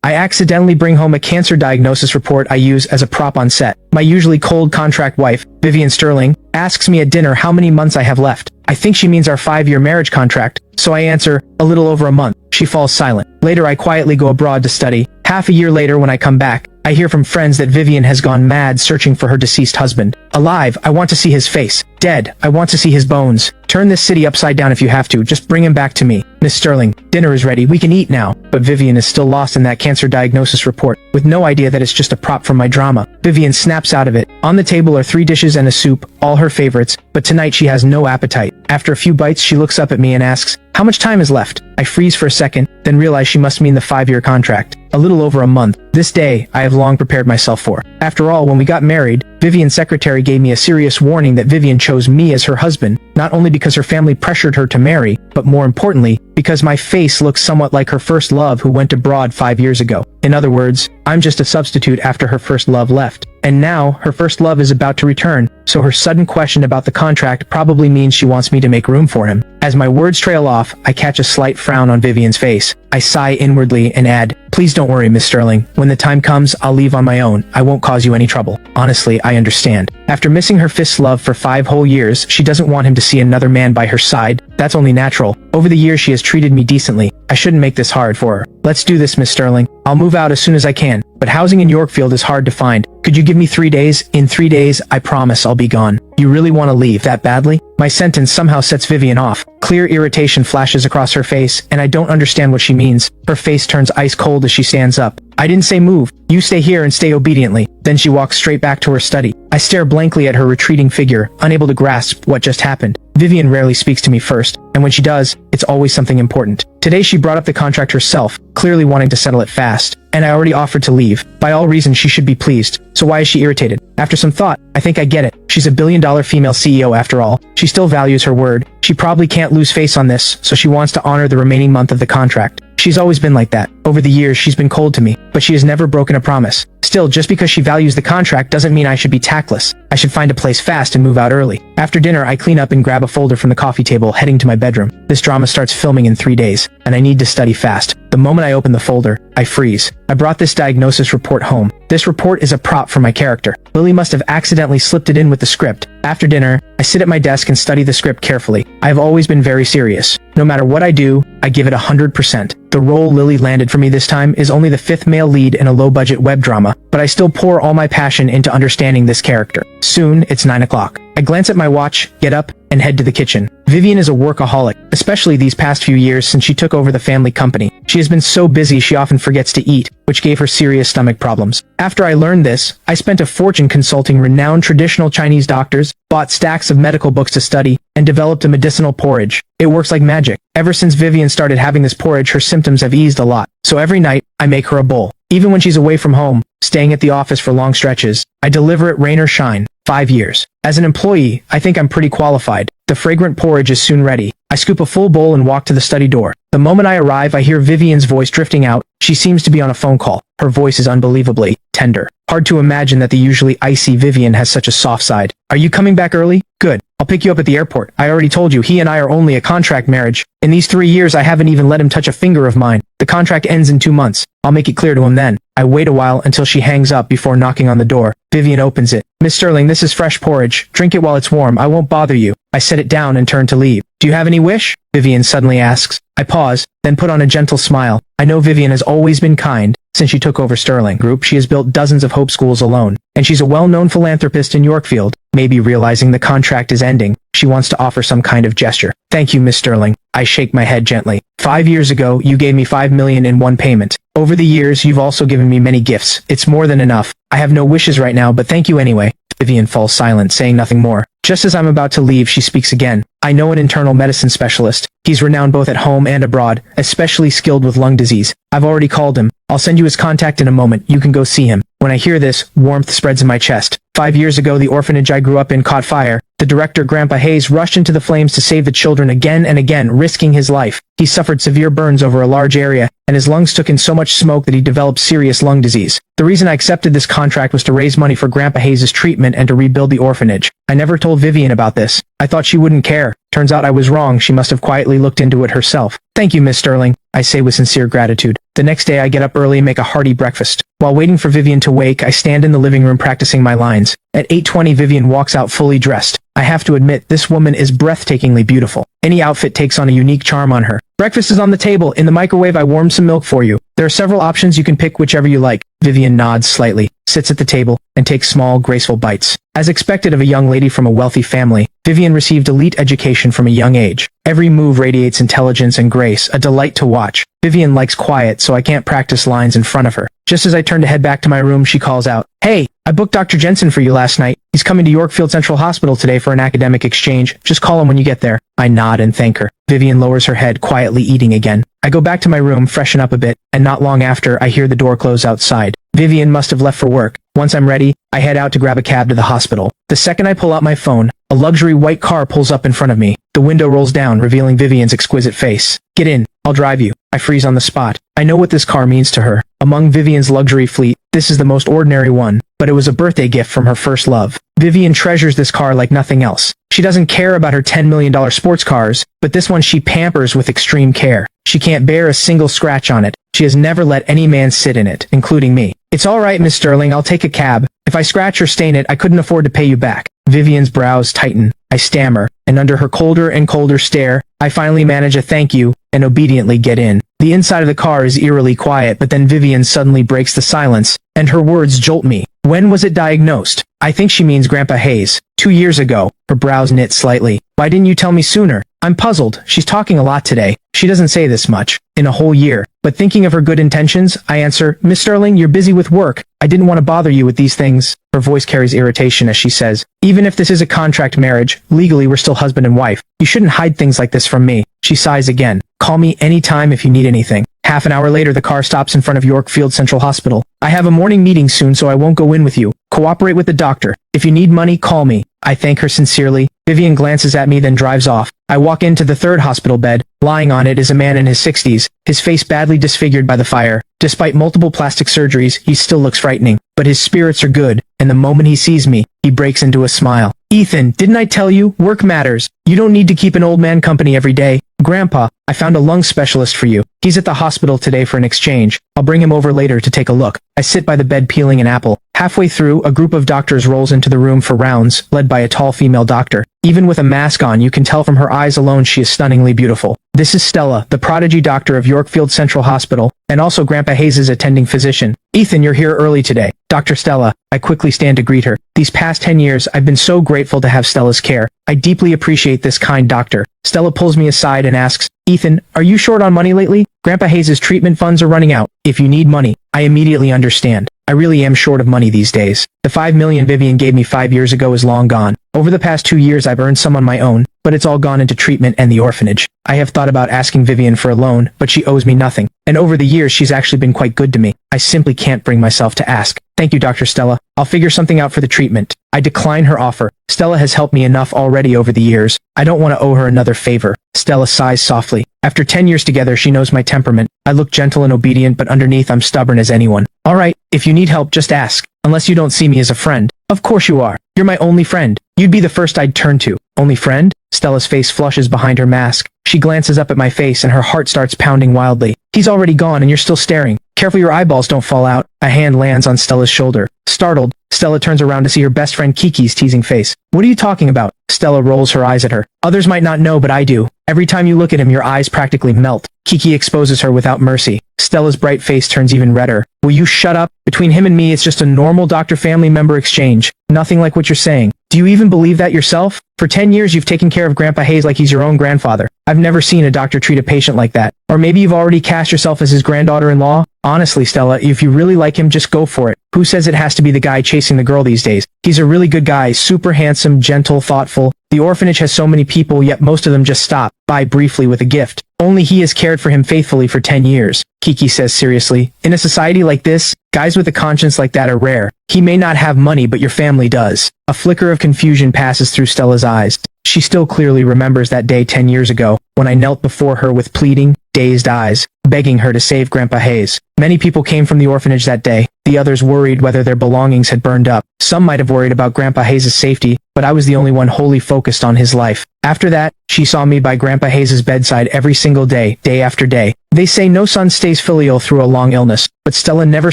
I accidentally bring home a cancer diagnosis report I use as a prop on set. My usually cold contract wife, Vivian Sterling, asks me at dinner how many months I have left. I think she means our 5-year marriage contract, so I answer, a little over a month. She falls silent. Later I quietly go abroad to study. Half a year later when I come back, I hear from friends that Vivian has gone mad searching for her deceased husband. Alive, I want to see his face. Dead, I want to see his bones. Turn this city upside down if you have to, just bring him back to me. Miss Sterling, dinner is ready, we can eat now. But Vivian is still lost in that cancer diagnosis report, with no idea that it's just a prop from my drama. Vivian snaps out of it. On the table are 3 dishes and a soup, all her favorites, but tonight she has no appetite. After a few bites she looks up at me and asks, how much time is left? I freeze for a second, then realize she must mean the 5-year contract. A little over a month. This day, I have long prepared myself for. After all, when we got married, Vivian's secretary gave me a serious warning that Vivian chose me as her husband, not only because her family pressured her to marry, but more importantly, because my face looks somewhat like her first love who went abroad 5 years ago. In other words, I'm just a substitute after her first love left. And now, her first love is about to return, so her sudden question about the contract probably means she wants me to make room for him. As my words trail off, I catch a slight frown on Vivian's face. I sigh inwardly and add, please don't worry, Miss Sterling. When the time comes, I'll leave on my own. I won't cause you any trouble. Honestly, I understand. After missing her fifth love for 5 whole years, she doesn't want him to see another man by her side. That's only natural. Over the years she has treated me decently. I shouldn't make this hard for her. Let's do this, Miss Sterling. I'll move out as soon as I can, but housing in Yorkfield is hard to find. Could you give me 3 days? In 3 days, I promise I'll be gone. You really want to leave that badly? My sentence somehow sets Vivian off. Clear irritation flashes across her face, and I don't understand what she means. Her face turns ice cold as she stands up. I didn't say move. You stay here and stay obediently. Then she walks straight back to her study. I stare blankly at her retreating figure, unable to grasp what just happened. Vivian rarely speaks to me first, and when she does, it's always something important. Today she brought up the contract herself, clearly wanting to settle it fast, and I already offered to leave. By all reasons she should be pleased, so why is she irritated? After some thought, I think I get it. She's a billion-dollar female CEO after all. She still values her word. She probably can't lose face on this, so she wants to honor the remaining month of the contract. She's always been like that. Over the years she's been cold to me, but she has never broken a promise. Still, just because she values the contract doesn't mean I should be tactless. I should find a place fast and move out early. After dinner, I clean up and grab a folder from the coffee table, heading to my bedroom. This drama starts filming in 3 days, and I need to study fast. The moment I open the folder, I freeze. I brought this diagnosis report home. This report is a prop for my character. Lily must have accidentally slipped it in with the script. After dinner, I sit at my desk and study the script carefully. I have always been very serious. No matter what I do, I give it 100%. The role Lily landed for me this time is only the 5th male lead in a low-budget web drama, but I still pour all my passion into understanding this character. Soon, it's 9 o'clock. I glance at my watch, get up, and head to the kitchen. Vivian is a workaholic, especially these past few years since she took over the family company. She has been so busy she often forgets to eat, which gave her serious stomach problems. After I learned this, I spent a fortune consulting renowned traditional Chinese doctors, bought stacks of medical books to study, and developed a medicinal porridge. It works like magic. Ever since Vivian started having this porridge, her symptoms have eased a lot. So every night, I make her a bowl. Even when she's away from home, staying at the office for long stretches, I deliver it rain or shine. 5 years. As an employee, I think I'm pretty qualified. The fragrant porridge is soon ready. I scoop a full bowl and walk to the study door. The moment I arrive, I hear Vivian's voice drifting out. She seems to be on a phone call. Her voice is unbelievably tender. Hard to imagine that the usually icy Vivian has such a soft side. Are you coming back early? Good. I'll pick you up at the airport. I already told you, he and I are only a contract marriage. In these 3 years, I haven't even let him touch a finger of mine. The contract ends in 2 months. I'll make it clear to him then. I wait a while until she hangs up before knocking on the door. Vivian opens it. Miss Sterling, this is fresh porridge. Drink it while it's warm. I won't bother you. I set it down and turn to leave. Do you have any wish? Vivian suddenly asks. I pause, then put on a gentle smile. I know Vivian has always been kind. Since she took over Sterling Group, she has built dozens of Hope schools alone, and she's a well-known philanthropist in Yorkfield. Maybe realizing the contract is ending, she wants to offer some kind of gesture. Thank you, Miss Sterling. I shake my head gently. 5 years ago, you gave me $5 million in one payment. Over the years, you've also given me many gifts. It's more than enough. I have no wishes right now, but thank you anyway. Vivian falls silent, saying nothing more. Just as I'm about to leave, she speaks again. I know an internal medicine specialist. He's renowned both at home and abroad, especially skilled with lung disease. I've already called him. I'll send you his contact in a moment. You can go see him. When I hear this, warmth spreads in my chest. 5 years ago, the orphanage I grew up in caught fire. The director, Grandpa Hayes, rushed into the flames to save the children again and again, risking his life. He suffered severe burns over a large area, and his lungs took in so much smoke that he developed serious lung disease. The reason I accepted this contract was to raise money for Grandpa Hayes' treatment and to rebuild the orphanage. I never told Vivian about this. I thought she wouldn't care. Turns out I was wrong. She must have quietly looked into it herself. Thank you, Miss Sterling. I say with sincere gratitude. The next day I get up early and make a hearty breakfast. While waiting for Vivian to wake, I stand in the living room practicing my lines. At 8:20 Vivian walks out fully dressed. I have to admit, this woman is breathtakingly beautiful. Any outfit takes on a unique charm on her. Breakfast is on the table. In the microwave I warmed some milk for you. There are several options, you can pick whichever you like. Vivian nods slightly, sits at the table, and takes small, graceful bites. As expected of a young lady from a wealthy family, Vivian received elite education from a young age. Every move radiates intelligence and grace, a delight to watch. Vivian likes quiet, so I can't practice lines in front of her. Just as I turn to head back to my room, she calls out, "Hey, I booked Dr. Jensen for you last night. He's coming to Yorkfield Central Hospital today for an academic exchange. Just call him when you get there." I nod and thank her. Vivian lowers her head, quietly eating again. I go back to my room, freshen up a bit, and not long after, I hear the door close outside. Vivian must have left for work. Once I'm ready, I head out to grab a cab to the hospital. The second I pull out my phone, a luxury white car pulls up in front of me. The window rolls down, revealing Vivian's exquisite face. "Get in, I'll drive you." I freeze on the spot. I know what this car means to her. Among Vivian's luxury fleet, this is the most ordinary one, but it was a birthday gift from her first love. Vivian treasures this car like nothing else. She doesn't care about her $10 million sports cars, but this one she pampers with extreme care. She can't bear a single scratch on it. She has never let any man sit in it, including me. "It's all right, Miss Sterling, I'll take a cab. If I scratch or stain it, I couldn't afford to pay you back." Vivian's brows tighten. I stammer, and under her colder and colder stare, I finally manage a thank you, and obediently get in. The inside of the car is eerily quiet, but then Vivian suddenly breaks the silence, and her words jolt me. "When was it diagnosed?" I think she means Grandpa Hayes. 2 years ago. Her brows knit slightly. "Why didn't you tell me sooner?" I'm puzzled. She's talking a lot today. She doesn't say this much. In a whole year. But thinking of her good intentions, I answer, "Miss Sterling, you're busy with work. I didn't want to bother you with these things." Her voice carries irritation as she says, "Even if this is a contract marriage, legally we're still husband and wife. You shouldn't hide things like this from me." She sighs again. "Call me anytime if you need anything." Half an hour later, the car stops in front of Yorkfield Central Hospital. "I have a morning meeting soon, so I won't go in with you. Cooperate with the doctor. If you need money, call me." I thank her sincerely. Vivian glances at me, then drives off. I walk into the third hospital bed. Lying on it is a man in his 60s, his face badly disfigured by the fire. Despite multiple plastic surgeries, he still looks frightening. But his spirits are good, and the moment he sees me, he breaks into a smile. "Ethan, didn't I tell you? Work matters. You don't need to keep an old man company every day." "Grandpa, I found a lung specialist for you. He's at the hospital today for an exchange. I'll bring him over later to take a look." I sit by the bed peeling an apple. Halfway through, a group of doctors rolls into the room for rounds, led by a tall female doctor. Even with a mask on, you can tell from her eyes alone she is stunningly beautiful. This is Stella, the prodigy doctor of Yorkfield Central Hospital, and also Grandpa Hayes' attending physician. "Ethan, you're here early today." "Dr. Stella." I quickly stand to greet her. These past 10 years, I've been so grateful to have Stella's care. I deeply appreciate this kind doctor. Stella pulls me aside and asks, "Ethan, are you short on money lately? Grandpa Hayes' treatment funds are running out. If you need money." I immediately understand. I really am short of money these days. The $5 million Vivian gave me 5 years ago is long gone. Over the past 2 years I've earned some on my own, but it's all gone into treatment and the orphanage. I have thought about asking Vivian for a loan, but she owes me nothing. And over the years she's actually been quite good to me. I simply can't bring myself to ask. "Thank you, Dr. Stella. I'll figure something out for the treatment." I decline her offer. Stella has helped me enough already over the years. I don't want to owe her another favor. Stella sighs softly. After 10 years together, she knows my temperament. I look gentle and obedient, but underneath I'm stubborn as anyone. "All right, if you need help, just ask. Unless you don't see me as a friend." "Of course you are. You're my only friend. You'd be the first I'd turn to." "Only friend?" Stella's face flushes behind her mask. She glances up at my face and her heart starts pounding wildly. "He's already gone and you're still staring. Careful your eyeballs don't fall out." A hand lands on Stella's shoulder. Startled, Stella turns around to see her best friend Kiki's teasing face. "What are you talking about?" Stella rolls her eyes at her. "Others might not know, but I do. Every time you look at him, your eyes practically melt." Kiki exposes her without mercy. Stella's bright face turns even redder. "Will you shut up? Between him and me, it's just a normal doctor-family member exchange. Nothing like what you're saying. Do you even believe that yourself? For 10 years you've taken care of Grandpa Hayes like he's your own grandfather. I've never seen a doctor treat a patient like that. Or maybe you've already cast yourself as his granddaughter-in-law? Honestly, Stella, if you really like him, just go for it. Who says it has to be the guy chasing the girl these days? He's a really good guy, super handsome, gentle, thoughtful. The orphanage has so many people, yet most of them just stop by briefly with a gift. Only he has cared for him faithfully for 10 years. Kiki says seriously, "In a society like this, guys with a conscience like that are rare. He may not have money, but your family does." A flicker of confusion passes through Stella's eyes. She still clearly remembers that day 10 years ago, when I knelt before her with pleading, dazed eyes, begging her to save Grandpa Hayes. Many people came from the orphanage that day. The others worried whether their belongings had burned up. Some might have worried about Grandpa Hayes' safety, but I was the only one wholly focused on his life. After that, she saw me by Grandpa Hayes' bedside every single day, day after day. They say no son stays filial through a long illness, but Stella never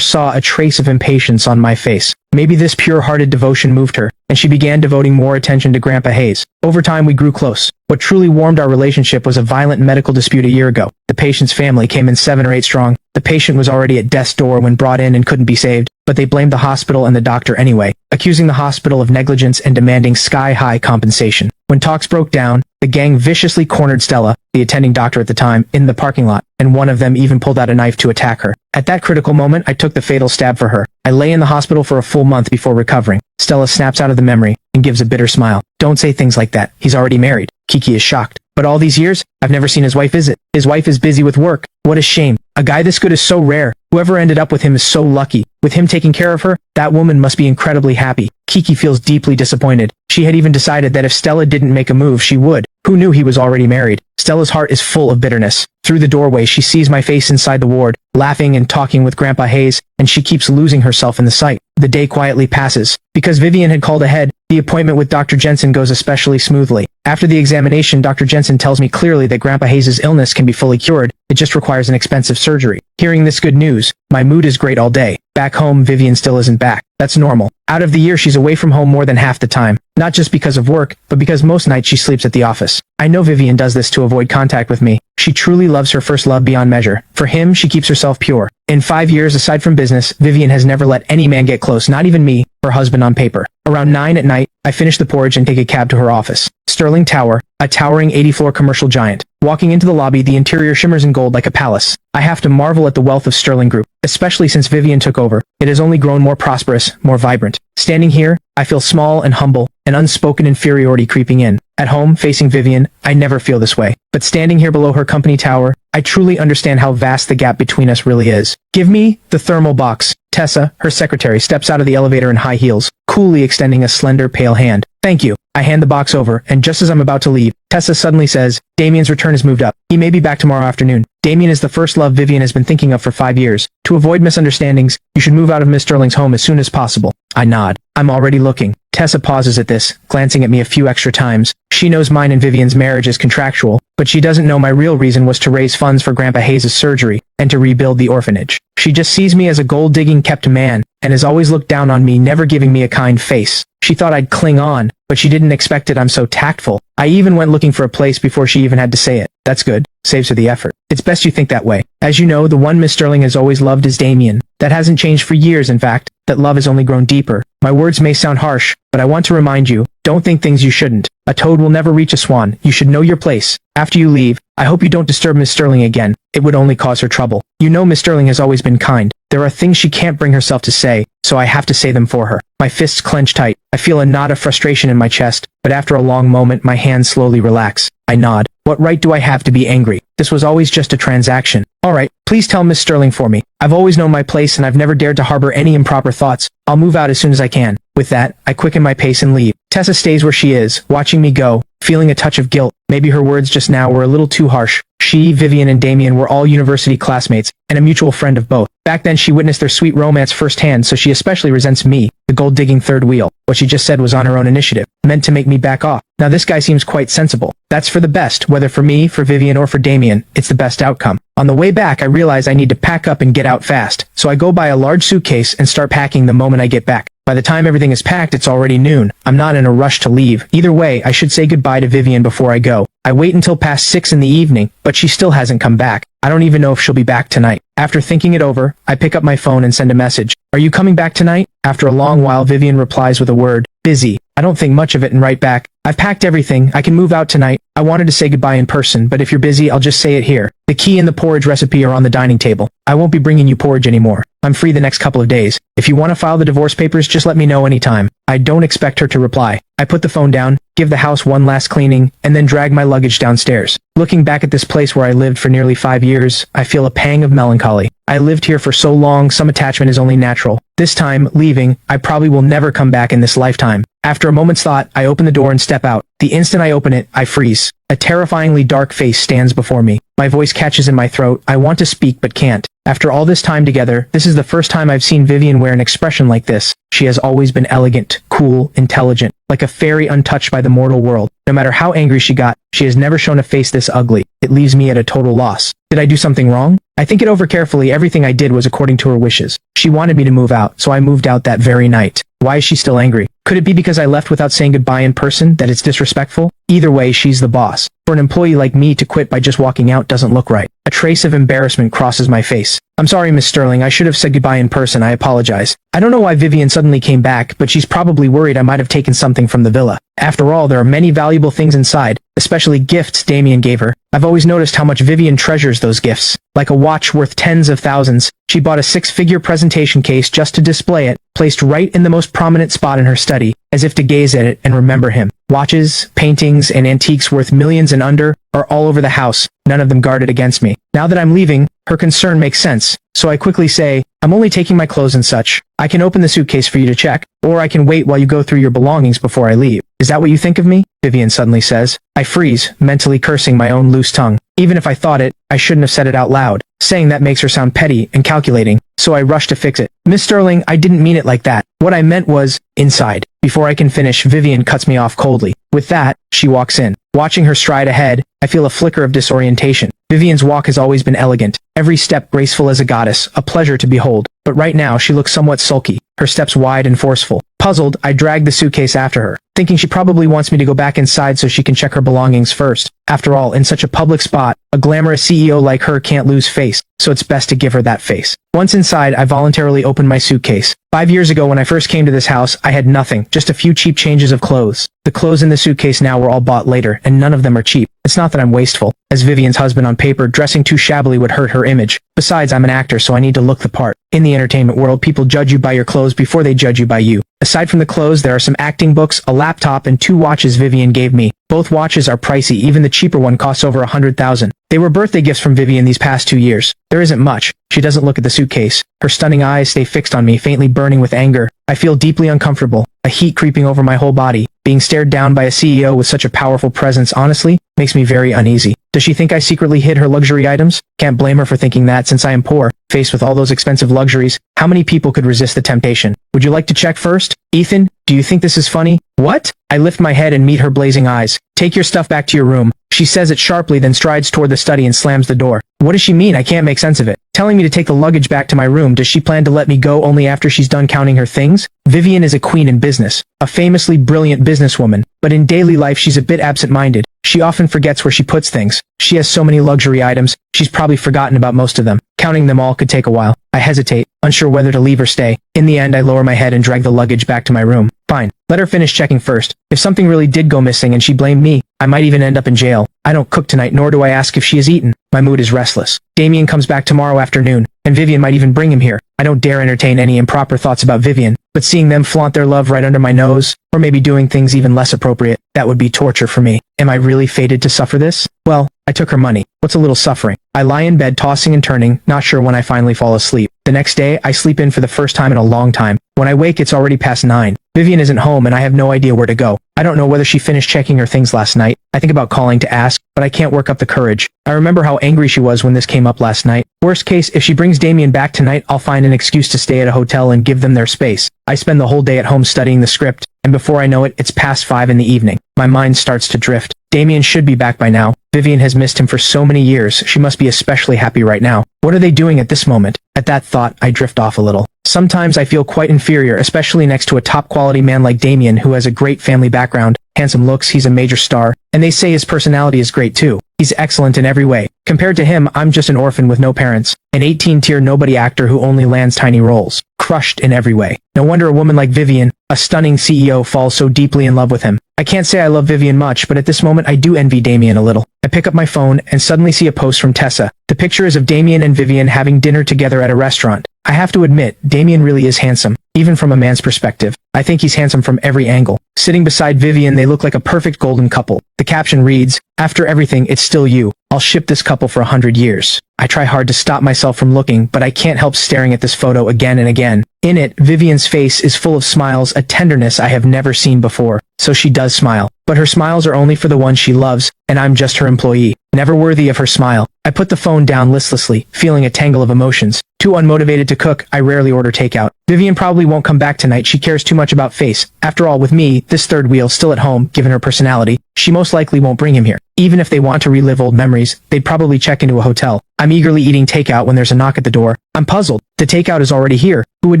saw a trace of impatience on my face. Maybe this pure-hearted devotion moved her, and she began devoting more attention to Grandpa Hayes. Over time we grew close. What truly warmed our relationship was a violent medical dispute a year ago. The patient's family came in 7 or 8 strong. The patient was already at death's door when brought in and couldn't be saved, but they blamed the hospital and the doctor anyway, accusing the hospital of negligence and demanding sky-high compensation. When talks broke down, the gang viciously cornered Stella, the attending doctor at the time, in the parking lot, and one of them even pulled out a knife to attack her. At that critical moment, I took the fatal stab for her. I lay in the hospital for a full month before recovering. Stella snaps out of the memory and gives a bitter smile. Don't say things like that. He's already married. Kiki is shocked. But all these years, I've never seen his wife visit. His wife is busy with work. What a shame. A guy this good is so rare. Whoever ended up with him is so lucky. With him taking care of her, that woman must be incredibly happy. Kiki feels deeply disappointed. She had even decided that if Stella didn't make a move, she would. Who knew he was already married? Stella's heart is full of bitterness. Through the doorway, she sees my face inside the ward, laughing and talking with Grandpa Hayes, and she keeps losing herself in the sight. The day quietly passes. Because Vivian had called ahead, the appointment with Dr. Jensen goes especially smoothly. After the examination, Dr. Jensen tells me clearly that Grandpa Hayes' illness can be fully cured. It just requires an expensive surgery. Hearing this good news, my mood is great all day. Back home, Vivian still isn't back. That's normal. Out of the year, she's away from home more than half the time. Not just because of work, but because most nights she sleeps at the office. I know Vivian does this to avoid contact with me. She truly loves her first love beyond measure. For him, she keeps herself pure. In 5 years, aside from business, Vivian has never let any man get close, not even me, her husband on paper. Around 9 at night, I finish the porridge and take a cab to her office. Sterling Tower, a towering 80-floor commercial giant. Walking into the lobby, the interior shimmers in gold like a palace. I have to marvel at the wealth of Sterling Group, especially since Vivian took over. It has only grown more prosperous, more vibrant. Standing here, I feel small and humble, an unspoken inferiority creeping in. At home, facing Vivian, I never feel this way. But standing here below her company tower, I truly understand how vast the gap between us really is. Give me the thermal box. Tessa, her secretary, steps out of the elevator in high heels, coolly extending a slender, pale hand. Thank you. I hand the box over, and just as I'm about to leave, Tessa suddenly says, Damien's return has moved up. He may be back tomorrow afternoon. Damien is the first love Vivian has been thinking of for 5 years. To avoid misunderstandings, you should move out of Miss Sterling's home as soon as possible. I nod. I'm already looking. Tessa pauses at this, glancing at me a few extra times. She knows mine and Vivian's marriage is contractual, but she doesn't know my real reason was to raise funds for Grandpa Hayes' surgery and to rebuild the orphanage. She just sees me as a gold-digging kept man, and has always looked down on me, never giving me a kind face. She thought I'd cling on, but she didn't expect it I'm so tactful. I even went looking for a place before she even had to say it. That's good. Saves her the effort. It's best you think that way. As you know, the one Miss Sterling has always loved is Damien. That hasn't changed for years, in fact. That love has only grown deeper. My words may sound harsh, but I want to remind you, don't think things you shouldn't. A toad will never reach a swan. You should know your place. After you leave, I hope you don't disturb Miss Sterling again. It would only cause her trouble. You know Miss Sterling has always been kind. There are things she can't bring herself to say, so I have to say them for her. My fists clench tight. I feel a knot of frustration in my chest, but after a long moment my hands slowly relax. I nod. What right do I have to be angry? This was always just a transaction. Alright, please tell Miss Sterling for me. I've always known my place and I've never dared to harbor any improper thoughts. I'll move out as soon as I can. With that, I quicken my pace and leave. Tessa stays where she is, watching me go, feeling a touch of guilt. Maybe her words just now were a little too harsh. She, Vivian, and Damien were all university classmates, and a mutual friend of both. Back then she witnessed their sweet romance firsthand, so she especially resents me, the gold-digging third wheel. What she just said was on her own initiative, meant to make me back off. Now this guy seems quite sensible. That's for the best, whether for me, for Vivian, or for Damien, it's the best outcome. On the way back, I realize I need to pack up and get out fast, so I go buy a large suitcase and start packing the moment I get back. By the time everything is packed, it's already noon. I'm not in a rush to leave. Either way, I should say goodbye to Vivian before I go. I wait until past 6 in the evening, but she still hasn't come back. I don't even know if she'll be back tonight. After thinking it over, I pick up my phone and send a message. Are you coming back tonight? After a long while, Vivian replies with a word, busy. I don't think much of it and write back, I've packed everything, I can move out tonight. I wanted to say goodbye in person, but if you're busy, I'll just say it here. The key and the porridge recipe are on the dining table. I won't be bringing you porridge anymore. I'm free the next couple of days. If you want to file the divorce papers, just let me know anytime. I don't expect her to reply. I put the phone down, give the house one last cleaning, and then drag my luggage downstairs. Looking back at this place where I lived for nearly 5 years, I feel a pang of melancholy. I lived here for so long, some attachment is only natural. This time, leaving, I probably will never come back in this lifetime. After a moment's thought, I open the door and step out. The instant I open it, I freeze. A terrifyingly dark face stands before me. My voice catches in my throat. I want to speak but can't. After all this time together, this is the first time I've seen Vivian wear an expression like this. She has always been elegant, cool, intelligent, like a fairy untouched by the mortal world. No matter how angry she got, she has never shown a face this ugly. It leaves me at a total loss. Did I do something wrong? I think it over carefully. Everything I did was according to her wishes. She wanted me to move out, so I moved out that very night. Why is she still angry? Could it be because I left without saying goodbye in person, that it's disrespectful? Either way, she's the boss. For an employee like me to quit by just walking out doesn't look right. A trace of embarrassment crosses my face. I'm sorry, Miss Sterling, I should have said goodbye in person, I apologize. I don't know why Vivian suddenly came back, but she's probably worried I might have taken something from the villa. After all, there are many valuable things inside, especially gifts Damien gave her. I've always noticed how much Vivian treasures those gifts. Like a watch worth tens of thousands, she bought a six-figure presentation case just to display it, placed right in the most prominent spot in her study, as if to gaze at it and remember him. Watches, paintings, and antiques worth millions and under are all over the house, none of them guarded against me. Now that I'm leaving, her concern makes sense, so I quickly say, I'm only taking my clothes and such. I can open the suitcase for you to check, or I can wait while you go through your belongings before I leave. Is that what you think of me? Vivian suddenly says. I freeze, mentally cursing my own loose tongue. Even if I thought it, I shouldn't have said it out loud. Saying that makes her sound petty and calculating, so I rush to fix it. Miss Sterling, I didn't mean it like that. What I meant was, inside. Before I can finish, Vivian cuts me off coldly. With that, she walks in. Watching her stride ahead, I feel a flicker of disorientation. Vivian's walk has always been elegant, every step graceful as a goddess, a pleasure to behold. But right now, she looks somewhat sulky, her steps wide and forceful. Puzzled, I drag the suitcase after her, thinking she probably wants me to go back inside so she can check her belongings first. After all, in such a public spot, a glamorous CEO like her can't lose face, so it's best to give her that face. Once inside, I voluntarily opened my suitcase. 5 years ago when I first came to this house, I had nothing, just a few cheap changes of clothes. The clothes in the suitcase now were all bought later, and none of them are cheap. It's not that I'm wasteful. As Vivian's husband on paper, dressing too shabbily would hurt her image. Besides, I'm an actor, so I need to look the part. In the entertainment world, people judge you by your clothes before they judge you by you. Aside from the clothes, there are some acting books, a laptop, and 2 watches Vivian gave me. Both watches are pricey, even the cheaper one costs over $100,000. They were birthday gifts from Vivian these past 2 years. There isn't much. She doesn't look at the suitcase. Her stunning eyes stay fixed on me, faintly burning with anger. I feel deeply uncomfortable, a heat creeping over my whole body. Being stared down by a CEO with such a powerful presence honestly makes me very uneasy. Does she think I secretly hid her luxury items? Can't blame her for thinking that since I am poor. Faced with all those expensive luxuries, how many people could resist the temptation? Would you like to check first? Ethan, do you think this is funny? What? I lift my head and meet her blazing eyes. Take your stuff back to your room. She says it sharply, then strides toward the study and slams the door. What does she mean? I can't make sense of it. Telling me to take the luggage back to my room, does she plan to let me go only after she's done counting her things? Vivian is a queen in business, a famously brilliant businesswoman, but in daily life she's a bit absent-minded. She often forgets where she puts things. She has so many luxury items, she's probably forgotten about most of them. Counting them all could take a while. I hesitate, unsure whether to leave or stay. In the end, I lower my head and drag the luggage back to my room. Fine. Let her finish checking first. If something really did go missing and she blamed me, I might even end up in jail. I don't cook tonight, nor do I ask if she has eaten. My mood is restless. Damien comes back tomorrow afternoon, and Vivian might even bring him here. I don't dare entertain any improper thoughts about Vivian, but seeing them flaunt their love right under my nose, or maybe doing things even less appropriate, that would be torture for me. Am I really fated to suffer this? Well, I took her money. What's a little suffering? I lie in bed tossing and turning, not sure when I finally fall asleep. The next day, I sleep in for the first time in a long time. When I wake, it's already past 9. Vivian isn't home and I have no idea where to go. I don't know whether she finished checking her things last night. I think about calling to ask, but I can't work up the courage. I remember how angry she was when this came up last night. Worst case, if she brings Damien back tonight, I'll find an excuse to stay at a hotel and give them their space. I spend the whole day at home studying the script, and before I know it, it's past 5 in the evening. My mind starts to drift. Damien should be back by now. Vivian has missed him for so many years, she must be especially happy right now. What are they doing at this moment? At that thought, I drift off a little. Sometimes I feel quite inferior, especially next to a top-quality man like Damien who has a great family background, handsome looks, he's a major star, and they say his personality is great too. He's excellent in every way. Compared to him, I'm just an orphan with no parents, an 18-tier nobody actor who only lands tiny roles. Crushed in every way. No wonder a woman like Vivian, a stunning CEO, falls so deeply in love with him. I can't say I love Vivian much, but at this moment I do envy Damien a little. I pick up my phone and suddenly see a post from Tessa. The picture is of Damien and Vivian having dinner together at a restaurant. I have to admit, Damien really is handsome, even from a man's perspective. I think he's handsome from every angle. Sitting beside Vivian, they look like a perfect golden couple. The caption reads, "After everything, it's still you. I'll ship this couple for 100 years. I try hard to stop myself from looking, but I can't help staring at this photo again and again. In it, Vivian's face is full of smiles, a tenderness I have never seen before. So she does smile. But her smiles are only for the one she loves, and I'm just her employee. never worthy of her smile. I put the phone down listlessly, feeling a tangle of emotions. Too unmotivated to cook, I rarely order takeout. Vivian probably won't come back tonight, she cares too much about face. After all, with me, this third wheel still at home, given her personality, she most likely won't bring him here. Even if they want to relive old memories, they'd probably check into a hotel. I'm eagerly eating takeout when there's a knock at the door. I'm puzzled. The takeout is already here. Who would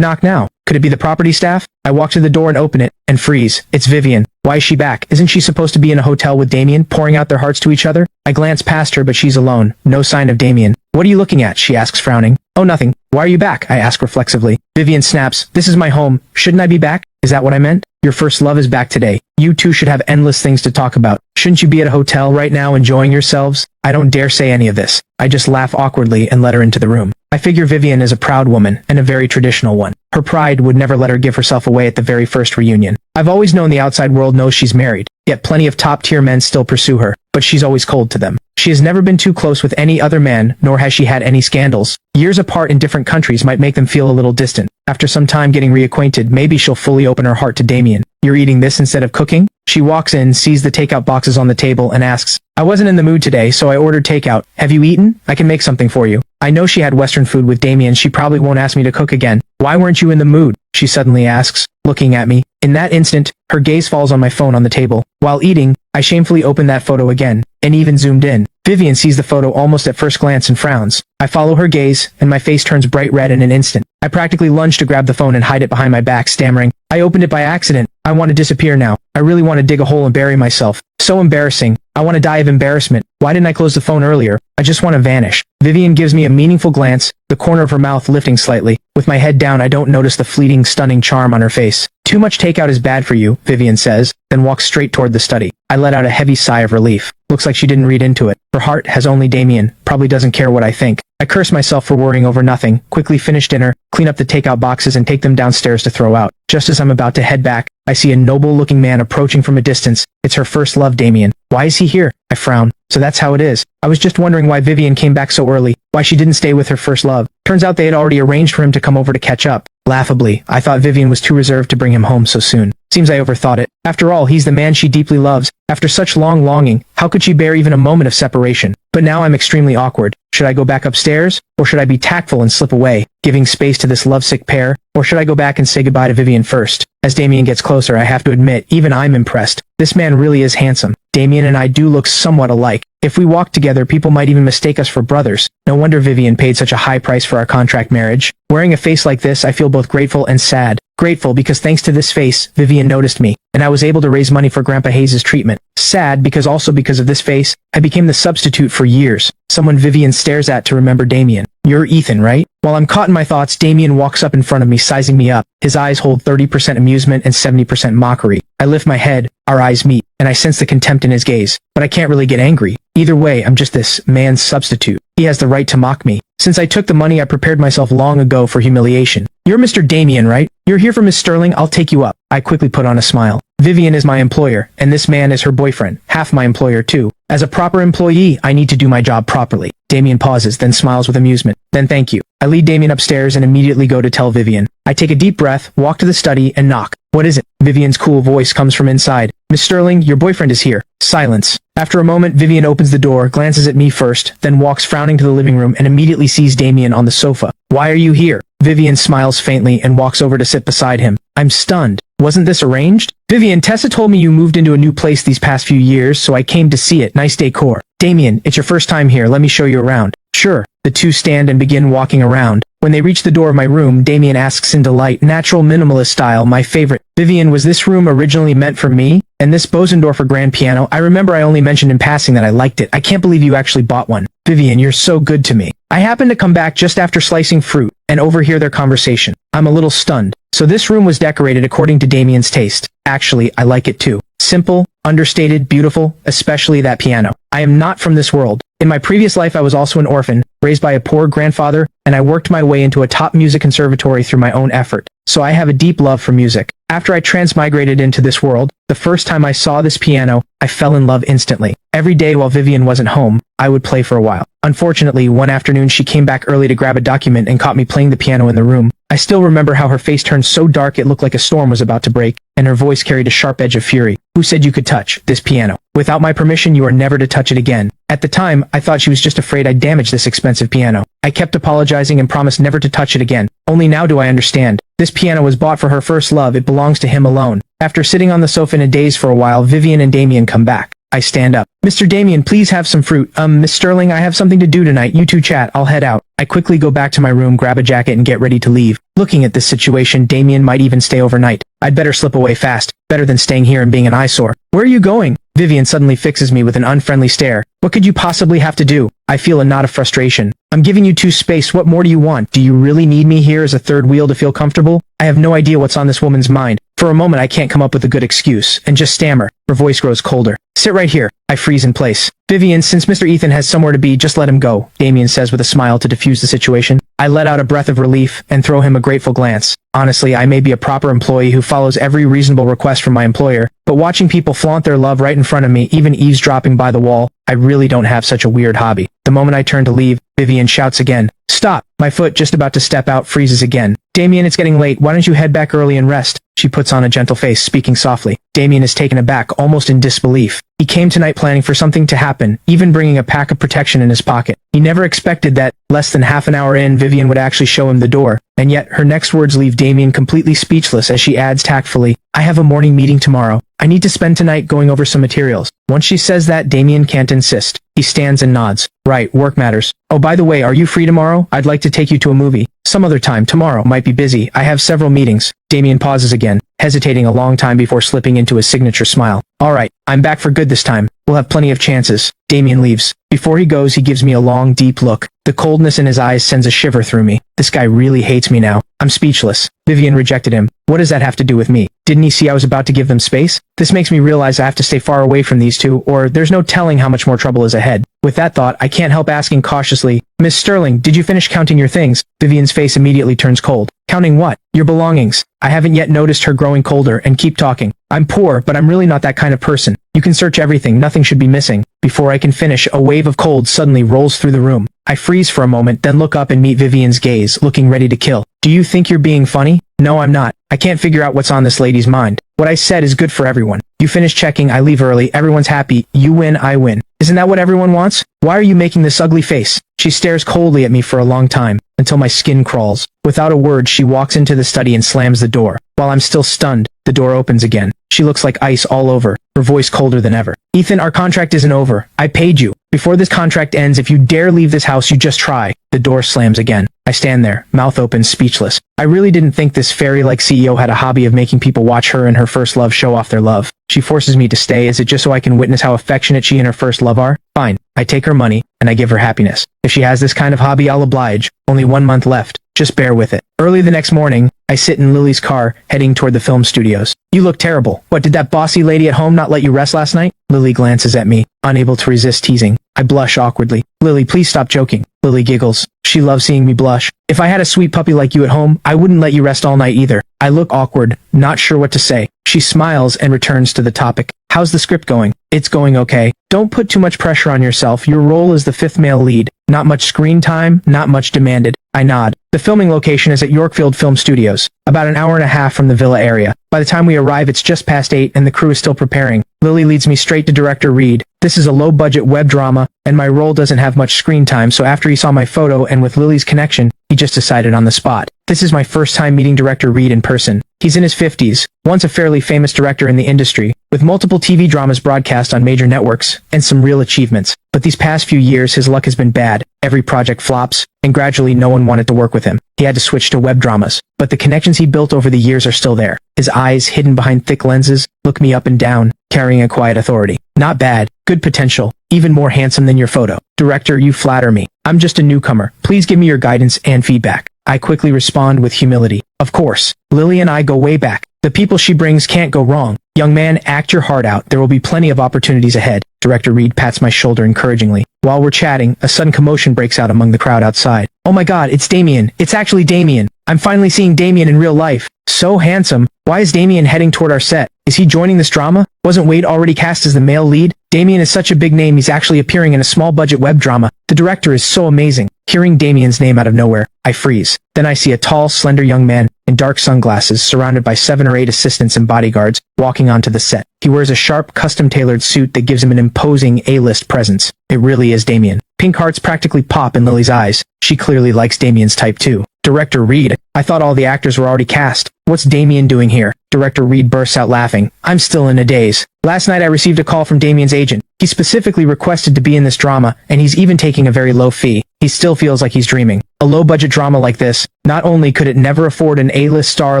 knock now? Could it be the property staff? I walk to the door and open it, and freeze. It's Vivian. Why is she back? Isn't she supposed to be in a hotel with Damien, pouring out their hearts to each other? I glance past her, but she's alone. No sign of Damien. What are you looking at? She asks, frowning. Oh, nothing. Why are you back? I ask reflexively. Vivian snaps. This is my home. Shouldn't I be back? Is that what I meant? Your first love is back today. You two should have endless things to talk about. Shouldn't you be at a hotel right now enjoying yourselves? I don't dare say any of this. I just laugh awkwardly and let her into the room. I figure Vivian is a proud woman, and a very traditional one. Her pride would never let her give herself away at the very first reunion. I've always known the outside world knows she's married, yet plenty of top-tier men still pursue her, but she's always cold to them. She has never been too close with any other man, nor has she had any scandals. Years apart in different countries might make them feel a little distant. After some time getting reacquainted, maybe she'll fully open her heart to Damien. You're eating this instead of cooking? She walks in, sees the takeout boxes on the table, and asks, I wasn't in the mood today, so I ordered takeout. Have you eaten? I can make something for you. I know she had Western food with Damien, she probably won't ask me to cook again. Why weren't you in the mood? She suddenly asks, looking at me. In that instant, her gaze falls on my phone on the table. While eating, I shamefully open that photo again, and even zoomed in. Vivian sees the photo almost at first glance and frowns. I follow her gaze, and my face turns bright red in an instant. I practically lunge to grab the phone and hide it behind my back, stammering, I opened it by accident. I want to disappear now. I really want to dig a hole and bury myself. So embarrassing. I want to die of embarrassment. Why didn't I close the phone earlier? I just want to vanish. Vivian gives me a meaningful glance, the corner of her mouth lifting slightly. With my head down, I don't notice the fleeting, stunning charm on her face. Too much takeout is bad for you, Vivian says, then walks straight toward the study. I let out a heavy sigh of relief. Looks like she didn't read into it. Her heart has only Damien, probably doesn't care what I think. I curse myself for worrying over nothing, quickly finish dinner, clean up the takeout boxes and take them downstairs to throw out. Just as I'm about to head back, I see a noble-looking man approaching from a distance. It's her first love, Damien. Why is he here? I frown. So that's how it is. I was just wondering why Vivian came back so early, why she didn't stay with her first love. Turns out they had already arranged for him to come over to catch up. Laughably, I thought Vivian was too reserved to bring him home so soon. Seems I overthought it. After all, he's the man she deeply loves. After such long longing, how could she bear even a moment of separation? But now I'm extremely awkward. Should I go back upstairs? Or should I be tactful and slip away, giving space to this lovesick pair? Or should I go back and say goodbye to Vivian first? As Damien gets closer, I have to admit, even I'm impressed. This man really is handsome. Damien and I do look somewhat alike. If we walk together, people might even mistake us for brothers. No wonder Vivian paid such a high price for our contract marriage. Wearing a face like this, I feel both grateful and sad. Grateful because thanks to this face, Vivian noticed me, and I was able to raise money for Grandpa Hayes' treatment. Sad because also because of this face, I became the substitute for years. Someone Vivian stares at to remember Damien. You're Ethan, right? While I'm caught in my thoughts, Damien walks up in front of me, sizing me up. His eyes hold 30% amusement and 70% mockery. I lift my head, our eyes meet, and I sense the contempt in his gaze. But I can't really get angry. Either way, I'm just this man's substitute. He has the right to mock me. Since I took the money, I prepared myself long ago for humiliation. You're Mr. Damien, right? You're here for Miss Sterling, I'll take you up. I quickly put on a smile. Vivian is my employer, and this man is her boyfriend, half my employer too. As a proper employee, I need to do my job properly. Damien pauses, then smiles with amusement. Then thank you. I lead Damien upstairs and immediately go to tell Vivian. I take a deep breath, walk to the study, and knock. What is it? Vivian's cool voice comes from inside. Miss Sterling, your boyfriend is here. Silence. After a moment, Vivian opens the door, glances at me first, then walks frowning to the living room and immediately sees Damien on the sofa. Why are you here? Vivian smiles faintly and walks over to sit beside him. I'm stunned. Wasn't this arranged? Vivian, Tessa told me you moved into a new place these past few years, so I came to see it. Nice decor. Damien, it's your first time here. Let me show you around. Sure. The two stand and begin walking around. When they reach the door of my room, Damien asks in delight, natural minimalist style, my favorite. Vivian, was this room originally meant for me? And this Bosendorfer grand piano? I remember I only mentioned in passing that I liked it. I can't believe you actually bought one. Vivian, you're so good to me. I happened to come back just after slicing fruit and overhear their conversation. I'm a little stunned. So this room was decorated according to Damien's taste. Actually, I like it too. Simple, understated, beautiful, especially that piano. I am not from this world. In my previous life, I was also an orphan, raised by a poor grandfather, and I worked my way into a top music conservatory through my own effort. So I have a deep love for music. After I transmigrated into this world, the first time I saw this piano, I fell in love instantly. Every day while Vivian wasn't home, I would play for a while. Unfortunately, one afternoon she came back early to grab a document and caught me playing the piano in the room. I still remember how her face turned so dark it looked like a storm was about to break, and her voice carried a sharp edge of fury. Who said you could touch this piano? Without my permission, you are never to touch it again. At the time, I thought she was just afraid I'd damage this expensive piano. I kept apologizing and promised never to touch it again. Only now do I understand. This piano was bought for her first love. It belongs to him alone. After sitting on the sofa in a daze for a while, Vivian and Damien come back. I stand up. Mr. Damien, please have some fruit. Miss Sterling, I have something to do tonight. You two chat. I'll head out. I quickly go back to my room, grab a jacket, and get ready to leave. Looking at this situation, Damien might even stay overnight. I'd better slip away fast. Better than staying here and being an eyesore. Where are you going? Vivian suddenly fixes me with an unfriendly stare. What could you possibly have to do? I feel a knot of frustration. I'm giving you two space. What more do you want? Do you really need me here as a third wheel to feel comfortable? I have no idea what's on this woman's mind. For a moment I can't come up with a good excuse, and just stammer. Her voice grows colder. Sit right here. I freeze in place. Vivian, since Mr. Ethan has somewhere to be, just let him go, Damien says with a smile to diffuse the situation. I let out a breath of relief and throw him a grateful glance. Honestly, I may be a proper employee who follows every reasonable request from my employer, but watching people flaunt their love right in front of me, even eavesdropping by the wall, I really don't have such a weird hobby. The moment I turn to leave, Vivian shouts again. Stop! My foot, just about to step out, freezes again. Damien, it's getting late. Why don't you head back early and rest? She puts on a gentle face, speaking softly. Damien is taken aback, almost in disbelief. He came tonight planning for something to happen, even bringing a pack of protection in his pocket. He never expected that, less than half an hour in, Vivian would actually show him the door. And yet, her next words leave Damien completely speechless as she adds tactfully, I have a morning meeting tomorrow. I need to spend tonight going over some materials. Once she says that, Damien can't insist. He stands and nods. Right, work matters. Oh, by the way, are you free tomorrow? I'd like to take you to a movie. Some other time. Tomorrow might be busy. I have several meetings. Damien pauses again, hesitating a long time before slipping into his signature smile. Alright, I'm back for good this time. We'll have plenty of chances. Damien leaves. Before he goes, he gives me a long, deep look. The coldness in his eyes sends a shiver through me. This guy really hates me now. I'm speechless. Vivian rejected him. What does that have to do with me? Didn't he see I was about to give them space? This makes me realize I have to stay far away from these two, or there's no telling how much more trouble is ahead. With that thought, I can't help asking cautiously, Miss Sterling, did you finish counting your things? Vivian's face immediately turns cold. Counting what? Your belongings. I haven't yet noticed her growing colder, and keep talking. I'm poor, but I'm really not that kind of person. You can search everything, nothing should be missing. Before I can finish, a wave of cold suddenly rolls through the room. I freeze for a moment, then look up and meet Vivian's gaze, looking ready to kill. Do you think you're being funny? No, I'm not. I can't figure out what's on this lady's mind. What I said is good for everyone. You finish checking, I leave early, everyone's happy, you win, I win. Isn't that what everyone wants? Why are you making this ugly face? She stares coldly at me for a long time, until my skin crawls. Without a word, she walks into the study and slams the door. While I'm still stunned, the door opens again. She looks like ice all over, her voice colder than ever. Ethan, our contract isn't over. I paid you. Before this contract ends, if you dare leave this house, you just try. The door slams again. I stand there, mouth open, speechless. I really didn't think this fairy-like CEO had a hobby of making people watch her and her first love show off their love. She forces me to stay. Is it just so I can witness how affectionate she and her first love are? Fine. I take her money, and I give her happiness. If she has this kind of hobby, I'll oblige. Only 1 month left. Just bear with it. Early the next morning, I sit in Lily's car, heading toward the film studios. You look terrible. What, did that bossy lady at home not let you rest last night? Lily glances at me, unable to resist teasing. I blush awkwardly. Lily, please stop joking. Lily giggles. She loves seeing me blush. If I had a sweet puppy like you at home, I wouldn't let you rest all night either. I look awkward, not sure what to say. She smiles and returns to the topic. How's the script going? It's going okay. Don't put too much pressure on yourself. Your role is the fifth male lead. Not much screen time, not much demanded. I nod. The filming location is at Yorkfield Film Studios, about an hour and a half from the villa area. By the time we arrive, it's just past 8 and the crew is still preparing. Lily leads me straight to director Reed. This is a low-budget web drama, and my role doesn't have much screen time, so after he saw my photo and with Lily's connection, he just decided on the spot. This is my first time meeting director Reed in person. He's in his 50s, once a fairly famous director in the industry, with multiple TV dramas broadcast on major networks, and some real achievements. But these past few years, his luck has been bad. Every project flops, and gradually no one wanted to work with him. He had to switch to web dramas. But the connections he built over the years are still there. His eyes, hidden behind thick lenses, look me up and down, carrying a quiet authority. Not bad. Good potential. Even more handsome than your photo. Director, you flatter me. I'm just a newcomer. Please give me your guidance and feedback. I quickly respond with humility. Of course. Lily and I go way back. The people she brings can't go wrong. Young man, act your heart out. There will be plenty of opportunities ahead. Director Reed pats my shoulder encouragingly. While we're chatting, a sudden commotion breaks out among the crowd outside. Oh my god, it's Damien. It's actually Damien. I'm finally seeing Damien in real life. So handsome. Why is Damien heading toward our set? Is he joining this drama? Wasn't Wade already cast as the male lead? Damien is such a big name he's actually appearing in a small-budget web drama. The director is so amazing. Hearing Damien's name out of nowhere, I freeze. Then I see a tall, slender young man in dark sunglasses surrounded by 7 or 8 assistants and bodyguards walking onto the set. He wears a sharp, custom-tailored suit that gives him an imposing A-list presence. It really is Damien. Pink hearts practically pop in Lily's eyes. She clearly likes Damien's type too. Director Reed, I thought all the actors were already cast. What's Damien doing here? Director Reed bursts out laughing. I'm still in a daze. Last night I received a call from Damien's agent. He specifically requested to be in this drama, and he's even taking a very low fee. He still feels like he's dreaming. A low-budget drama like this, not only could it never afford an A-list star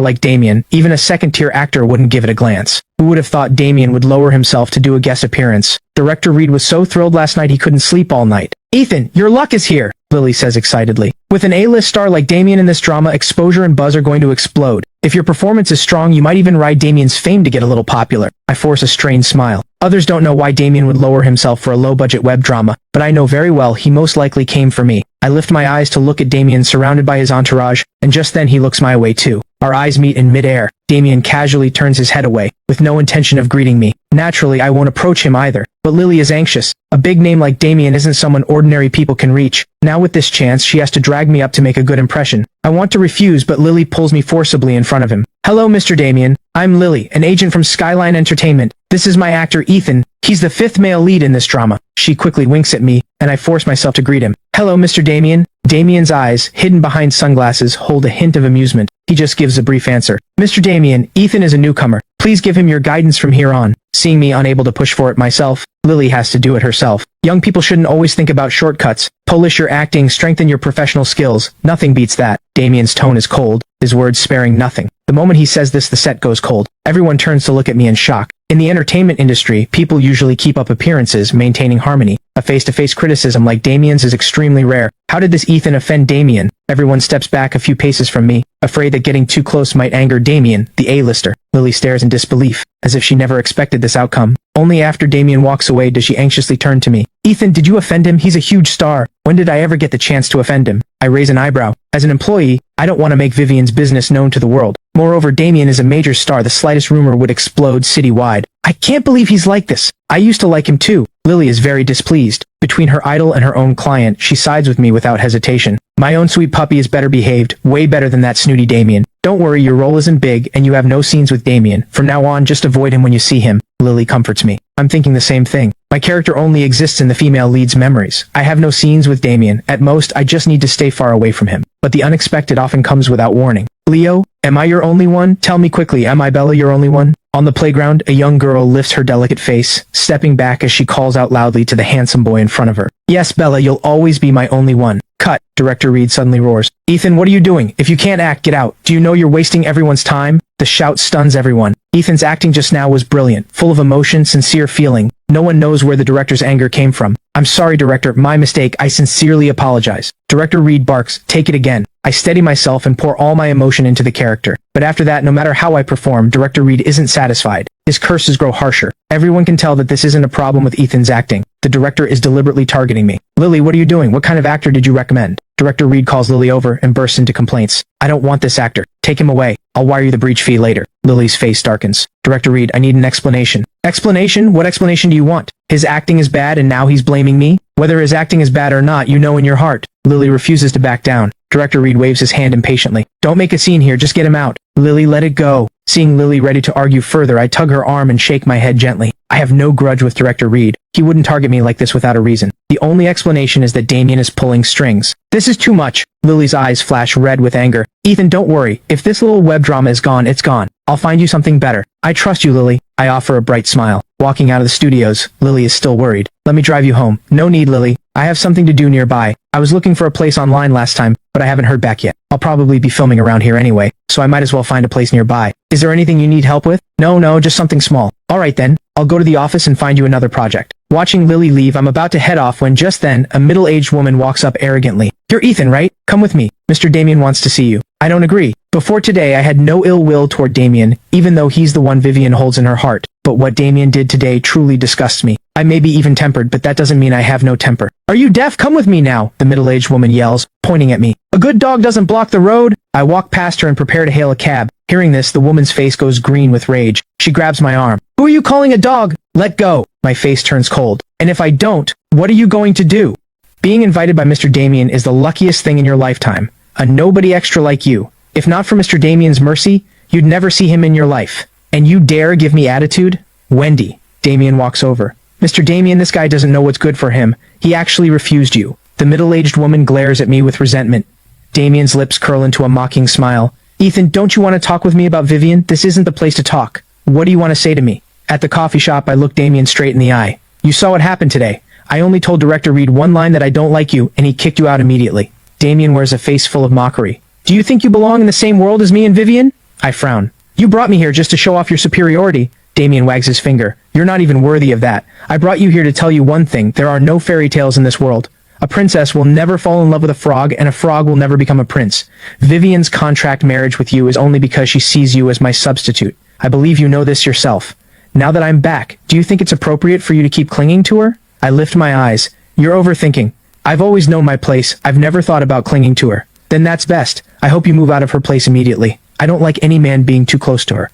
like Damien, even a second-tier actor wouldn't give it a glance. Who would have thought Damien would lower himself to do a guest appearance? Director Reed was so thrilled last night he couldn't sleep all night. Ethan, your luck is here, Lily says excitedly. With an A-list star like Damien in this drama, exposure and buzz are going to explode. If your performance is strong, you might even ride Damien's fame to get a little popular. I force a strained smile. Others don't know why Damien would lower himself for a low-budget web drama, but I know very well he most likely came for me. I lift my eyes to look at Damien surrounded by his entourage, and just then he looks my way too. Our eyes meet in mid-air. Damien casually turns his head away, with no intention of greeting me. Naturally, I won't approach him either, but Lily is anxious. A big name like Damien isn't someone ordinary people can reach. Now with this chance, she has to drag me up to make a good impression. I want to refuse, but Lily pulls me forcibly in front of him. Hello, Mr. Damien. I'm Lily, an agent from Skyline Entertainment. This is my actor, Ethan. He's the 5th male lead in this drama. She quickly winks at me, and I force myself to greet him. Hello, Mr. Damien. Damien's eyes, hidden behind sunglasses, hold a hint of amusement. He just gives a brief answer. Mr. Damien, Ethan is a newcomer. Please give him your guidance from here on. Seeing me unable to push for it myself, Lily has to do it herself. Young people shouldn't always think about shortcuts. Polish your acting, strengthen your professional skills. Nothing beats that. Damien's tone is cold, his words sparing nothing. The moment he says this, the set goes cold. Everyone turns to look at me in shock. In the entertainment industry, people usually keep up appearances, maintaining harmony. A face-to-face criticism like Damien's is extremely rare. How did this Ethan offend Damien? Everyone steps back a few paces from me, afraid that getting too close might anger Damien, the A-lister. Lily stares in disbelief, as if she never expected this outcome. Only after Damien walks away does she anxiously turn to me. Ethan, did you offend him? He's a huge star. When did I ever get the chance to offend him? I raise an eyebrow. As an employee, I don't want to make Vivian's business known to the world. Moreover, Damien is a major star. The slightest rumor would explode citywide. I can't believe he's like this. I used to like him too. Lily is very displeased. Between her idol and her own client, she sides with me without hesitation. My own sweet puppy is better behaved, way better than that snooty Damien. Don't worry, your role isn't big, and you have no scenes with Damien. From now on, just avoid him when you see him. Lily comforts me. I'm thinking the same thing. My character only exists in the female lead's memories. I have no scenes with Damien. At most, I just need to stay far away from him. But the unexpected often comes without warning. Leo, am I your only one? Tell me quickly, am I Bella your only one? On the playground, a young girl lifts her delicate face, stepping back as she calls out loudly to the handsome boy in front of her. Yes, Bella, you'll always be my only one. Cut. Director Reed suddenly roars. Ethan, what are you doing? If you can't act, get out. Do you know you're wasting everyone's time? The shout stuns everyone. Ethan's acting just now was brilliant, full of emotion, sincere feeling. No one knows where the director's anger came from. I'm sorry, director, my mistake. I sincerely apologize. Director Reed barks, take it again. I steady myself and pour all my emotion into the character. But after that, no matter how I perform, Director Reed isn't satisfied. His curses grow harsher. Everyone can tell that this isn't a problem with Ethan's acting. The director is deliberately targeting me. Lily, what are you doing? What kind of actor did you recommend? Director Reed calls Lily over and bursts into complaints. I don't want this actor. Take him away. I'll wire you the breach fee later. Lily's face darkens. Director Reed, I need an explanation. Explanation? What explanation do you want? His acting is bad and now he's blaming me? Whether his acting is bad or not, you know in your heart. Lily refuses to back down. Director Reed waves his hand impatiently. Don't make a scene here, just get him out. Lily, let it go. Seeing Lily ready to argue further, I tug her arm and shake my head gently. I have no grudge with Director Reed. He wouldn't target me like this without a reason. The only explanation is that Damien is pulling strings. This is too much. Lily's eyes flash red with anger. Ethan, don't worry. If this little web drama is gone, it's gone. I'll find you something better. I trust you, Lily. I offer a bright smile. Walking out of the studios, Lily is still worried. Let me drive you home. No need, Lily. I have something to do nearby. I was looking for a place online last time, but I haven't heard back yet. I'll probably be filming around here anyway, so I might as well find a place nearby. Is there anything you need help with? No, just something small. Alright then, I'll go to the office and find you another project. Watching Lily leave, I'm about to head off when just then, a middle-aged woman walks up arrogantly. You're Ethan, right? Come with me. Mr. Damien wants to see you. I don't agree. Before today, I had no ill will toward Damien, even though he's the one Vivian holds in her heart. But what Damien did today truly disgusts me. I may be even-tempered, but that doesn't mean I have no temper. Are you deaf? Come with me now, the middle-aged woman yells, pointing at me. A good dog doesn't block the road. I walk past her and prepare to hail a cab. Hearing this, the woman's face goes green with rage. She She grabs my arm. Who are you calling a dog? Let go. My face turns cold. And if I don't, what are you going to do? Being invited by Mr. Damien is the luckiest thing in your lifetime. A nobody extra like you. If not for Mr. Damien's mercy, you'd never see him in your life. And you dare give me attitude? Wendy. Damien walks over. Mr. Damien, this guy doesn't know what's good for him. He actually refused you. The middle-aged woman glares at me with resentment. Damien's lips curl into a mocking smile. Ethan, don't you want to talk with me about Vivian? This isn't the place to talk. What do you want to say to me? At the coffee shop, I look Damien straight in the eye. You saw what happened today. I only told Director Reed one line that I don't like you, and he kicked you out immediately. Damien wears a face full of mockery. Do you think you belong in the same world as me and Vivian? I frown. You brought me here just to show off your superiority. Damien wags his finger. You're not even worthy of that. I brought you here to tell you one thing. There are no fairy tales in this world. A princess will never fall in love with a frog, and a frog will never become a prince. Vivian's contract marriage with you is only because she sees you as my substitute. I believe you know this yourself. Now that I'm back, do you think it's appropriate for you to keep clinging to her? I lift my eyes. You're overthinking. I've always known my place. I've never thought about clinging to her. Then that's best. I hope you move out of her place immediately. I don't like any man being too close to her.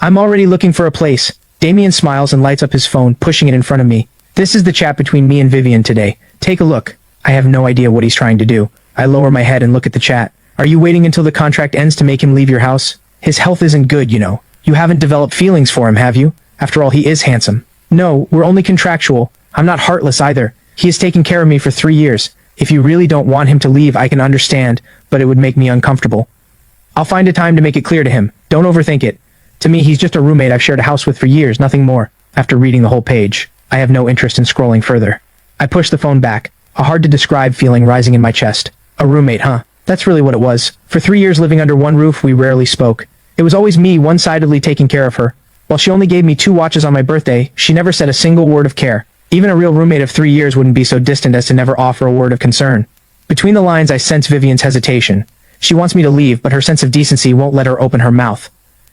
I'm already looking for a place. Damien smiles and lights up his phone, pushing it in front of me. This is the chat between me and Vivian today. Take a look. I have no idea what he's trying to do. I lower my head and look at the chat. Are you waiting until the contract ends to make him leave your house? His health isn't good, you know. You haven't developed feelings for him, have you? After all, he is handsome. No, we're only contractual. I'm not heartless either. He has taken care of me for 3 years. If you really don't want him to leave, I can understand, but it would make me uncomfortable. I'll find a time to make it clear to him. Don't overthink it. To me, he's just a roommate I've shared a house with for years, nothing more. After reading the whole page, I have no interest in scrolling further. I push the phone back, a hard-to-describe feeling rising in my chest. A roommate, huh? That's really what it was. For 3 years living under one roof, we rarely spoke. It was always me one-sidedly taking care of her. While she only gave me 2 watches on my birthday, she never said a single word of care. Even a real roommate of 3 years wouldn't be so distant as to never offer a word of concern. Between the lines, I sense Vivian's hesitation. She wants me to leave, but her sense of decency won't let her open her mouth.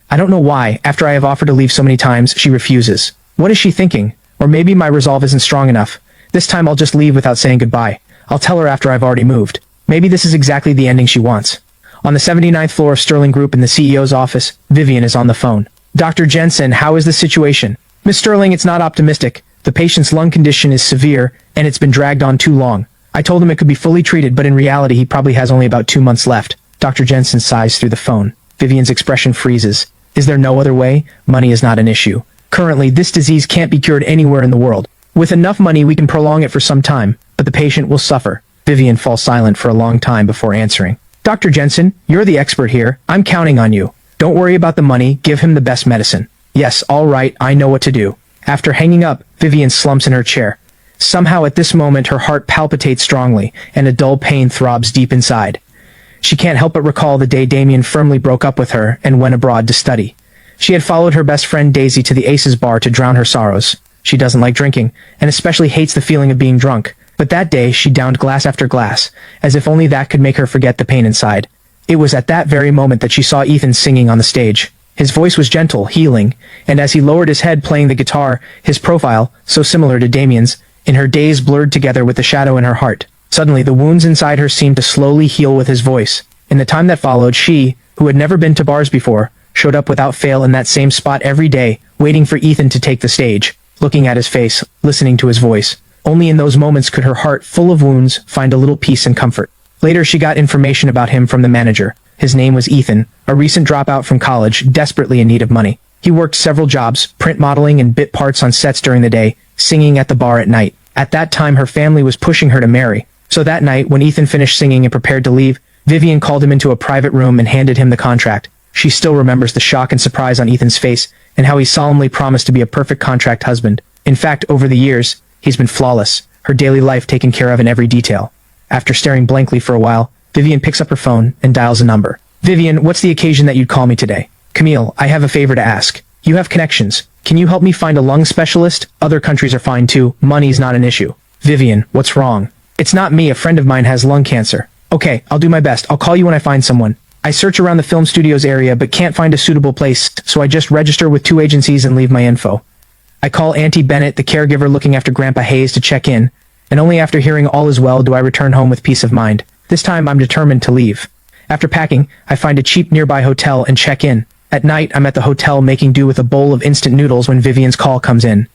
I don't know why, after I have offered to leave so many times, she refuses. What is she thinking? Or maybe my resolve isn't strong enough. This time I'll just leave without saying goodbye. I'll tell her after I've already moved. Maybe this is exactly the ending she wants. On the 79th floor of Sterling Group in the CEO's office, Vivian is on the phone. Dr. Jensen, how is the situation? Miss Sterling, it's not optimistic. The patient's lung condition is severe, and it's been dragged on too long. I told him it could be fully treated, but in reality he probably has only about 2 months left. Dr. Jensen sighs through the phone. Vivian's expression freezes. Is there no other way? Money is not an issue. Currently, this disease can't be cured anywhere in the world. With enough money, we can prolong it for some time, but the patient will suffer. Vivian falls silent for a long time before answering. Dr. Jensen, you're the expert here. I'm counting on you. Don't worry about the money. Give him the best medicine. Yes, all right, I know what to do. After hanging up, Vivian slumps in her chair. Somehow at this moment her heart palpitates strongly, and a dull pain throbs deep inside. She can't help but recall the day Damien firmly broke up with her and went abroad to study. She had followed her best friend Daisy to the Aces bar to drown her sorrows. She doesn't like drinking, and especially hates the feeling of being drunk. But that day she downed glass after glass, as if only that could make her forget the pain inside. It was at that very moment that she saw Ethan singing on the stage. His voice was gentle, healing, and as he lowered his head playing the guitar, his profile, so similar to Damien's, in her daze blurred together with the shadow in her heart. Suddenly, the wounds inside her seemed to slowly heal with his voice. In the time that followed, she, who had never been to bars before, showed up without fail in that same spot every day, waiting for Ethan to take the stage, looking at his face, listening to his voice. Only in those moments could her heart, full of wounds, find a little peace and comfort. Later, she got information about him from the manager. His name was Ethan, a recent dropout from college, desperately in need of money. He worked several jobs, print modeling and bit parts on sets during the day, singing at the bar at night. At that time, her family was pushing her to marry. So that night, when Ethan finished singing and prepared to leave, Vivian called him into a private room and handed him the contract. She still remembers the shock and surprise on Ethan's face, and how he solemnly promised to be a perfect contract husband. In fact, over the years, he's been flawless, her daily life taken care of in every detail. After staring blankly for a while, Vivian picks up her phone and dials a number. Vivian, what's the occasion that you'd call me today? Camille, I have a favor to ask. You have connections. Can you help me find a lung specialist? Other countries are fine too. Money's not an issue. Vivian, what's wrong? It's not me. A friend of mine has lung cancer. Okay, I'll do my best. I'll call you when I find someone. I search around the film studios area but can't find a suitable place, so I just register with 2 agencies and leave my info. I call Auntie Bennett, the caregiver looking after Grandpa Hayes, to check in, and only after hearing all is well do I return home with peace of mind. This time I'm determined to leave. After packing, I find a cheap nearby hotel and check in. At night, I'm at the hotel making do with a bowl of instant noodles when Vivian's call comes in.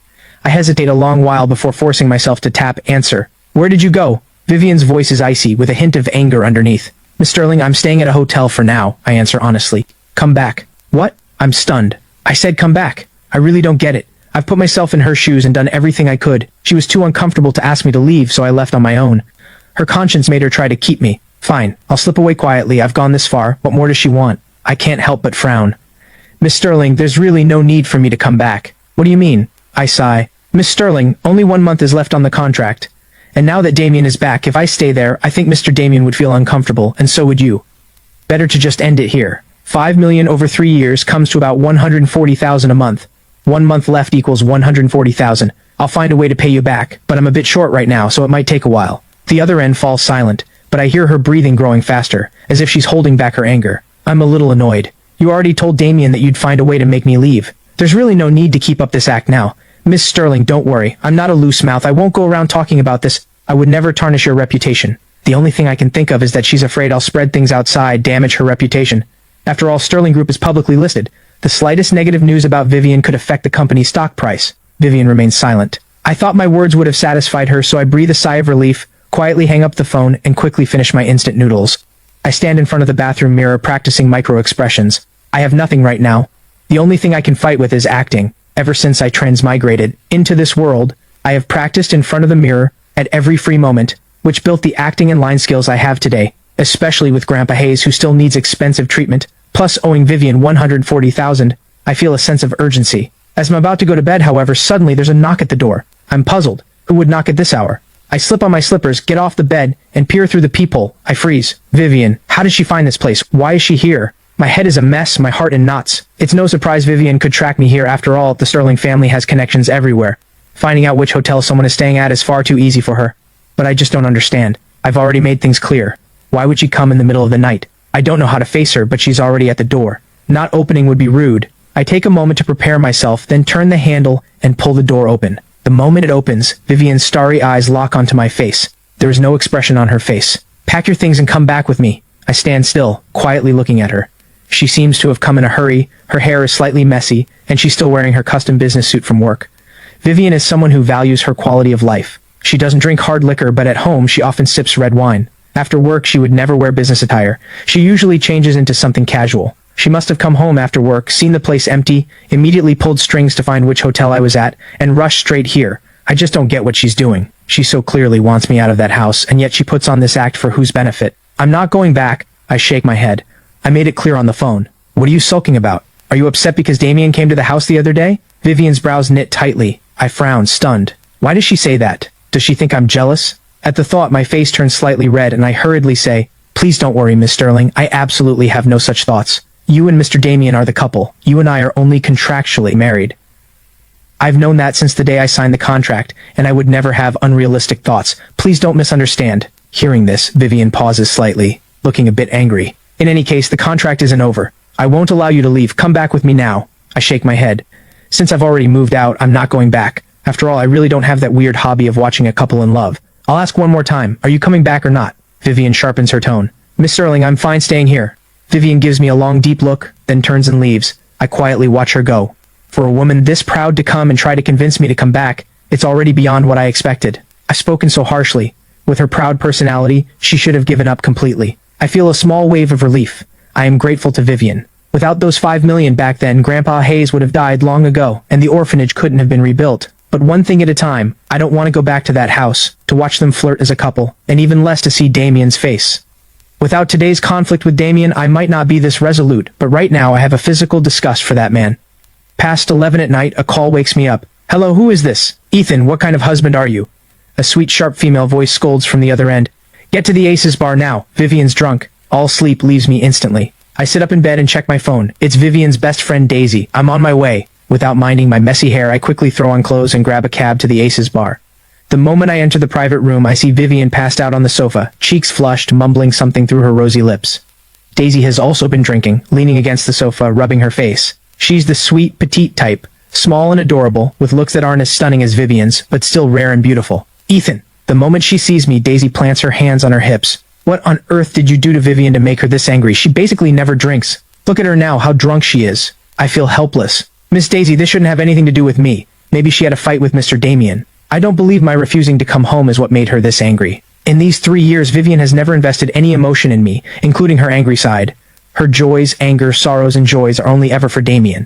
I hesitate a long while before forcing myself to tap answer. Where did you go? Vivian's voice is icy, with a hint of anger underneath. Miss Sterling, I'm staying at a hotel for now, I answer honestly. Come back. What? I'm stunned. I said come back. I really don't get it. I've put myself in her shoes and done everything I could. She was too uncomfortable to ask me to leave, so I left on my own. Her conscience made her try to keep me. Fine, I'll slip away quietly. I've gone this far. What more does she want? I can't help but frown. Miss Sterling, there's really no need for me to come back. What do you mean? I sigh. Miss Sterling, only 1 month is left on the contract. And now that Damien is back, if I stay there, I think Mr. Damien would feel uncomfortable, and so would you. Better to just end it here. 5 million over 3 years comes to about 140,000 a month. 1 month left equals 140,000. I'll find a way to pay you back, but I'm a bit short right now, so it might take a while. The other end falls silent, but I hear her breathing growing faster, as if she's holding back her anger. I'm a little annoyed. You already told Damien that you'd find a way to make me leave. There's really no need to keep up this act now. Miss Sterling, don't worry. I'm not a loose mouth. I won't go around talking about this. I would never tarnish your reputation. The only thing I can think of is that she's afraid I'll spread things outside, damage her reputation. After all, Sterling Group is publicly listed. The slightest negative news about Vivian could affect the company's stock price. Vivian remains silent. I thought my words would have satisfied her, so I breathe a sigh of relief, quietly hang up the phone, and quickly finish my instant noodles. I stand in front of the bathroom mirror practicing micro-expressions. I have nothing right now. The only thing I can fight with is acting. Ever since I transmigrated into this world, I have practiced in front of the mirror at every free moment, which built the acting and line skills I have today, especially with Grandpa Hayes, who still needs expensive treatment, plus owing Vivian 140,000. I feel a sense of urgency. As I'm about to go to bed, however, suddenly there's a knock at the door. I'm puzzled. Who would knock at this hour? I slip on my slippers, get off the bed, and peer through the peephole. I freeze. Vivian. How did she find this place? Why is she here? My head is a mess, my heart in knots. It's no surprise Vivian could track me here. After all, the Sterling family has connections everywhere. Finding out which hotel someone is staying at is far too easy for her. But I just don't understand. I've already made things clear. Why would she come in the middle of the night? I don't know how to face her, but she's already at the door. Not opening would be rude. I take a moment to prepare myself, then turn the handle and pull the door open. The moment it opens, Vivian's starry eyes lock onto my face. There is no expression on her face. Pack your things and come back with me. I stand still, quietly looking at her. She seems to have come in a hurry, her hair is slightly messy, and she's still wearing her custom business suit from work. Vivian is someone who values her quality of life. She doesn't drink hard liquor, but at home she often sips red wine. After work she would never wear business attire. She usually changes into something casual. She must have come home after work, seen the place empty, immediately pulled strings to find which hotel I was at, and rushed straight here. I just don't get what she's doing. She so clearly wants me out of that house, and yet she puts on this act for whose benefit? I'm not going back. I shake my head. I made it clear on the phone. What are you sulking about? Are you upset because Damien came to the house the other day? Vivian's brows knit tightly. I frown, stunned. Why does she say that? Does she think I'm jealous? At the thought, my face turns slightly red and I hurriedly say, Please don't worry, Miss Sterling. I absolutely have no such thoughts. You and Mr. Damien are the couple. You and I are only contractually married. I've known that since the day I signed the contract, and I would never have unrealistic thoughts. Please don't misunderstand. Hearing this, Vivian pauses slightly, looking a bit angry. In any case, the contract isn't over. I won't allow you to leave. Come back with me now. I shake my head. Since I've already moved out, I'm not going back. After all, I really don't have that weird hobby of watching a couple in love. I'll ask one more time. Are you coming back or not? Vivian sharpens her tone. Miss Sterling, I'm fine staying here. Vivian gives me a long, deep look, then turns and leaves. I quietly watch her go. For a woman this proud to come and try to convince me to come back, it's already beyond what I expected. I've spoken so harshly. With her proud personality, she should have given up completely. I feel a small wave of relief. I am grateful to Vivian. Without those 5 million back then, Grandpa Hayes would have died long ago, and the orphanage couldn't have been rebuilt. But one thing at a time, I don't want to go back to that house, to watch them flirt as a couple, and even less to see Damien's face. Without today's conflict with Damien, I might not be this resolute, but right now I have a physical disgust for that man. Past 11 at night, a call wakes me up. Hello, who is this? Ethan, what kind of husband are you? A sweet, sharp female voice scolds from the other end. Get to the Aces bar now. Vivian's drunk. All sleep leaves me instantly. I sit up in bed and check my phone. It's Vivian's best friend Daisy. I'm on my way. Without minding my messy hair, I quickly throw on clothes and grab a cab to the Aces bar. The moment I enter the private room, I see Vivian passed out on the sofa, cheeks flushed, mumbling something through her rosy lips. Daisy has also been drinking, leaning against the sofa, rubbing her face. She's the sweet, petite type, small and adorable, with looks that aren't as stunning as Vivian's, but still rare and beautiful. Ethan. The moment she sees me, Daisy plants her hands on her hips. What on earth did you do to Vivian to make her this angry? She basically never drinks. Look at her now, how drunk she is. I feel helpless. Miss Daisy, this shouldn't have anything to do with me. Maybe she had a fight with Mr. Damien. I don't believe my refusing to come home is what made her this angry. In these 3 years, Vivian has never invested any emotion in me, including her angry side. Her joys, anger, sorrows, and joys are only ever for Damien.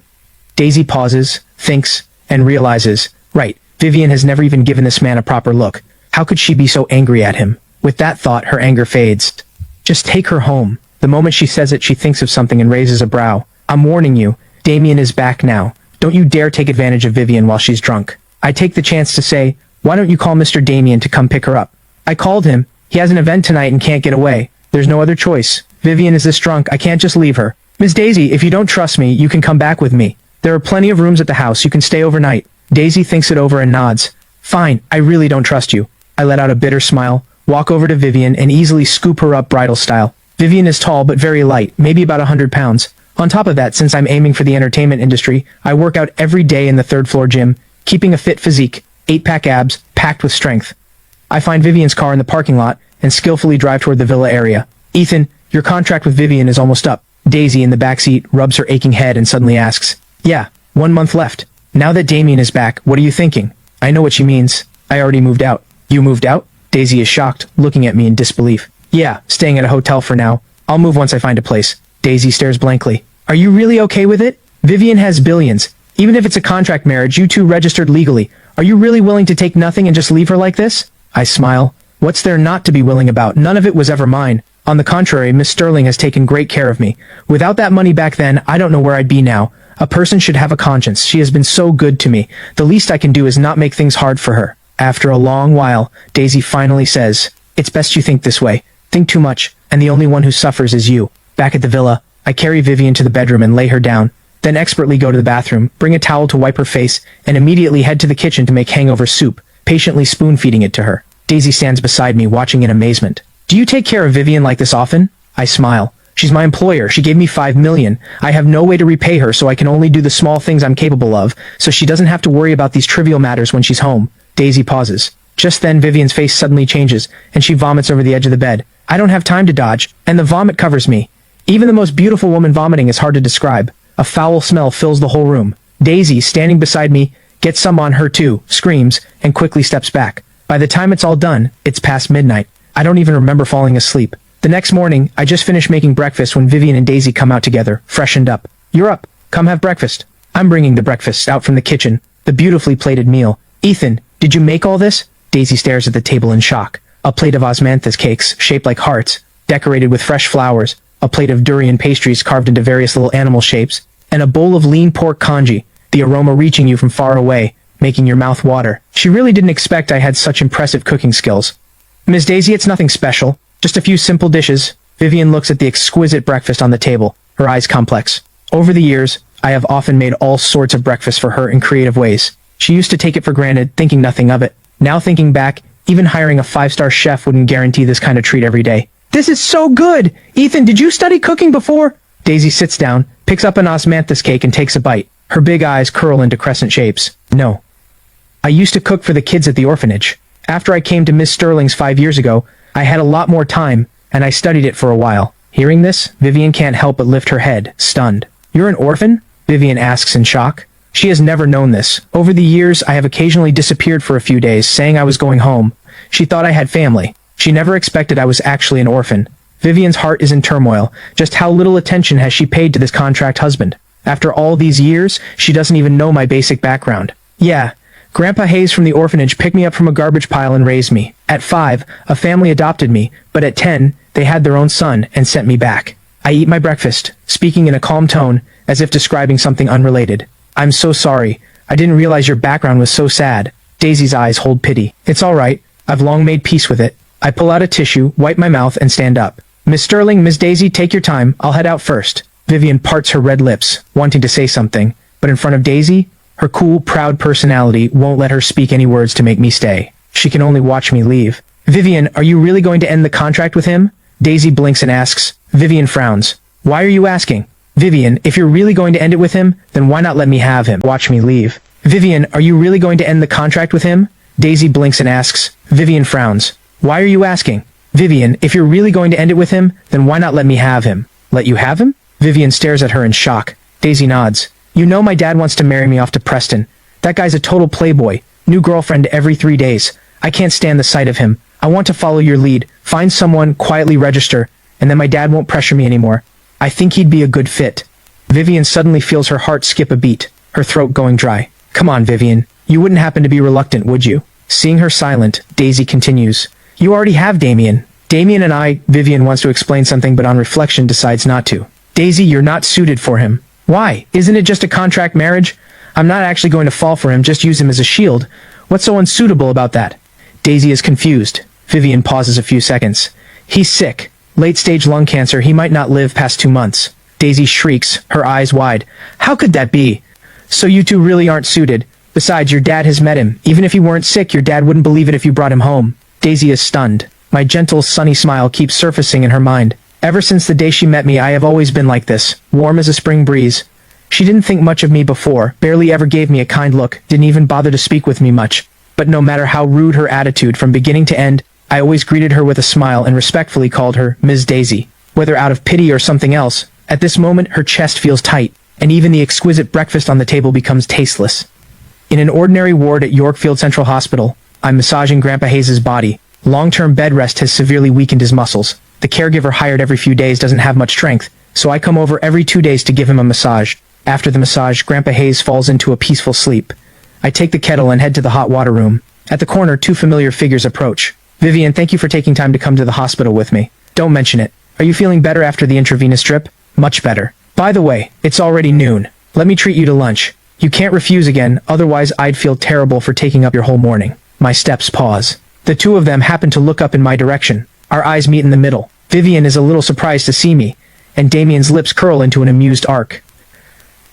Daisy pauses, thinks, and realizes, right, Vivian has never even given this man a proper look. How could she be so angry at him? With that thought, her anger fades. Just take her home. The moment she says it, she thinks of something and raises a brow. I'm warning you, Damien is back now. Don't you dare take advantage of Vivian while she's drunk. I take the chance to say, why don't you call Mr. Damien to come pick her up? I called him. He has an event tonight and can't get away. There's no other choice. Vivian is this drunk, I can't just leave her. Miss Daisy, if you don't trust me, you can come back with me. There are plenty of rooms at the house, you can stay overnight. Daisy thinks it over and nods. Fine, I really don't trust you. I let out a bitter smile, walk over to Vivian, and easily scoop her up bridal style. Vivian is tall but very light, maybe about 100 pounds. On top of that, since I'm aiming for the entertainment industry, I work out every day in the third-floor gym, keeping a fit physique, 8-pack abs, packed with strength. I find Vivian's car in the parking lot and skillfully drive toward the villa area. Ethan, your contract with Vivian is almost up. Daisy in the backseat rubs her aching head and suddenly asks, yeah, 1 month left. Now that Damien is back, what are you thinking? I know what she means. I already moved out. You moved out? Daisy is shocked, looking at me in disbelief. Yeah, staying at a hotel for now. I'll move once I find a place. Daisy stares blankly. Are you really okay with it? Vivian has billions. Even if it's a contract marriage, you two registered legally. Are you really willing to take nothing and just leave her like this? I smile. What's there not to be willing about? None of it was ever mine. On the contrary, Miss Sterling has taken great care of me. Without that money back then, I don't know where I'd be now. A person should have a conscience. She has been so good to me. The least I can do is not make things hard for her. After a long while, Daisy finally says, it's best you think this way. Think too much, and the only one who suffers is you. Back at the villa, I carry Vivian to the bedroom and lay her down, then expertly go to the bathroom, bring a towel to wipe her face, and immediately head to the kitchen to make hangover soup, patiently spoon-feeding it to her. Daisy stands beside me, watching in amazement. Do you take care of Vivian like this often? I smile. She's my employer. She gave me $5 million. I have no way to repay her, so I can only do the small things I'm capable of, so she doesn't have to worry about these trivial matters when she's home. Daisy pauses. Just then, Vivian's face suddenly changes, and she vomits over the edge of the bed. I don't have time to dodge, and the vomit covers me. Even the most beautiful woman vomiting is hard to describe. A foul smell fills the whole room. Daisy, standing beside me, gets some on her too, screams, and quickly steps back. By the time it's all done, it's past midnight. I don't even remember falling asleep. The next morning, I just finished making breakfast when Vivian and Daisy come out together, freshened up. You're up. Come have breakfast. I'm bringing the breakfast out from the kitchen, the beautifully plated meal. Ethan, did you make all this? Daisy stares at the table in shock. A plate of osmanthus cakes, shaped like hearts, decorated with fresh flowers, a plate of durian pastries carved into various little animal shapes, and a bowl of lean pork congee, the aroma reaching you from far away, making your mouth water. She really didn't expect I had such impressive cooking skills. Miss Daisy, it's nothing special. Just a few simple dishes. Vivian looks at the exquisite breakfast on the table, her eyes complex. Over the years, I have often made all sorts of breakfast for her in creative ways. She used to take it for granted, thinking nothing of it. Now thinking back, even hiring a 5-star chef wouldn't guarantee this kind of treat every day. This is so good! Ethan, did you study cooking before? Daisy sits down, picks up an osmanthus cake and takes a bite. Her big eyes curl into crescent shapes. No. I used to cook for the kids at the orphanage. After I came to Miss Sterling's 5 years ago, I had a lot more time, and I studied it for a while. Hearing this, Vivian can't help but lift her head, stunned. You're an orphan? Vivian asks in shock. She has never known this. Over the years, I have occasionally disappeared for a few days, saying I was going home. She thought I had family. She never expected I was actually an orphan. Vivian's heart is in turmoil. Just how little attention has she paid to this contract husband? After all these years, she doesn't even know my basic background. Yeah, Grandpa Hayes from the orphanage picked me up from a garbage pile and raised me. At 5, a family adopted me, but at 10, they had their own son and sent me back. I eat my breakfast, speaking in a calm tone, as if describing something unrelated. I'm so sorry. I didn't realize your background was so sad. Daisy's eyes hold pity. It's all right. I've long made peace with it. I pull out a tissue, wipe my mouth, and stand up. Miss Sterling, Miss Daisy, take your time. I'll head out first. Vivian parts her red lips, wanting to say something, but in front of Daisy, her cool, proud personality won't let her speak any words to make me stay. She can only watch me leave. Vivian, are you really going to end the contract with him? Daisy blinks and asks. Vivian frowns. Why are you asking? Vivian, if you're really going to end it with him, then why not let me have him? Watch me leave. Vivian, are you really going to end the contract with him? Daisy blinks and asks. Vivian frowns. Why are you asking? Vivian, if you're really going to end it with him, then why not let me have him? Let you have him? Vivian stares at her in shock. Daisy nods. You know my dad wants to marry me off to Preston. That guy's a total playboy. New girlfriend every 3 days. I can't stand the sight of him. I want to follow your lead, find someone, quietly register, and then my dad won't pressure me anymore. I think he'd be a good fit. Vivian suddenly feels her heart skip a beat, her throat going dry. Come on, Vivian. You wouldn't happen to be reluctant, would you? Seeing her silent, Daisy continues. You already have Damien. Damien and I, Vivian wants to explain something but on reflection decides not to. Daisy, you're not suited for him. Why? Isn't it just a contract marriage? I'm not actually going to fall for him, just use him as a shield. What's so unsuitable about that? Daisy is confused. Vivian pauses a few seconds. He's sick. Late-stage lung cancer, he might not live past 2 months. Daisy shrieks, her eyes wide. How could that be? So you two really aren't suited. Besides, your dad has met him. Even if he weren't sick, your dad wouldn't believe it if you brought him home. Daisy is stunned. My gentle, sunny smile keeps surfacing in her mind. Ever since the day she met me, I have always been like this, warm as a spring breeze. She didn't think much of me before, barely ever gave me a kind look, didn't even bother to speak with me much. But no matter how rude her attitude from beginning to end, I always greeted her with a smile and respectfully called her Ms. Daisy. Whether out of pity or something else, at this moment her chest feels tight, and even the exquisite breakfast on the table becomes tasteless. In an ordinary ward at Yorkfield Central Hospital, I'm massaging Grandpa Hayes' body. Long-term bed rest has severely weakened his muscles. The caregiver hired every few days doesn't have much strength, so I come over every 2 days to give him a massage. After the massage, Grandpa Hayes falls into a peaceful sleep. I take the kettle and head to the hot water room. At the corner, 2 familiar figures approach. Vivian, thank you for taking time to come to the hospital with me. Don't mention it. Are you feeling better after the intravenous drip? Much better. By the way, it's already noon. Let me treat you to lunch. You can't refuse again, otherwise I'd feel terrible for taking up your whole morning. My steps pause. The 2 of them happen to look up in my direction. Our eyes meet in the middle. Vivian is a little surprised to see me, and Damien's lips curl into an amused arc.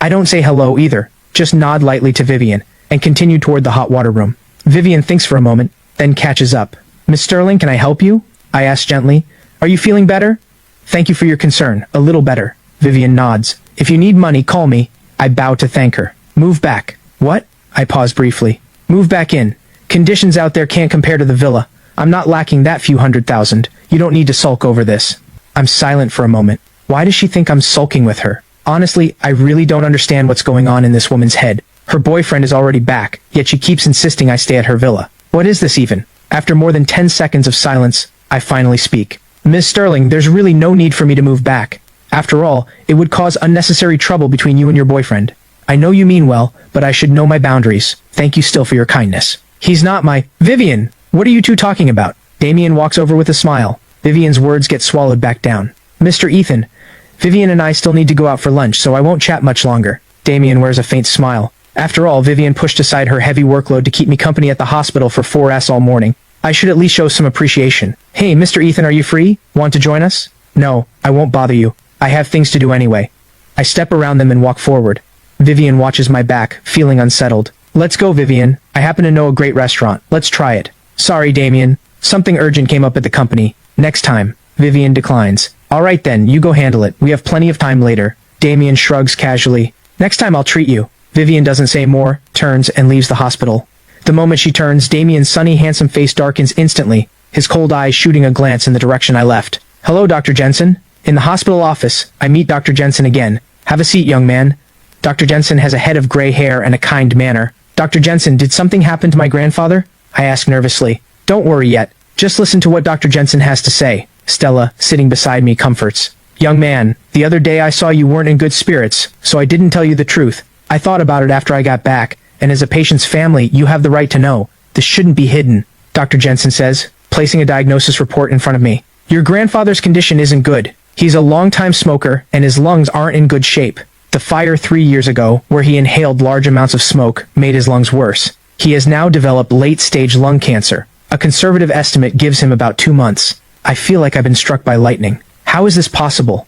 I don't say hello either, just nod lightly to Vivian, and continue toward the hot water room. Vivian thinks for a moment, then catches up. Miss Sterling, can I help you? I ask gently. Are you feeling better? Thank you for your concern, a little better. Vivian nods. If you need money, call me. I bow to thank her. Move back. What? I pause briefly. Move back in. Conditions out there can't compare to the villa. I'm not lacking that few $100,000. You don't need to sulk over this. I'm silent for a moment. Why does she think I'm sulking with her? Honestly, I really don't understand what's going on in this woman's head. Her boyfriend is already back, yet she keeps insisting I stay at her villa. What is this even? After more than 10 seconds of silence, I finally speak. Miss Sterling, there's really no need for me to move back. After all, it would cause unnecessary trouble between you and your boyfriend. I know you mean well, but I should know my boundaries. Thank you still for your kindness. He's not my... Vivian! What are you two talking about? Damien walks over with a smile. Vivian's words get swallowed back down. Mr. Ethan, Vivian and I still need to go out for lunch, so I won't chat much longer. Damien wears a faint smile. After all, Vivian pushed aside her heavy workload to keep me company at the hospital for 4S all morning. I should at least show some appreciation. Hey, Mr. Ethan, are you free? Want to join us? No, I won't bother you. I have things to do anyway. I step around them and walk forward. Vivian watches my back, feeling unsettled. Let's go, Vivian. I happen to know a great restaurant. Let's try it. Sorry, Damien. Something urgent came up at the company. Next time. Vivian declines. Alright then, you go handle it. We have plenty of time later. Damien shrugs casually. Next time I'll treat you. Vivian doesn't say more, turns, and leaves the hospital. The moment she turns, Damien's sunny, handsome face darkens instantly, his cold eyes shooting a glance in the direction I left. Hello, Dr. Jensen. In the hospital office, I meet Dr. Jensen again. Have a seat, young man. Dr. Jensen has a head of gray hair and a kind manner. Dr. Jensen, did something happen to my grandfather? I ask nervously. Don't worry yet. Just listen to what Dr. Jensen has to say. Stella, sitting beside me, comforts. Young man, the other day I saw you weren't in good spirits, so I didn't tell you the truth. I thought about it after I got back, and as a patient's family, you have the right to know. This shouldn't be hidden, Dr. Jensen says, placing a diagnosis report in front of me. Your grandfather's condition isn't good. He's a long-time smoker, and his lungs aren't in good shape. The fire 3 years ago, where he inhaled large amounts of smoke, made his lungs worse. He has now developed late-stage lung cancer. A conservative estimate gives him about 2 months. I feel like I've been struck by lightning. How is this possible?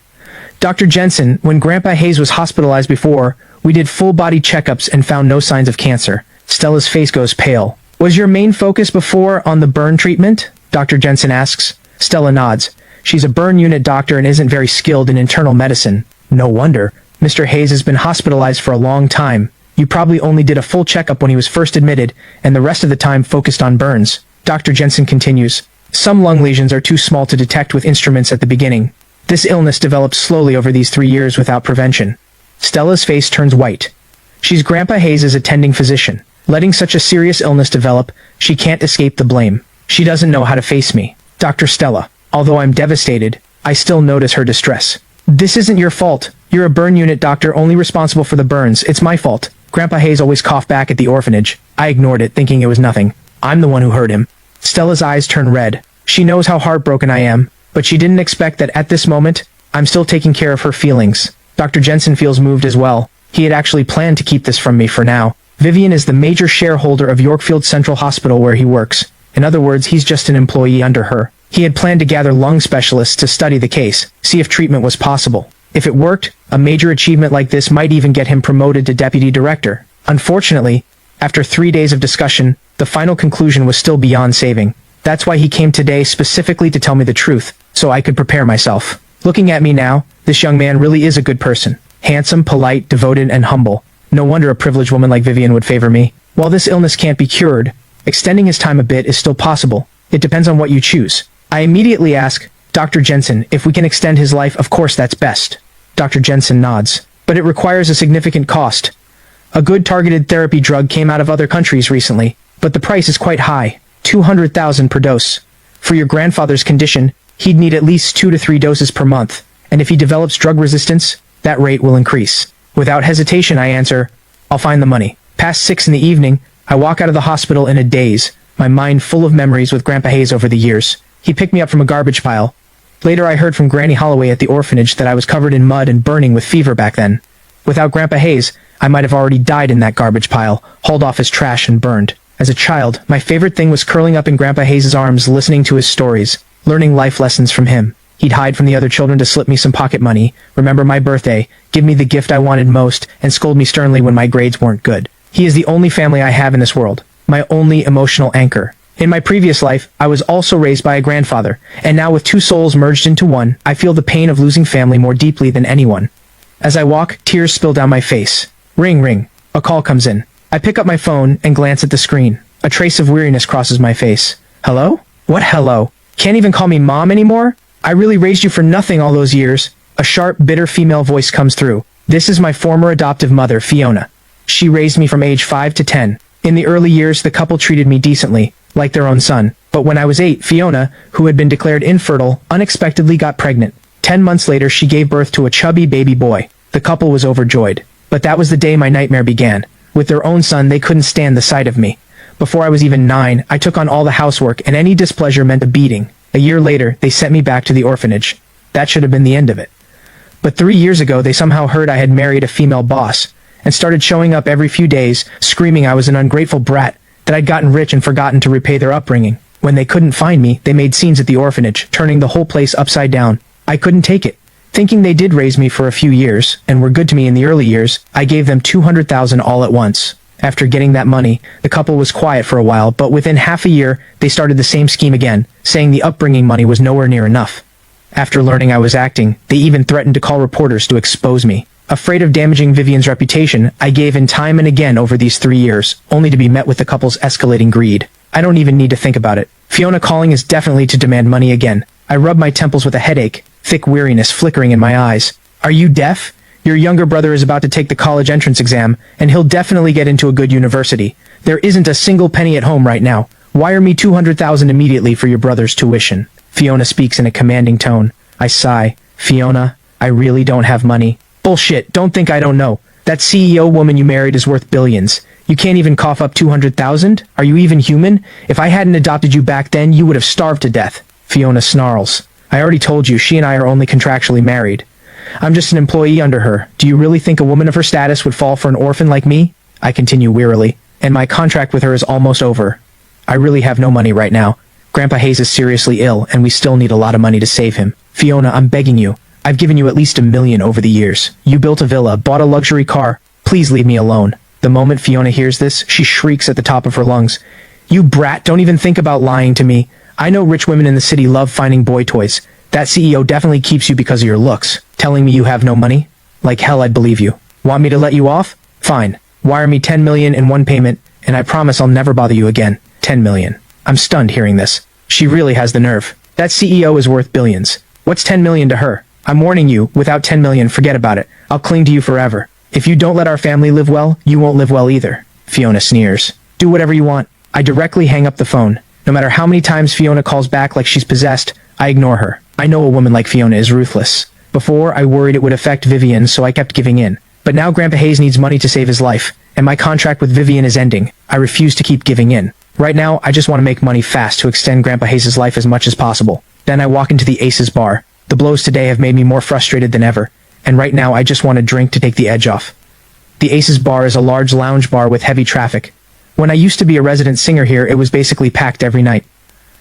Dr. Jensen, when Grandpa Hayes was hospitalized before, we did full-body checkups and found no signs of cancer. Stella's face goes pale. Was your main focus before on the burn treatment? Dr. Jensen asks. Stella nods. She's a burn unit doctor and isn't very skilled in internal medicine. No wonder. Mr. Hayes has been hospitalized for a long time. You probably only did a full checkup when he was first admitted, and the rest of the time focused on burns. Dr. Jensen continues. Some lung lesions are too small to detect with instruments at the beginning. This illness developed slowly over these 3 years without prevention. Stella's face turns white. She's Grandpa Hayes' attending physician. Letting such a serious illness develop, she can't escape the blame. She doesn't know how to face me. Dr. Stella. Although I'm devastated, I still notice her distress. This isn't your fault. You're a burn unit doctor only responsible for the burns. It's my fault. Grandpa Hayes always coughed back at the orphanage. I ignored it, thinking it was nothing. I'm the one who hurt him. Stella's eyes turn red. She knows how heartbroken I am, but she didn't expect that at this moment, I'm still taking care of her feelings. Dr. Jensen feels moved as well. He had actually planned to keep this from me for now. Vivian is the major shareholder of Yorkfield Central Hospital where he works. In other words, he's just an employee under her. He had planned to gather lung specialists to study the case, see if treatment was possible. If it worked, a major achievement like this might even get him promoted to deputy director. Unfortunately, after 3 days of discussion, the final conclusion was still beyond saving. That's why he came today specifically to tell me the truth, so I could prepare myself. Looking at me now, this young man really is a good person. Handsome, polite, devoted, and humble. No wonder a privileged woman like Vivian would favor me. While this illness can't be cured, extending his time a bit is still possible. It depends on what you choose. I immediately ask, Dr. Jensen, if we can extend his life, of course that's best. Dr. Jensen nods. But it requires a significant cost. A good targeted therapy drug came out of other countries recently, but the price is quite high. 200,000 per dose. For your grandfather's condition, he'd need at least 2 to 3 doses per month, and if he develops drug resistance, that rate will increase. Without hesitation, I answer, I'll find the money. Past 6 in the evening, I walk out of the hospital in a daze, my mind full of memories with Grandpa Hayes over the years. He picked me up from a garbage pile. Later I heard from Granny Holloway at the orphanage that I was covered in mud and burning with fever back then. Without Grandpa Hayes, I might have already died in that garbage pile, hauled off as trash and burned. As a child, my favorite thing was curling up in Grandpa Hayes' arms listening to his stories, learning life lessons from him. He'd hide from the other children to slip me some pocket money, remember my birthday, give me the gift I wanted most, and scold me sternly when my grades weren't good. He is the only family I have in this world, my only emotional anchor. In my previous life, I was also raised by a grandfather, and now with 2 souls merged into one, I feel the pain of losing family more deeply than anyone. As I walk, tears spill down my face. Ring, ring. A call comes in. I pick up my phone and glance at the screen. A trace of weariness crosses my face. Hello? What hello? Can't even call me mom anymore? I really raised you for nothing all those years. A sharp, bitter female voice comes through. This is my former adoptive mother, Fiona. She raised me from age 5 to 10. In the early years, the couple treated me decently, like their own son. But when I was 8, Fiona, who had been declared infertile, unexpectedly got pregnant. 10 months later, she gave birth to a chubby baby boy. The couple was overjoyed. But that was the day my nightmare began. With their own son, they couldn't stand the sight of me. Before I was even 9, I took on all the housework, and any displeasure meant a beating. A year later, they sent me back to the orphanage. That should have been the end of it. But 3 years ago, they somehow heard I had married a female boss, and started showing up every few days, screaming I was an ungrateful brat, that I'd gotten rich and forgotten to repay their upbringing. When they couldn't find me, they made scenes at the orphanage, turning the whole place upside down. I couldn't take it. Thinking they did raise me for a few years, and were good to me in the early years, I gave them 200,000 all at once. After getting that money, the couple was quiet for a while, but within half a year, they started the same scheme again, saying the upbringing money was nowhere near enough. After learning I was acting, they even threatened to call reporters to expose me. Afraid of damaging Vivian's reputation, I gave in time and again over these 3 years, only to be met with the couple's escalating greed. I don't even need to think about it. Fiona calling is definitely to demand money again. I rub my temples with a headache, thick weariness flickering in my eyes. Are you deaf? Your younger brother is about to take the college entrance exam, and he'll definitely get into a good university. There isn't a single penny at home right now. Wire me 200,000 immediately for your brother's tuition. Fiona speaks in a commanding tone. I sigh. Fiona, I really don't have money. Bullshit, don't think I don't know. That CEO woman you married is worth billions. You can't even cough up 200,000? Are you even human? If I hadn't adopted you back then, you would have starved to death. Fiona snarls. I already told you, she and I are only contractually married. I'm just an employee under her. Do you really think a woman of her status would fall for an orphan like me? I continue wearily. And my contract with her is almost over. I really have no money right now. Grandpa Hayes is seriously ill, and we still need a lot of money to save him. Fiona, I'm begging you. I've given you at least $1 million over the years. You built a villa, bought a luxury car. Please leave me alone. The moment Fiona hears this, she shrieks at the top of her lungs. You brat, don't even think about lying to me. I know rich women in the city love finding boy toys. That CEO definitely keeps you because of your looks. Telling me you have no money? Like hell I'd believe you. Want me to let you off? Fine. Wire me $10 million in one payment, and I promise I'll never bother you again. $10 million. I'm stunned hearing this. She really has the nerve. That CEO is worth billions. What's $10 million to her? I'm warning you, without 10 million, forget about it. I'll cling to you forever. If you don't let our family live well, you won't live well either. Fiona sneers. Do whatever you want. I directly hang up the phone. No matter how many times Fiona calls back like she's possessed, I ignore her. I know a woman like Fiona is ruthless. Before, I worried it would affect Vivian, so I kept giving in. But now Grandpa Hayes needs money to save his life, and my contract with Vivian is ending. I refuse to keep giving in. Right now, I just want to make money fast to extend Grandpa Hayes' life as much as possible. Then I walk into the Aces bar. The blows today have made me more frustrated than ever, and right now I just want a drink to take the edge off. The Aces bar is a large lounge bar with heavy traffic. When I used to be a resident singer here, it was basically packed every night.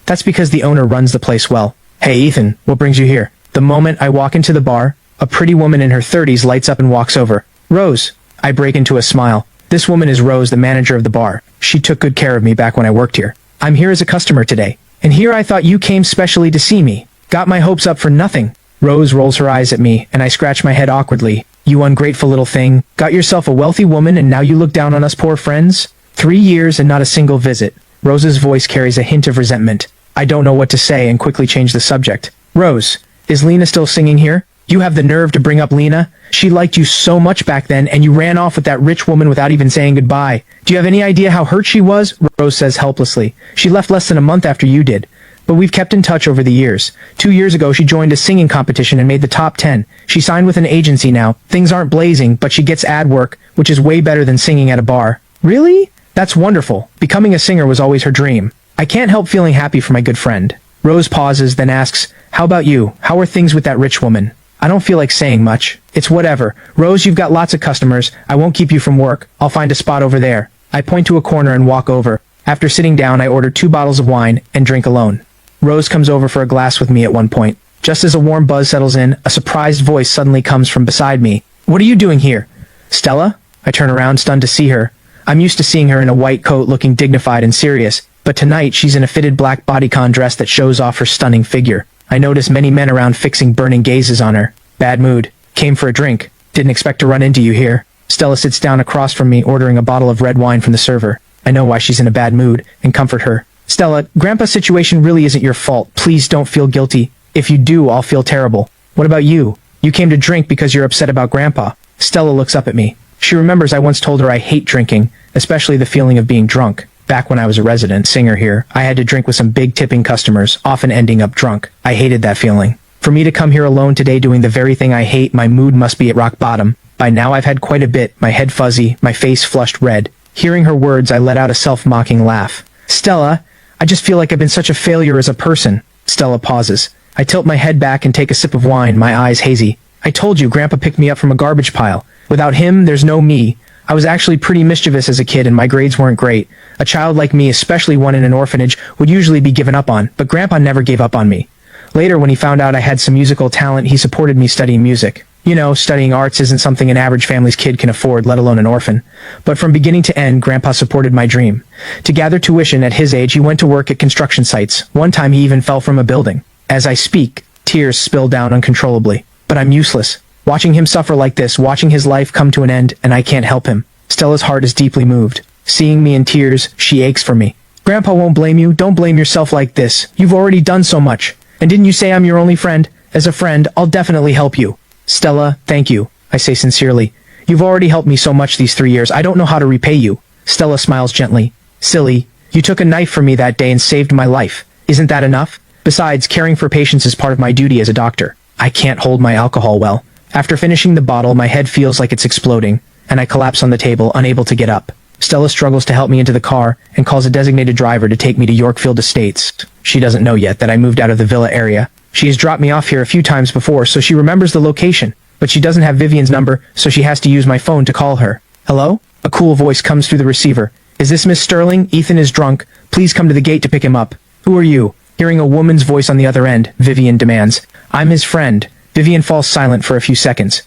That's because the owner runs the place well. Hey Ethan, what brings you here? The moment I walk into the bar, a pretty woman in her 30s lights up and walks over. Rose. I break into a smile. This woman is Rose, the manager of the bar. She took good care of me back when I worked here. I'm here as a customer today. And here I thought you came specially to see me. Got my hopes up for nothing. Rose rolls her eyes at me, and I scratch my head awkwardly. You ungrateful little thing. Got yourself a wealthy woman and now you look down on us poor friends? 3 years and not a single visit. Rose's voice carries a hint of resentment. I don't know what to say and quickly change the subject. Rose, is Lena still singing here? You have the nerve to bring up Lena? She liked you so much back then, and you ran off with that rich woman without even saying goodbye. Do you have any idea how hurt she was? Rose says helplessly. She left less than a month after you did. But we've kept in touch over the years. 2 years ago, she joined a singing competition and made the top 10. She signed with an agency now. Things aren't blazing, but she gets ad work, which is way better than singing at a bar. Really? That's wonderful. Becoming a singer was always her dream. I can't help feeling happy for my good friend. Rose pauses, then asks, how about you? How are things with that rich woman? I don't feel like saying much. It's whatever. Rose, you've got lots of customers. I won't keep you from work. I'll find a spot over there. I point to a corner and walk over. After sitting down, I order 2 bottles of wine and drink alone. Rose comes over for a glass with me at one point. Just as a warm buzz settles in, a surprised voice suddenly comes from beside me. What are you doing here? Stella? I turn around, stunned to see her. I'm used to seeing her in a white coat looking dignified and serious, but tonight she's in a fitted black bodycon dress that shows off her stunning figure. I notice many men around fixing burning gazes on her. Bad mood. Came for a drink. Didn't expect to run into you here. Stella sits down across from me, ordering a bottle of red wine from the server. I know why she's in a bad mood, and comfort her. Stella, Grandpa's situation really isn't your fault. Please don't feel guilty. If you do, I'll feel terrible. What about you? You came to drink because you're upset about Grandpa. Stella looks up at me. She remembers I once told her I hate drinking, especially the feeling of being drunk. Back when I was a resident singer here, I had to drink with some big tipping customers, often ending up drunk. I hated that feeling. For me to come here alone today doing the very thing I hate, my mood must be at rock bottom. By now I've had quite a bit, my head fuzzy, my face flushed red. Hearing her words, I let out a self-mocking laugh. Stella, I just feel like I've been such a failure as a person. Stella pauses. I tilt my head back and take a sip of wine, my eyes hazy. I told you, Grandpa picked me up from a garbage pile. Without him, there's no me. I was actually pretty mischievous as a kid and my grades weren't great. A child like me, especially one in an orphanage, would usually be given up on, but Grandpa never gave up on me. Later, when he found out I had some musical talent, he supported me studying music. You know, studying arts isn't something an average family's kid can afford, let alone an orphan. But from beginning to end, Grandpa supported my dream. To gather tuition at his age, he went to work at construction sites. One time he even fell from a building. As I speak, tears spill down uncontrollably. But I'm useless. Watching him suffer like this, watching his life come to an end, and I can't help him. Stella's heart is deeply moved. Seeing me in tears, she aches for me. Grandpa won't blame you. Don't blame yourself like this. You've already done so much. And didn't you say I'm your only friend? As a friend, I'll definitely help you. Stella, thank you, I say sincerely. You've already helped me so much these 3 years. I don't know how to repay you. Stella smiles gently. Silly, you took a knife from me that day and saved my life. Isn't that enough? Besides, caring for patients is part of my duty as a doctor. I can't hold my alcohol well. After finishing the bottle, my head feels like it's exploding, and I collapse on the table, unable to get up. Stella struggles to help me into the car and calls a designated driver to take me to Yorkfield Estates. She doesn't know yet that I moved out of the villa area. She has dropped me off here a few times before, so she remembers the location, but she doesn't have Vivian's number, so she has to use my phone to call her. Hello? A cool voice comes through the receiver. Is this Miss Sterling? Ethan is drunk. Please come to the gate to pick him up. Who are you? Hearing a woman's voice on the other end, Vivian demands. I'm his friend. Vivian falls silent for a few seconds.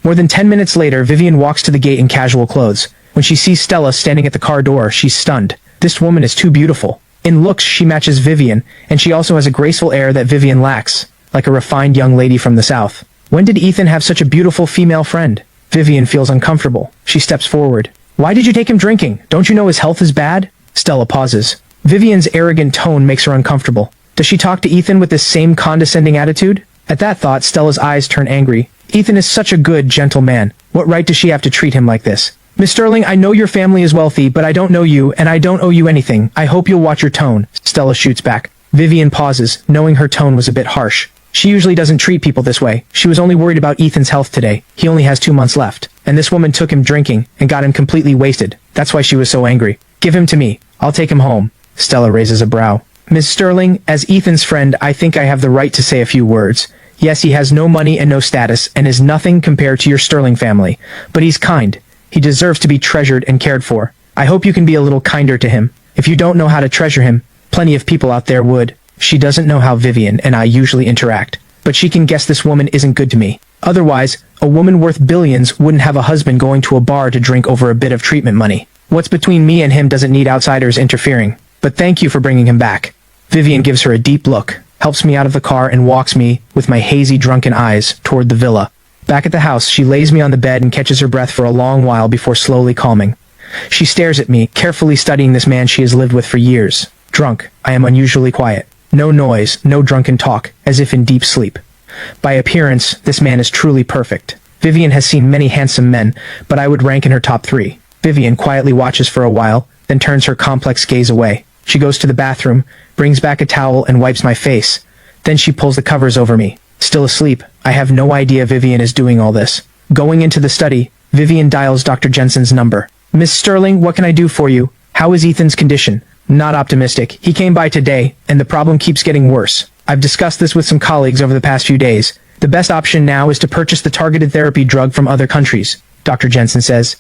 More than 10 minutes later, Vivian walks to the gate in casual clothes. When she sees Stella standing at the car door, she's stunned. This woman is too beautiful. In looks, she matches Vivian, and she also has a graceful air that Vivian lacks, like a refined young lady from the South. When did Ethan have such a beautiful female friend? Vivian feels uncomfortable. She steps forward. Why did you take him drinking? Don't you know his health is bad? Stella pauses. Vivian's arrogant tone makes her uncomfortable. Does she talk to Ethan with this same condescending attitude? At that thought, Stella's eyes turn angry. Ethan is such a good, gentle man. What right does she have to treat him like this? Miss Sterling, I know your family is wealthy, but I don't know you, and I don't owe you anything. I hope you'll watch your tone, Stella shoots back. Vivian pauses, knowing her tone was a bit harsh. She usually doesn't treat people this way. She was only worried about Ethan's health today. He only has 2 months left. And this woman took him drinking and got him completely wasted. That's why she was so angry. Give him to me. I'll take him home. Stella raises a brow. Miss Sterling, as Ethan's friend, I think I have the right to say a few words. Yes, he has no money and no status, and is nothing compared to your Sterling family. But he's kind. He deserves to be treasured and cared for. I hope you can be a little kinder to him. If you don't know how to treasure him, plenty of people out there would. She doesn't know how Vivian and I usually interact, but she can guess this woman isn't good to me. Otherwise, a woman worth billions wouldn't have a husband going to a bar to drink over a bit of treatment money. What's between me and him doesn't need outsiders interfering. But thank you for bringing him back. Vivian gives her a deep look, helps me out of the car and walks me, with my hazy drunken eyes, toward the villa. Back at the house, she lays me on the bed and catches her breath for a long while before slowly calming. She stares at me, carefully studying this man she has lived with for years. Drunk, I am unusually quiet. No noise, no drunken talk, as if in deep sleep. By appearance, this man is truly perfect. Vivian has seen many handsome men, but I would rank in her top 3. Vivian quietly watches for a while, then turns her complex gaze away. She goes to the bathroom, brings back a towel and wipes my face. Then she pulls the covers over me. Still asleep, I have no idea Vivian is doing all this. Going into the study, Vivian dials Dr. Jensen's number. Miss Sterling, what can I do for you? How is Ethan's condition? Not optimistic. He came by today, and the problem keeps getting worse. I've discussed this with some colleagues over the past few days. The best option now is to purchase the targeted therapy drug from other countries, Dr. Jensen says.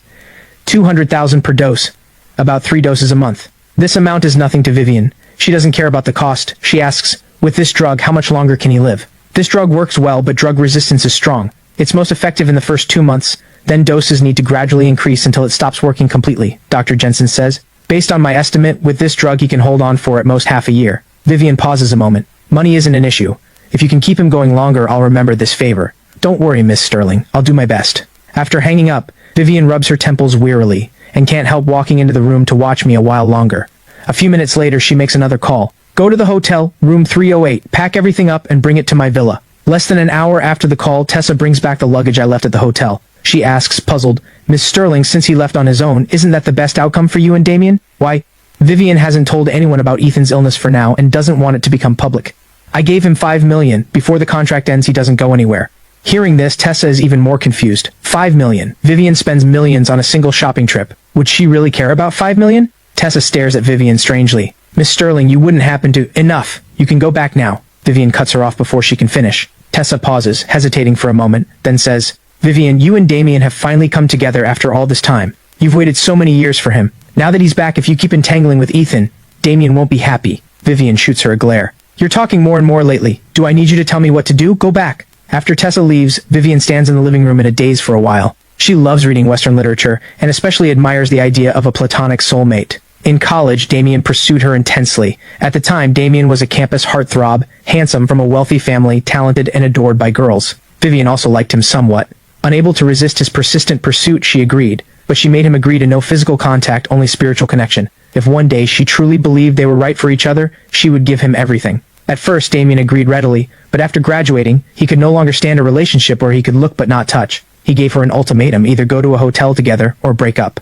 200,000 per dose. About 3 doses a month. This amount is nothing to Vivian. She doesn't care about the cost. She asks, with this drug, how much longer can he live? This drug works well, but drug resistance is strong. It's most effective in the first 2 months, then doses need to gradually increase until it stops working completely, Dr. Jensen says. Based on my estimate, with this drug he can hold on for at most half a year. Vivian pauses a moment. Money isn't an issue. If you can keep him going longer, I'll remember this favor. Don't worry, Miss Sterling. I'll do my best. After hanging up, Vivian rubs her temples wearily, and can't help walking into the room to watch me a while longer. A few minutes later, she makes another call. Go to the hotel, room 308, pack everything up and bring it to my villa. Less than an hour after the call, Tessa brings back the luggage I left at the hotel. She asks, puzzled, Miss Sterling, since he left on his own, isn't that the best outcome for you and Damien? Why? Vivian hasn't told anyone about Ethan's illness for now and doesn't want it to become public. I gave him $5 million. Before the contract ends, he doesn't go anywhere. Hearing this, Tessa is even more confused. $5 million. Vivian spends millions on a single shopping trip. Would she really care about $5 million? Tessa stares at Vivian strangely. Miss Sterling, you wouldn't happen to— Enough. You can go back now. Vivian cuts her off before she can finish. Tessa pauses, hesitating for a moment, then says, Vivian, you and Damien have finally come together after all this time. You've waited so many years for him. Now that he's back, if you keep entangling with Ethan, Damien won't be happy. Vivian shoots her a glare. You're talking more and more lately. Do I need you to tell me what to do? Go back. After Tessa leaves, Vivian stands in the living room in a daze for a while. She loves reading Western literature, and especially admires the idea of a platonic soulmate. In college, Damien pursued her intensely. At the time, Damien was a campus heartthrob, handsome, from a wealthy family, talented and adored by girls. Vivian also liked him somewhat. Unable to resist his persistent pursuit, she agreed, but she made him agree to no physical contact, only spiritual connection. If one day she truly believed they were right for each other, she would give him everything. At first, Damien agreed readily, but after graduating, he could no longer stand a relationship where he could look but not touch. He gave her an ultimatum: either go to a hotel together or break up.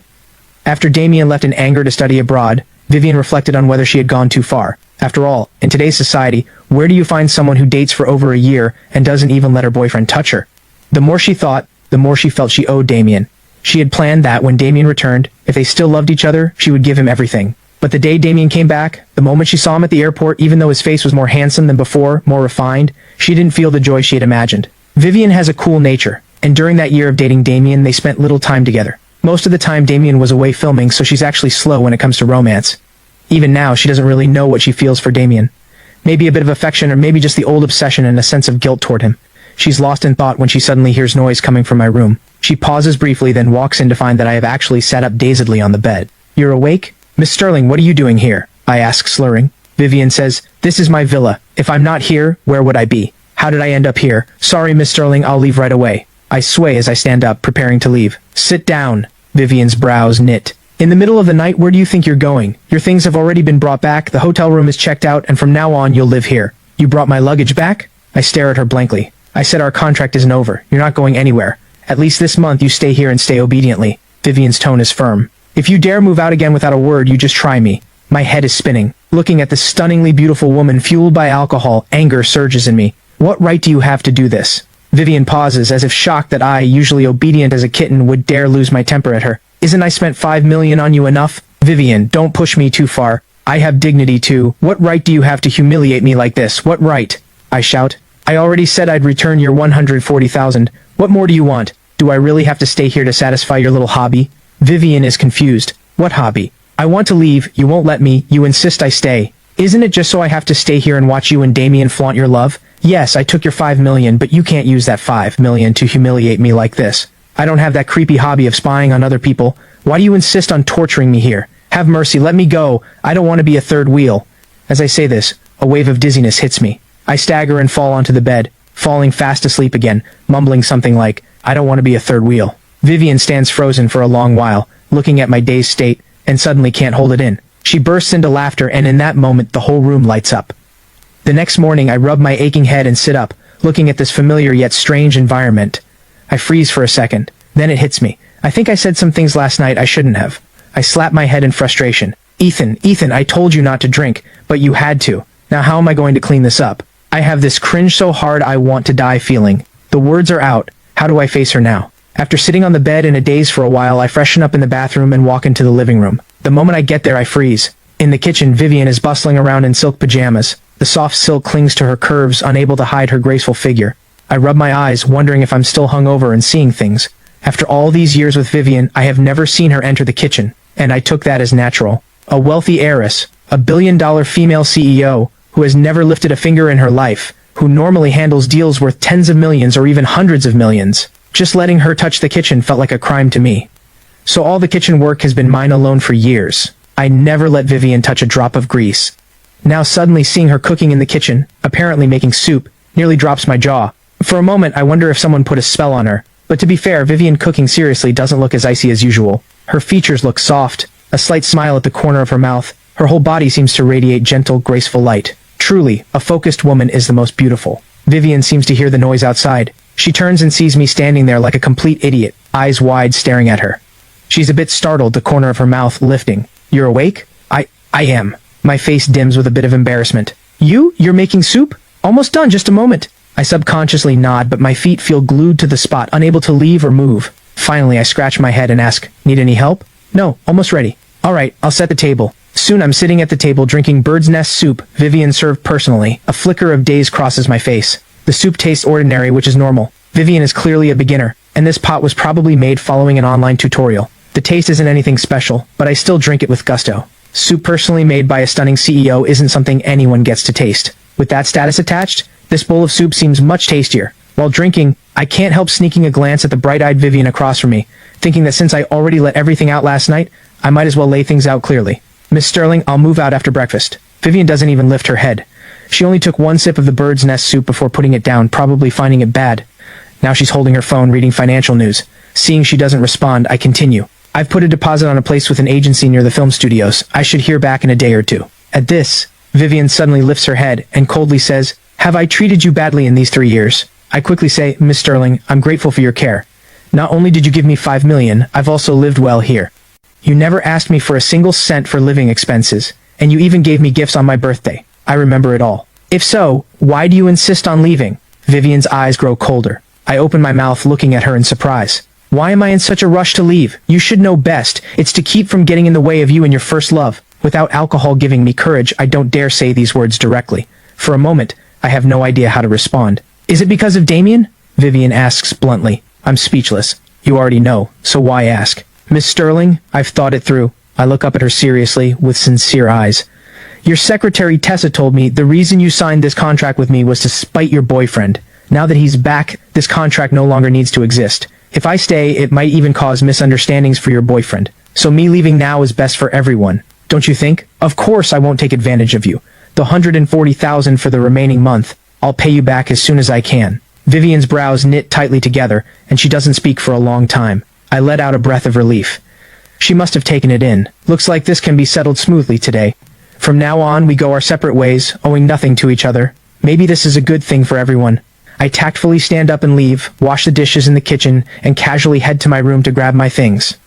After Damien left in anger to study abroad, Vivian reflected on whether she had gone too far. After all, in today's society, where do you find someone who dates for over a year and doesn't even let her boyfriend touch her? The more she thought, the more she felt she owed Damien. She had planned that when Damien returned, if they still loved each other, she would give him everything. But the day Damien came back, the moment she saw him at the airport, even though his face was more handsome than before, more refined, she didn't feel the joy she had imagined. Vivian has a cool nature, and during that year of dating Damien, they spent little time together. Most of the time Damien was away filming, so she's actually slow when it comes to romance. Even now, she doesn't really know what she feels for Damien. Maybe a bit of affection, or maybe just the old obsession and a sense of guilt toward him. She's lost in thought when she suddenly hears noise coming from my room. She pauses briefly, then walks in to find that I have actually sat up dazedly on the bed. You're awake? Miss Sterling, what are you doing here? I ask, slurring. Vivian says, this is my villa. If I'm not here, where would I be? How did I end up here? Sorry, Miss Sterling, I'll leave right away. I sway as I stand up, preparing to leave. Sit down. Vivian's brows knit. In the middle of the night, where do you think you're going? Your things have already been brought back, the hotel room is checked out, and from now on you'll live here. You brought my luggage back? I stare at her blankly. I said our contract isn't over. You're not going anywhere. At least this month you stay here and stay obediently. Vivian's tone is firm. If you dare move out again without a word, you just try me. My head is spinning. Looking at the stunningly beautiful woman fueled by alcohol, anger surges in me. What right do you have to do this? Vivian pauses, as if shocked that I, usually obedient as a kitten, would dare lose my temper at her. Isn't I spent $5 million on you enough? Vivian, don't push me too far. I have dignity too. What right do you have to humiliate me like this? What right? I shout. I already said I'd return your $140,000. What more do you want? Do I really have to stay here to satisfy your little hobby? Vivian is confused. What hobby? I want to leave, you won't let me, you insist I stay. Isn't it just so I have to stay here and watch you and Damien flaunt your love? Yes, I took your $5 million, but you can't use that $5 million to humiliate me like this. I don't have that creepy hobby of spying on other people. Why do you insist on torturing me here? Have mercy, let me go. I don't want to be a third wheel. As I say this, a wave of dizziness hits me. I stagger and fall onto the bed, falling fast asleep again, mumbling something like, I don't want to be a third wheel. Vivian stands frozen for a long while, looking at my dazed state, and suddenly can't hold it in. She bursts into laughter, and in that moment the whole room lights up. The next morning I rub my aching head and sit up, looking at this familiar yet strange environment. I freeze for a second. Then it hits me. I think I said some things last night I shouldn't have. I slap my head in frustration. Ethan, I told you not to drink, but you had to. Now how am I going to clean this up? I have this cringe so hard I want to die feeling. The words are out. How do I face her now? After sitting on the bed in a daze for a while, I freshen up in the bathroom and walk into the living room. The moment I get there, I freeze. In the kitchen, Vivian is bustling around in silk pajamas. The soft silk clings to her curves, unable to hide her graceful figure. I rub my eyes, wondering if I'm still hungover and seeing things. After all these years with Vivian, I have never seen her enter the kitchen, and I took that as natural. A wealthy heiress, a billion-dollar female CEO, who has never lifted a finger in her life, who normally handles deals worth tens of millions or even hundreds of millions. Just letting her touch the kitchen felt like a crime to me. So all the kitchen work has been mine alone for years. I never let Vivian touch a drop of grease. Now suddenly seeing her cooking in the kitchen, apparently making soup, nearly drops my jaw. For a moment I wonder if someone put a spell on her. But to be fair, Vivian cooking seriously doesn't look as icy as usual. Her features look soft, a slight smile at the corner of her mouth. Her whole body seems to radiate gentle, graceful light. Truly, a focused woman is the most beautiful. Vivian seems to hear the noise outside. She turns and sees me standing there like a complete idiot, eyes wide staring at her. She's a bit startled, the corner of her mouth lifting. You're awake? I am. My face dims with a bit of embarrassment. You're making soup? Almost done, just a moment. I subconsciously nod, but my feet feel glued to the spot, unable to leave or move. Finally, I scratch my head and ask, need any help? No, almost ready. Alright, I'll set the table. Soon I'm sitting at the table drinking bird's nest soup, Vivian served personally. A flicker of daze crosses my face. The soup tastes ordinary, which is normal. Vivian is clearly a beginner, and this pot was probably made following an online tutorial. The taste isn't anything special, but I still drink it with gusto. Soup personally made by a stunning CEO isn't something anyone gets to taste. With that status attached, this bowl of soup seems much tastier. While drinking, I can't help sneaking a glance at the bright-eyed Vivian across from me, thinking that since I already let everything out last night, I might as well lay things out clearly. Miss Sterling, I'll move out after breakfast. Vivian doesn't even lift her head. She only took one sip of the bird's nest soup before putting it down, probably finding it bad. Now she's holding her phone reading financial news. Seeing she doesn't respond, I continue. I've put a deposit on a place with an agency near the film studios. I should hear back in a day or two. At this, Vivian suddenly lifts her head and coldly says, have I treated you badly in these 3 years? I quickly say, Miss Sterling, I'm grateful for your care. Not only did you give me $5 million, I've also lived well here. You never asked me for a single cent for living expenses, and you even gave me gifts on my birthday. I remember it all. If so, why do you insist on leaving? Vivian's eyes grow colder. I open my mouth looking at her in surprise. Why am I in such a rush to leave? You should know best. It's to keep from getting in the way of you and your first love. Without alcohol giving me courage, I don't dare say these words directly. For a moment, I have no idea how to respond. Is it because of Damien? Vivian asks bluntly. I'm speechless. You already know, so why ask? Miss Sterling, I've thought it through. I look up at her seriously, with sincere eyes. Your secretary Tessa told me the reason you signed this contract with me was to spite your boyfriend. Now that he's back, this contract no longer needs to exist. If I stay, it might even cause misunderstandings for your boyfriend. So me leaving now is best for everyone. Don't you think? Of course I won't take advantage of you. The $140,000 for the remaining month, I'll pay you back as soon as I can. Vivian's brows knit tightly together, and she doesn't speak for a long time. I let out a breath of relief. She must have taken it in. Looks like this can be settled smoothly today. From now on, we go our separate ways, owing nothing to each other. Maybe this is a good thing for everyone. I tactfully stand up and leave, wash the dishes in the kitchen, and casually head to my room to grab my things.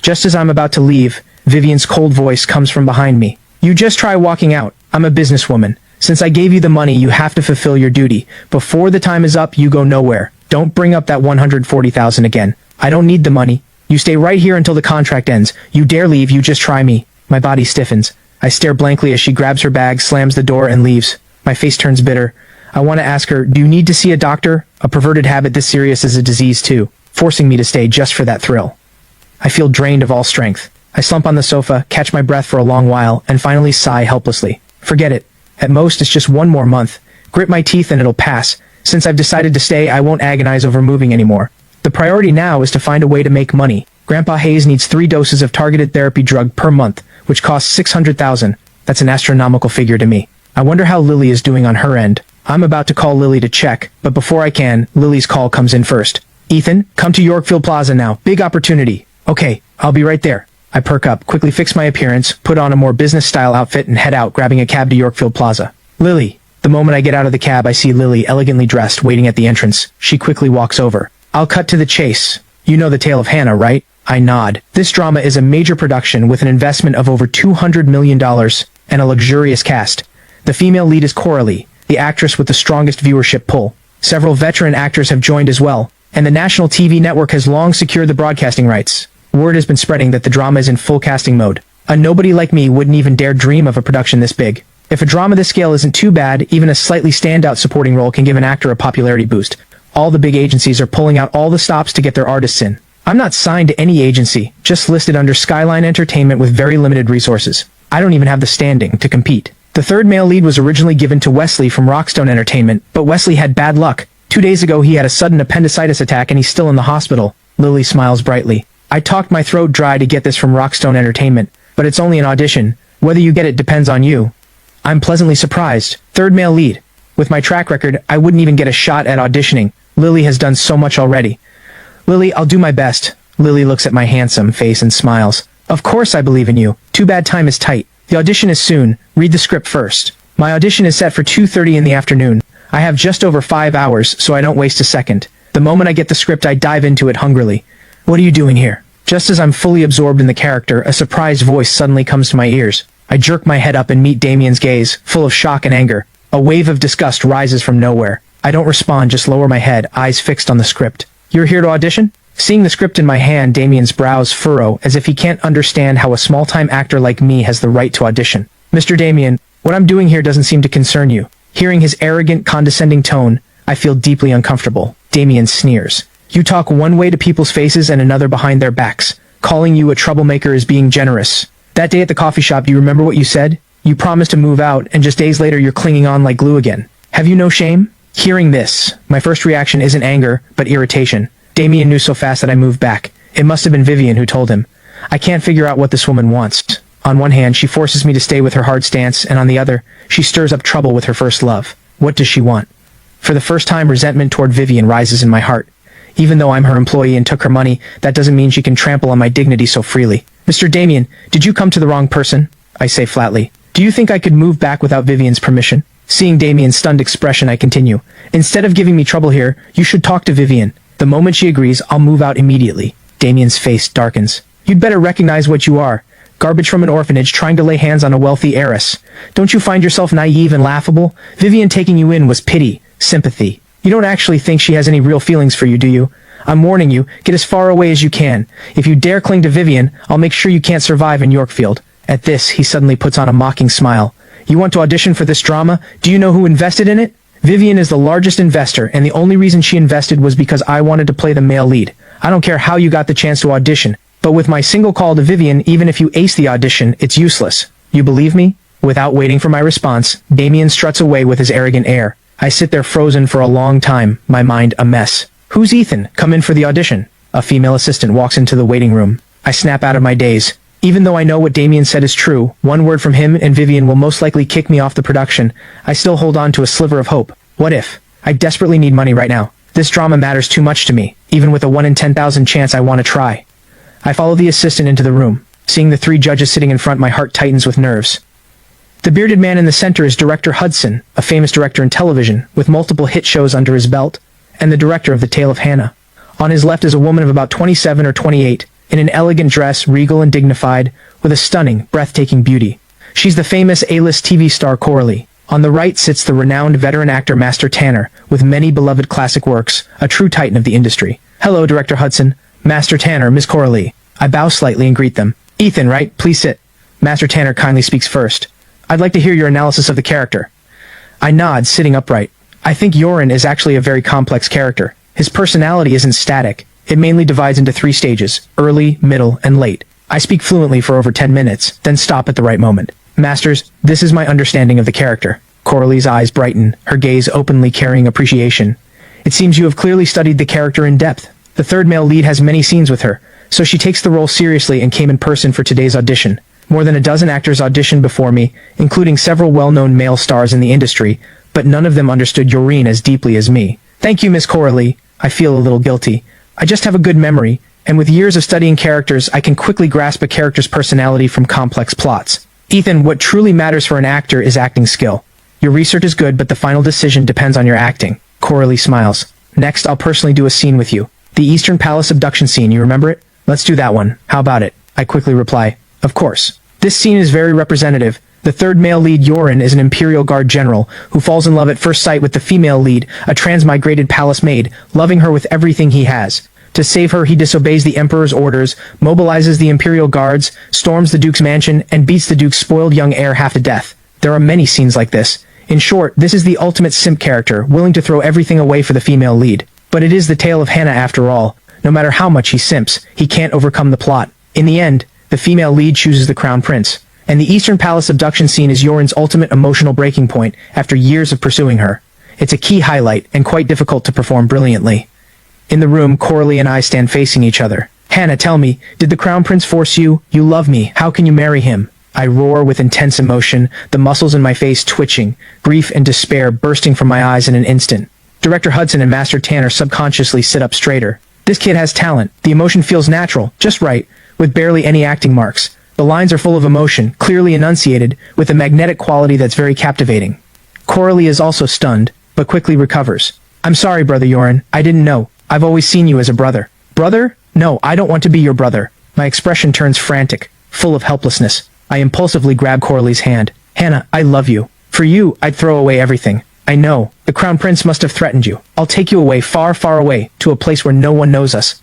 Just as I'm about to leave, Vivian's cold voice comes from behind me. You just try walking out. I'm a businesswoman. Since I gave you the money, you have to fulfill your duty. Before the time is up, you go nowhere. Don't bring up that $140,000 again. I don't need the money. You stay right here until the contract ends. You dare leave, you just try me. My body stiffens. I stare blankly as she grabs her bag, slams the door, and leaves. My face turns bitter. I want to ask her, do you need to see a doctor? A perverted habit this serious is a disease too, forcing me to stay just for that thrill. I feel drained of all strength. I slump on the sofa, catch my breath for a long while, and finally sigh helplessly. Forget it. At most, it's just one more month. Grit my teeth and it'll pass. Since I've decided to stay, I won't agonize over moving anymore. The priority now is to find a way to make money. Grandpa Hayes needs 3 doses of targeted therapy drug per month, which costs $600,000. That's an astronomical figure to me. I wonder how Lily is doing on her end. I'm about to call Lily to check, but before I can, Lily's call comes in first. Ethan, come to Yorkfield Plaza now. Big opportunity. Okay, I'll be right there. I perk up, quickly fix my appearance, put on a more business-style outfit and head out, grabbing a cab to Yorkfield Plaza. Lily. The moment I get out of the cab, I see Lily, elegantly dressed, waiting at the entrance. She quickly walks over. I'll cut to the chase. You know the tale of Hannah, right? I nod. This drama is a major production with an investment of over $200 million and a luxurious cast. The female lead is Coralie, the actress with the strongest viewership pull. Several veteran actors have joined as well, and the national TV network has long secured the broadcasting rights. Word has been spreading that the drama is in full casting mode. A nobody like me wouldn't even dare dream of a production this big. If a drama this scale isn't too bad, even a slightly standout supporting role can give an actor a popularity boost. All the big agencies are pulling out all the stops to get their artists in. I'm not signed to any agency, just listed under Skyline Entertainment with very limited resources. I don't even have the standing to compete. The third male lead was originally given to Wesley from Rockstone Entertainment, but Wesley had bad luck. 2 days ago he had a sudden appendicitis attack and he's still in the hospital. Lily smiles brightly. I talked my throat dry to get this from Rockstone Entertainment, but it's only an audition. Whether you get it depends on you. I'm pleasantly surprised. Third male lead. With my track record, I wouldn't even get a shot at auditioning. Lily has done so much already. Lily, I'll do my best. Lily looks at my handsome face and smiles. Of course I believe in you. Too bad time is tight. The audition is soon. Read the script first. My audition is set for 2:30 in the afternoon. I have just over 5 hours, so I don't waste a second. The moment I get the script, I dive into it hungrily. What are you doing here? Just as I'm fully absorbed in the character, a surprised voice suddenly comes to my ears. I jerk my head up and meet Damien's gaze, full of shock and anger. A wave of disgust rises from nowhere. I don't respond, just lower my head, eyes fixed on the script. You're here to audition? Seeing the script in my hand, Damien's brows furrow, as if he can't understand how a small-time actor like me has the right to audition. Mr. Damien, what I'm doing here doesn't seem to concern you. Hearing his arrogant, condescending tone, I feel deeply uncomfortable. Damien sneers. You talk one way to people's faces and another behind their backs. Calling you a troublemaker is being generous. That day at the coffee shop, do you remember what you said? You promised to move out, and just days later you're clinging on like glue again. Have you no shame? Hearing this, my first reaction isn't anger, but irritation. Damien knew so fast that I moved back. It must have been Vivian who told him. I can't figure out what this woman wants. On one hand, she forces me to stay with her hard stance, and on the other, she stirs up trouble with her first love. What does she want? For the first time, resentment toward Vivian rises in my heart. Even though I'm her employee and took her money, that doesn't mean she can trample on my dignity so freely. Mr. Damien, did you come to the wrong person? I say flatly. Do you think I could move back without Vivian's permission? Seeing Damien's stunned expression, I continue. Instead of giving me trouble here, you should talk to Vivian. The moment she agrees, I'll move out immediately. Damien's face darkens. You'd better recognize what you are. Garbage from an orphanage trying to lay hands on a wealthy heiress. Don't you find yourself naive and laughable? Vivian taking you in was pity, sympathy. You don't actually think she has any real feelings for you, do you? I'm warning you, get as far away as you can. If you dare cling to Vivian, I'll make sure you can't survive in Yorkfield. At this, he suddenly puts on a mocking smile. You want to audition for this drama? Do you know who invested in it? Vivian is the largest investor, and the only reason she invested was because I wanted to play the male lead. I don't care how you got the chance to audition, but with my single call to Vivian, even if you ace the audition, it's useless. You believe me? Without waiting for my response, Damien struts away with his arrogant air. I sit there frozen for a long time, my mind a mess. Who's Ethan? Come in for the audition. A female assistant walks into the waiting room. I snap out of my daze. Even though I know what Damien said is true, one word from him and Vivian will most likely kick me off the production, I still hold on to a sliver of hope. What if? I desperately need money right now. This drama matters too much to me. Even with a 1 in 10,000 chance, I want to try. I follow the assistant into the room. Seeing the 3 judges sitting in front, my heart tightens with nerves. The bearded man in the center is Director Hudson, a famous director in television, with multiple hit shows under his belt, and the director of The Tale of Hannah. On his left is a woman of about 27 or 28, in an elegant dress, regal and dignified, with a stunning, breathtaking beauty. She's the famous A-list TV star Coralie. On the right sits the renowned veteran actor Master Tanner, with many beloved classic works, a true titan of the industry. Hello, Director Hudson, Master Tanner, Miss Coralie. I bow slightly and greet them. Ethan, right? Please sit. Master Tanner kindly speaks first. I'd like to hear your analysis of the character. I nod, sitting upright. I think Yoren is actually a very complex character. His personality isn't static. It mainly divides into 3 stages: early, middle, and late. I speak fluently for over 10 minutes, then stop at the right moment. Masters, this is my understanding of the character. Coralie's eyes brighten, her gaze openly carrying appreciation. It seems you have clearly studied the character in depth. The third male lead has many scenes with her, so she takes the role seriously and came in person for today's audition. More than a dozen actors auditioned before me, including several well-known male stars in the industry, but none of them understood Yoren as deeply as me. Thank you, Miss Coralie. I feel a little guilty. I just have a good memory, and with years of studying characters, I can quickly grasp a character's personality from complex plots. Ethan, what truly matters for an actor is acting skill. Your research is good, but the final decision depends on your acting. Coralie smiles. Next, I'll personally do a scene with you. The Eastern Palace abduction scene, you remember it? Let's do that one. How about it? I quickly reply. Of course. This scene is very representative. The third male lead, Yoren, is an Imperial Guard general who falls in love at first sight with the female lead, a transmigrated palace maid, loving her with everything he has. To save her, he disobeys the Emperor's orders, mobilizes the Imperial Guards, storms the Duke's mansion, and beats the Duke's spoiled young heir half to death. There are many scenes like this. In short, this is the ultimate simp character, willing to throw everything away for the female lead. But it is the tale of Hannah after all. No matter how much he simps, he can't overcome the plot. In the end, the female lead chooses the Crown Prince. And the Eastern Palace abduction scene is Yoren's ultimate emotional breaking point after years of pursuing her. It's a key highlight and quite difficult to perform brilliantly. In the room, Coralie and I stand facing each other. Hannah, tell me, did the Crown Prince force you? You love me. How can you marry him? I roar with intense emotion, the muscles in my face twitching, grief and despair bursting from my eyes in an instant. Director Hudson and Master Tanner subconsciously sit up straighter. This kid has talent. The emotion feels natural, just right, with barely any acting marks. The lines are full of emotion, clearly enunciated, with a magnetic quality that's very captivating. Coralie is also stunned, but quickly recovers. I'm sorry, Brother Yoren. I didn't know. I've always seen you as a brother. Brother? No, I don't want to be your brother. My expression turns frantic, full of helplessness. I impulsively grab Coralie's hand. Hannah, I love you. For you, I'd throw away everything. I know. The Crown Prince must have threatened you. I'll take you away, far, far away, to a place where no one knows us.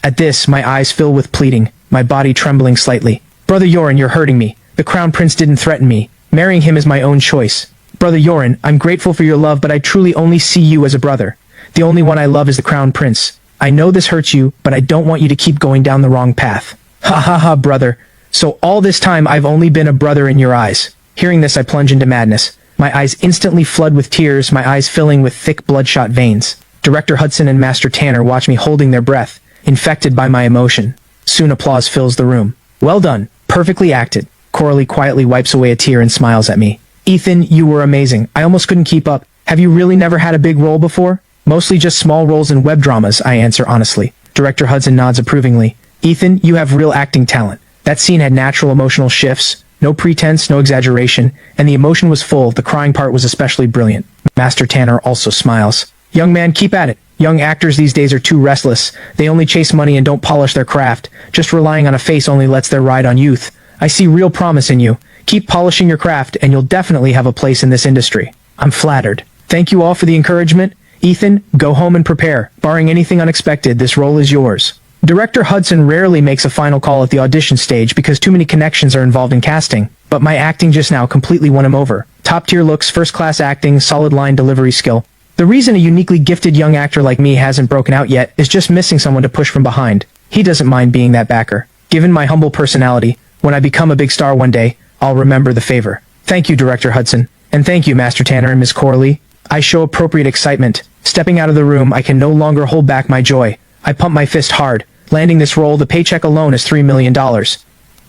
At this, my eyes fill with pleading, my body trembling slightly. Brother Yoren, you're hurting me. The Crown Prince didn't threaten me. Marrying him is my own choice. Brother Yoren, I'm grateful for your love, but I truly only see you as a brother. The only one I love is the Crown Prince. I know this hurts you, but I don't want you to keep going down the wrong path. Ha ha ha, brother. So all this time I've only been a brother in your eyes. Hearing this, I plunge into madness. My eyes instantly flood with tears, my eyes filling with thick bloodshot veins. Director Hudson and Master Tanner watch me holding their breath, infected by my emotion. Soon applause fills the room. Well done. Perfectly acted. Coralie quietly wipes away a tear and smiles at me. Ethan, you were amazing. I almost couldn't keep up. Have you really never had a big role before? Mostly just small roles in web dramas, I answer honestly. Director Hudson nods approvingly. Ethan, you have real acting talent. That scene had natural emotional shifts, no pretense, no exaggeration, and the emotion was full. The crying part was especially brilliant. Master Tanner also smiles. Young man, keep at it. Young actors these days are too restless. They only chase money and don't polish their craft. Just relying on a face only lets their ride on youth. I see real promise in you. Keep polishing your craft and you'll definitely have a place in this industry. I'm flattered. Thank you all for the encouragement. Ethan, go home and prepare. Barring anything unexpected, this role is yours. Director Hudson rarely makes a final call at the audition stage because too many connections are involved in casting, but my acting just now completely won him over. Top-tier looks, first-class acting, solid line delivery skill. The reason a uniquely gifted young actor like me hasn't broken out yet is just missing someone to push from behind. He doesn't mind being that backer. Given my humble personality, when I become a big star one day, I'll remember the favor. Thank you, Director Hudson. And thank you, Master Tanner and Miss Coralie. I show appropriate excitement. Stepping out of the room, I can no longer hold back my joy. I pump my fist hard. Landing this role, the paycheck alone is $3 million.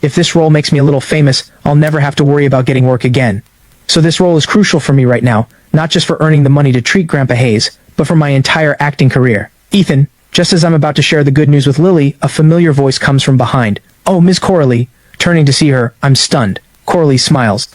If this role makes me a little famous, I'll never have to worry about getting work again. So this role is crucial for me right now, not just for earning the money to treat Grandpa Hayes, but for my entire acting career. Ethan, just as I'm about to share the good news with Lily, a familiar voice comes from behind. Oh, Miss Coralie. Turning to see her, I'm stunned. Coralie smiles.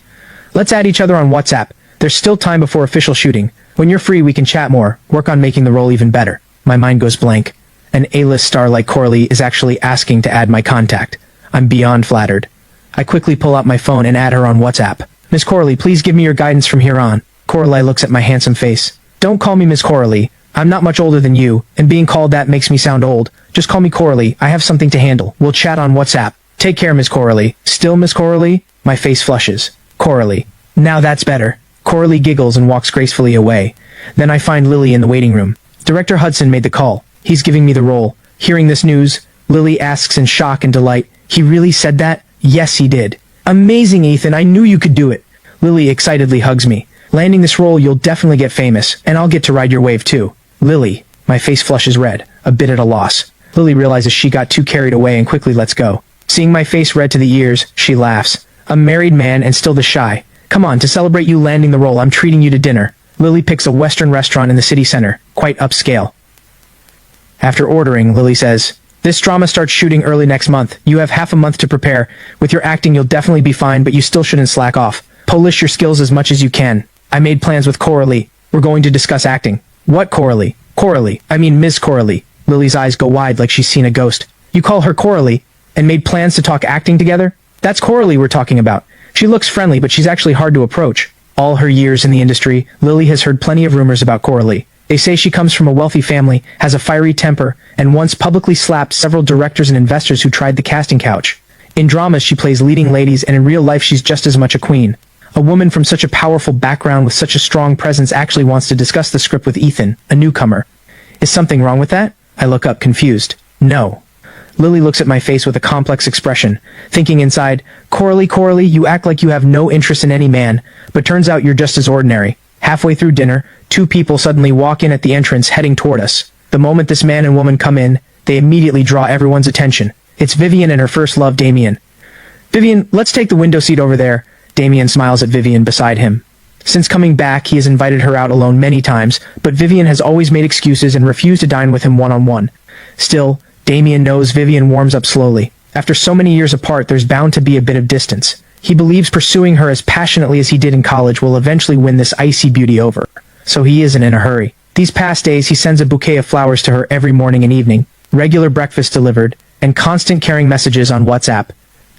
Let's add each other on WhatsApp. There's still time before official shooting. When you're free, we can chat more, work on making the role even better. My mind goes blank. An A-list star like Coralie is actually asking to add my contact. I'm beyond flattered. I quickly pull out my phone and add her on WhatsApp. Miss Coralie, please give me your guidance from here on. Coralie looks at my handsome face. Don't call me Miss Coralie. I'm not much older than you, and being called that makes me sound old. Just call me Coralie. I have something to handle. We'll chat on WhatsApp. Take care, Miss Coralie. Still Miss Coralie? My face flushes. Coralie. Now that's better. Coralie giggles and walks gracefully away. Then I find Lily in the waiting room. Director Hudson made the call. He's giving me the role. Hearing this news, Lily asks in shock and delight, "He really said that?" "Yes, he did." "Amazing, Ethan. I knew you could do it." Lily excitedly hugs me. "Landing this role, you'll definitely get famous, and I'll get to ride your wave too." Lily. My face flushes red, a bit at a loss. Lily realizes she got too carried away and quickly lets go. Seeing my face red to the ears, she laughs. "A married man and still this shy. Come on, to celebrate you landing the role, I'm treating you to dinner." Lily picks a Western restaurant in the city center, quite upscale. After ordering, Lily says, "This drama starts shooting early next month. You have half a month to prepare. With your acting, you'll definitely be fine, but you still shouldn't slack off. Polish your skills as much as you can. I made plans with Coralie. We're going to discuss acting." "What Coralie?" "Coralie. I mean Ms. Coralie." Lily's eyes go wide like she's seen a ghost. "You call her Coralie, and made plans to talk acting together? That's Coralie we're talking about. She looks friendly, but she's actually hard to approach." All her years in the industry, Lily has heard plenty of rumors about Coralie. They say she comes from a wealthy family, has a fiery temper, and once publicly slapped several directors and investors who tried the casting couch. In dramas, she plays leading ladies, and in real life, she's just as much a queen. A woman from such a powerful background with such a strong presence actually wants to discuss the script with Ethan, a newcomer. Is something wrong with that? I look up, confused. No. Lily looks at my face with a complex expression, thinking inside, Coralie, you act like you have no interest in any man, but turns out you're just as ordinary." Halfway through dinner, two people suddenly walk in at the entrance heading toward us. The moment this man and woman come in, they immediately draw everyone's attention. It's Vivian and her first love, Damien. "Vivian, let's take the window seat over there." Damien smiles at Vivian beside him. Since coming back, he has invited her out alone many times, but Vivian has always made excuses and refused to dine with him one-on-one. Still, Damien knows Vivian warms up slowly. After so many years apart, there's bound to be a bit of distance. He believes pursuing her as passionately as he did in college will eventually win this icy beauty over. So he isn't in a hurry. These past days, he sends a bouquet of flowers to her every morning and evening, regular breakfast delivered, and constant caring messages on WhatsApp.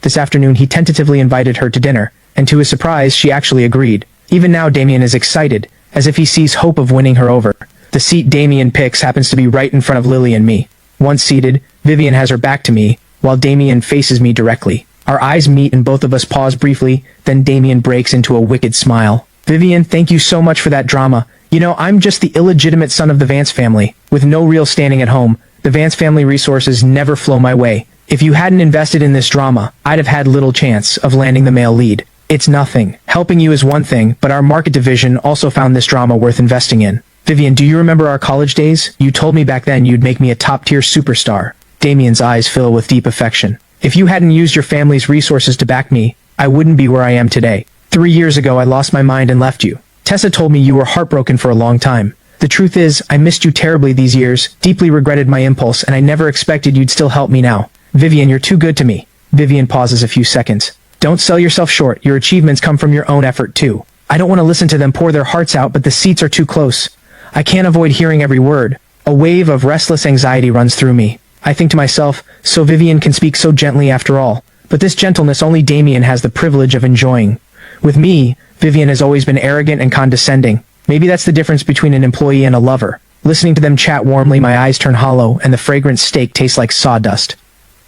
This afternoon, he tentatively invited her to dinner, and to his surprise, she actually agreed. Even now, Damien is excited, as if he sees hope of winning her over. The seat Damien picks happens to be right in front of Lily and me. Once seated, Vivian has her back to me, while Damien faces me directly. Our eyes meet and both of us pause briefly, then Damien breaks into a wicked smile. "Vivian, thank you so much for that drama. You know, I'm just the illegitimate son of the Vance family, with no real standing at home. The Vance family resources never flow my way. If you hadn't invested in this drama, I'd have had little chance of landing the male lead. It's nothing. Helping you is one thing, but our market division also found this drama worth investing in. Vivian, do you remember our college days? You told me back then you'd make me a top-tier superstar." Damien's eyes fill with deep affection. "If you hadn't used your family's resources to back me, I wouldn't be where I am today. 3 years ago, I lost my mind and left you. Tessa told me you were heartbroken for a long time. The truth is, I missed you terribly these years, deeply regretted my impulse, and I never expected you'd still help me now. Vivian, you're too good to me." Vivian pauses a few seconds. "Don't sell yourself short. Your achievements come from your own effort, too. I don't want to listen to them pour their hearts out, but the seats are too close. I can't avoid hearing every word. A wave of restless anxiety runs through me. I think to myself, so Vivian can speak so gently after all. But this gentleness only Damien has the privilege of enjoying. With me, Vivian has always been arrogant and condescending. Maybe that's the difference between an employee and a lover. Listening to them chat warmly, my eyes turn hollow, and the fragrant steak tastes like sawdust.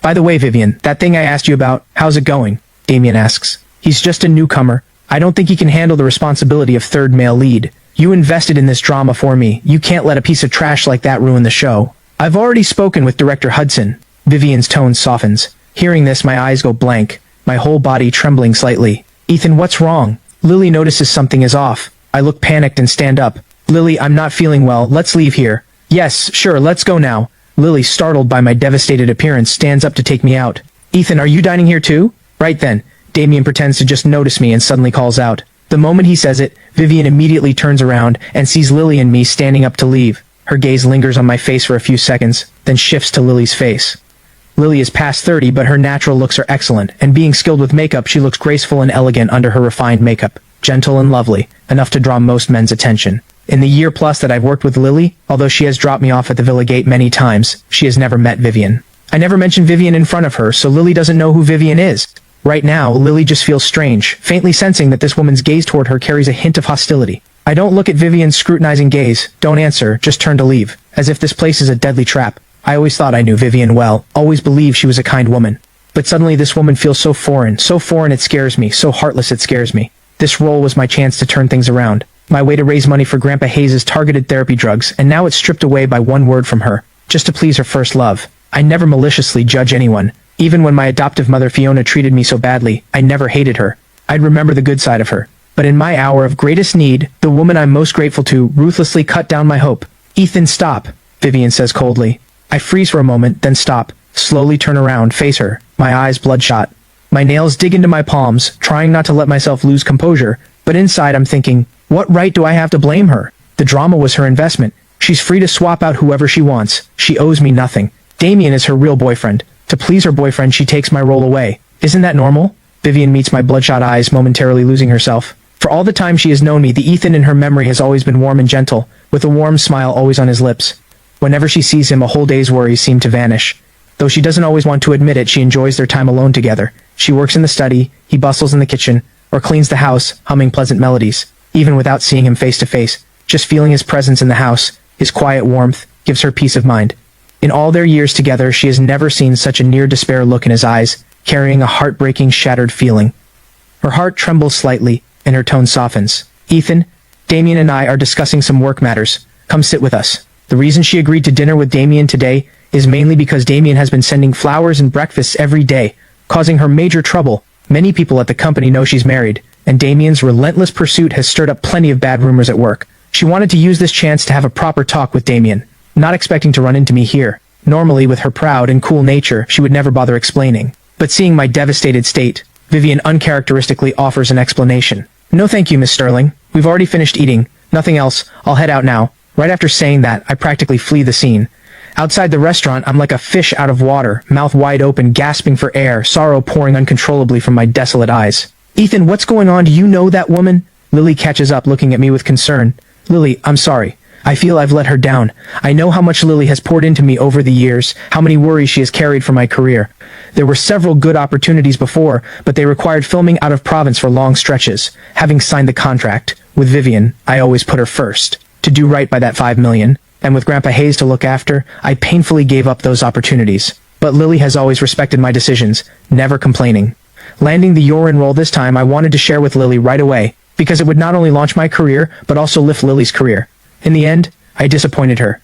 By the way, Vivian, that thing I asked you about, how's it going? Damien asks. He's just a newcomer. I don't think he can handle the responsibility of third male lead. You invested in this drama for me. You can't let a piece of trash like that ruin the show. I've already spoken with Director Hudson. Vivian's tone softens. Hearing this, my eyes go blank, my whole body trembling slightly. Ethan, what's wrong? Lily notices something is off. I look panicked and stand up. Lily, I'm not feeling well. Let's leave here. Yes, sure, let's go now. Lily, startled by my devastated appearance, stands up to take me out. Ethan, are you dining here too? Right then, Damien pretends to just notice me and suddenly calls out. The moment he says it, Vivian immediately turns around and sees Lily and me standing up to leave. Her gaze lingers on my face for a few seconds, then shifts to Lily's face. Lily is past 30, but her natural looks are excellent, and being skilled with makeup, she looks graceful and elegant under her refined makeup. gentle and lovely, enough to draw most men's attention. In the year plus that I've worked with Lily, although she has dropped me off at the Villa Gate many times, she has never met Vivian. I never mentioned Vivian in front of her, so Lily doesn't know who Vivian is. Right now, Lily just feels strange, faintly sensing that this woman's gaze toward her carries a hint of hostility. I don't look at Vivian's scrutinizing gaze, don't answer, just turn to leave, as if this place is a deadly trap. I always thought I knew Vivian well, always believed she was a kind woman. But suddenly this woman feels so foreign it scares me, so heartless it scares me. This role was my chance to turn things around. My way to raise money for Grandpa Hayes' targeted therapy drugs, and now it's stripped away by one word from her, just to please her first love. I never maliciously judge anyone. Even when my adoptive mother Fiona treated me so badly, I never hated her. I'd remember the good side of her. But in my hour of greatest need, the woman I'm most grateful to ruthlessly cut down my hope. Ethan, stop, Vivian says coldly. I freeze for a moment, then stop, slowly turn around, face her, my eyes bloodshot. My nails dig into my palms, trying not to let myself lose composure, but inside I'm thinking, what right do I have to blame her? The drama was her investment. She's free to swap out whoever she wants. She owes me nothing. Damien is her real boyfriend. To please her boyfriend, she takes my role away. Isn't that normal? Vivian meets my bloodshot eyes, momentarily losing herself. For all the time she has known me, the Ethan in her memory has always been warm and gentle, with a warm smile always on his lips. Whenever she sees him, a whole day's worries seem to vanish. Though she doesn't always want to admit it, she enjoys their time alone together. She works in the study, he bustles in the kitchen, or cleans the house, humming pleasant melodies. Even without seeing him face to face, just feeling his presence in the house, his quiet warmth, gives her peace of mind. In all their years together, she has never seen such a near-despair look in his eyes, carrying a heartbreaking, shattered feeling. Her heart trembles slightly, and her tone softens. Ethan, Damien and I are discussing some work matters. Come sit with us. The reason she agreed to dinner with Damien today is mainly because Damien has been sending flowers and breakfasts every day, causing her major trouble. Many people at the company know she's married, and Damien's relentless pursuit has stirred up plenty of bad rumors at work. She wanted to use this chance to have a proper talk with Damien, not expecting to run into me here. Normally, with her proud and cool nature, she would never bother explaining. But seeing my devastated state, Vivian uncharacteristically offers an explanation. No thank you, Miss Sterling. We've already finished eating. Nothing else. I'll head out now. Right after saying that, I practically flee the scene. Outside the restaurant, I'm like a fish out of water, mouth wide open, gasping for air, sorrow pouring uncontrollably from my desolate eyes. Ethan, what's going on? Do you know that woman? Lily catches up, looking at me with concern. Lily, I'm sorry. I feel I've let her down. I know how much Lily has poured into me over the years, how many worries she has carried for my career. There were several good opportunities before, but they required filming out of province for long stretches. Having signed the contract with Vivian, I always put her first, to do right by that 5 million, and with Grandpa Hayes to look after, I painfully gave up those opportunities. But Lily has always respected my decisions, never complaining. Landing the Yorin role this time I wanted to share with Lily right away, because it would not only launch my career, but also lift Lily's career. In the end, I disappointed her.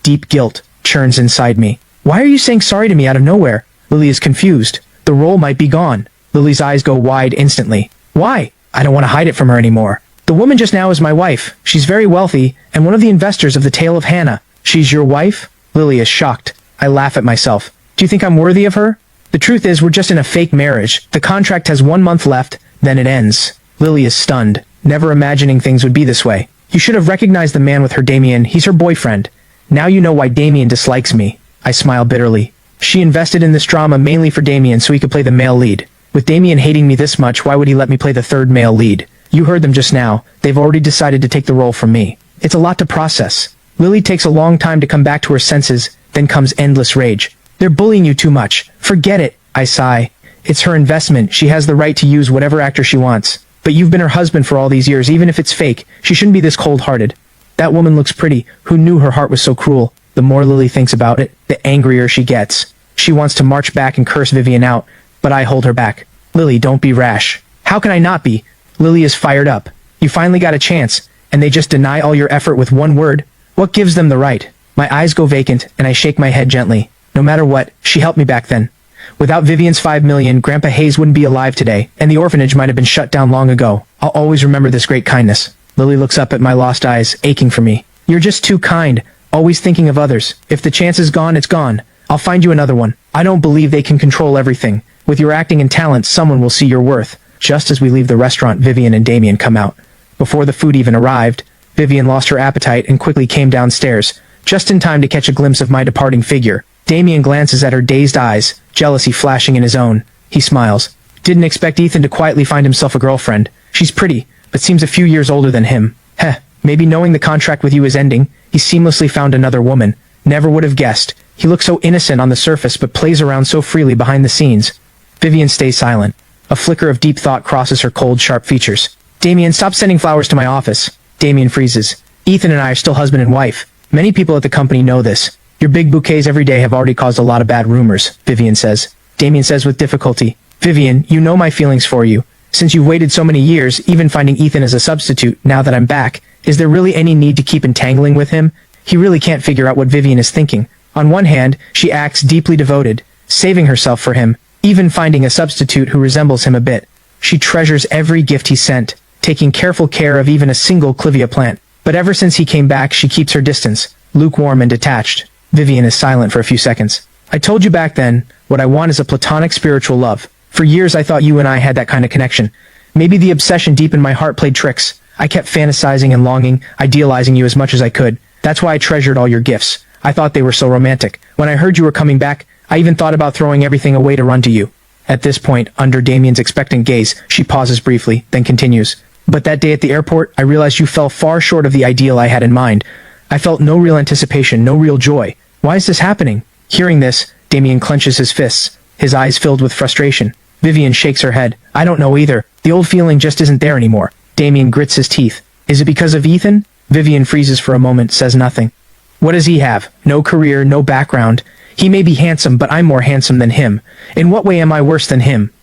Deep guilt churns inside me. Why are you saying sorry to me out of nowhere? Lily is confused. The role might be gone. Lily's eyes go wide instantly. Why? I don't want to hide it from her anymore. The woman just now is my wife. She's very wealthy, and one of the investors of the Tale of Hannah. She's your wife? Lily is shocked. I laugh at myself. Do you think I'm worthy of her? The truth is, we're just in a fake marriage. The contract has 1 month left, then it ends. Lily is stunned, never imagining things would be this way. You should have recognized the man with her, Damien. He's her boyfriend. Now you know why Damien dislikes me. I smile bitterly. She invested in this drama mainly for Damien so he could play the male lead. With Damien hating me this much, why would he let me play the third male lead? You heard them just now. They've already decided to take the role from me. It's a lot to process. Lily takes a long time to come back to her senses, then comes endless rage. They're bullying you too much. Forget it, I sigh. It's her investment. She has the right to use whatever actor she wants. But you've been her husband for all these years. Even if it's fake, she shouldn't be this cold-hearted. That woman looks pretty. Who knew her heart was so cruel? The more Lily thinks about it, the angrier she gets. She wants to march back and curse Vivian out, but I hold her back. Lily, don't be rash. How can I not be? Lily is fired up. You finally got a chance, and they just deny all your effort with one word? What gives them the right? My eyes go vacant, and I shake my head gently. No matter what, she helped me back then. Without Vivian's 5 million, Grandpa Hayes wouldn't be alive today, and the orphanage might have been shut down long ago. I'll always remember this great kindness. Lily looks up at my lost eyes, aching for me. You're just too kind, always thinking of others. If the chance is gone, it's gone. I'll find you another one. I don't believe they can control everything. With your acting and talent, someone will see your worth. Just as we leave the restaurant, Vivian and Damien come out. Before the food even arrived, Vivian lost her appetite and quickly came downstairs, just in time to catch a glimpse of my departing figure. Damien glances at her dazed eyes, jealousy flashing in his own. He smiles. Didn't expect Ethan to quietly find himself a girlfriend. She's pretty, but seems a few years older than him. Heh, maybe knowing the contract with you is ending, he seamlessly found another woman. Never would have guessed. He looks so innocent on the surface but plays around so freely behind the scenes. Vivian stays silent. A flicker of deep thought crosses her cold, sharp features. Damien, stop sending flowers to my office. Damien freezes. Ethan and I are still husband and wife. Many people at the company know this. Your big bouquets every day have already caused a lot of bad rumors, Vivian says. Damien says with difficulty. Vivian, you know my feelings for you. Since you've waited so many years, even finding Ethan as a substitute, now that I'm back, is there really any need to keep entangling with him? He really can't figure out what Vivian is thinking. On one hand, she acts deeply devoted, saving herself for him, even finding a substitute who resembles him a bit. She treasures every gift he sent, taking careful care of even a single clivia plant. But ever since he came back, she keeps her distance, lukewarm and detached. Vivian is silent for a few seconds. I told you back then, what I want is a platonic spiritual love. For years I thought you and I had that kind of connection. Maybe the obsession deep in my heart played tricks. I kept fantasizing and longing, idealizing you as much as I could. That's why I treasured all your gifts. I thought they were so romantic. When I heard you were coming back, I even thought about throwing everything away to run to you. At this point, under Damien's expectant gaze, she pauses briefly, then continues. But that day at the airport, I realized you fell far short of the ideal I had in mind. I felt no real anticipation, no real joy. Why is this happening? Hearing this, Damien clenches his fists, his eyes filled with frustration. Vivian shakes her head. I don't know either. The old feeling just isn't there anymore. Damien grits his teeth. Is it because of Ethan? Vivian freezes for a moment, says nothing. What does he have? No career, no background. He may be handsome, but I'm more handsome than him. In what way am I worse than him?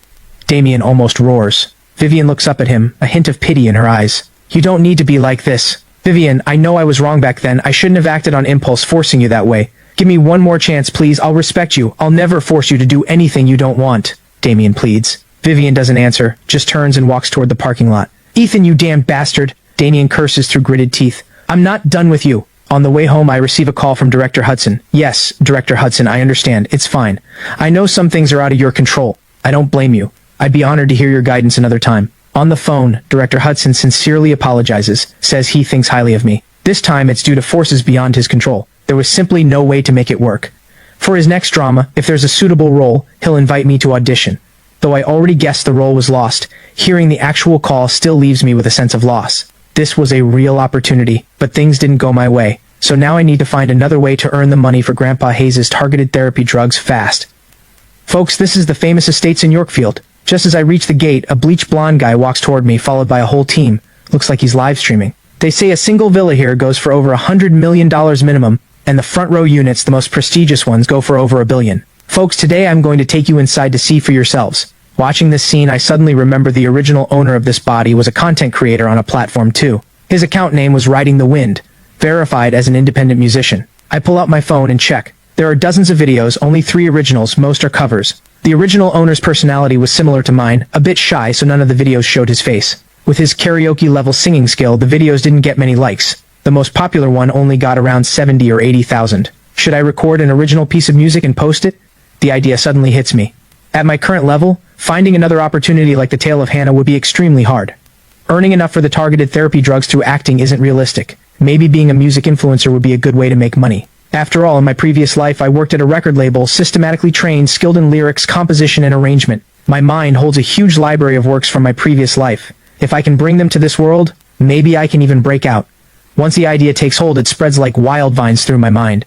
Damien almost roars. Vivian looks up at him, a hint of pity in her eyes. You don't need to be like this. Vivian, I know I was wrong back then. I shouldn't have acted on impulse forcing you that way. Give me one more chance, please. I'll respect you. I'll never force you to do anything you don't want. Damien pleads. Vivian doesn't answer, just turns and walks toward the parking lot. Ethan, you damned bastard. Damien curses through gritted teeth. I'm not done with you. On the way home, I receive a call from Director Hudson. Yes, Director Hudson, I understand. It's fine. I know some things are out of your control. I don't blame you. I'd be honored to hear your guidance another time. On the phone, Director Hudson sincerely apologizes, says he thinks highly of me. This time, it's due to forces beyond his control. There was simply no way to make it work. For his next drama, if there's a suitable role, he'll invite me to audition. Though I already guessed the role was lost, hearing the actual call still leaves me with a sense of loss. This was a real opportunity, but things didn't go my way. So now I need to find another way to earn the money for Grandpa Hayes' targeted therapy drugs fast. Folks, this is the famous estates in Yorkfield. Just as I reach the gate, a bleached blonde guy walks toward me, followed by a whole team. Looks like he's live streaming. They say a single villa here goes for over $100 million minimum, and the front row units, the most prestigious ones, go for over $1 billion. Folks, today I'm going to take you inside to see for yourselves. Watching this scene, I suddenly remember the original owner of this body was a content creator on a platform too. His account name was Riding the Wind, verified as an independent musician. I pull out my phone and check. There are dozens of videos, only 3 originals, most are covers. The original owner's personality was similar to mine, a bit shy, so none of the videos showed his face. With his karaoke-level singing skill, the videos didn't get many likes. The most popular one only got around 70 or 80,000. Should I record an original piece of music and post it? The idea suddenly hits me. At my current level, finding another opportunity like the tale of Hannah would be extremely hard. Earning enough for the targeted therapy drugs through acting isn't realistic. Maybe being a music influencer would be a good way to make money. After all, in my previous life I worked at a record label, systematically trained, skilled in lyrics, composition, and arrangement. My mind holds a huge library of works from my previous life. If I can bring them to this world, maybe I can even break out. Once the idea takes hold, it spreads like wildvines through my mind.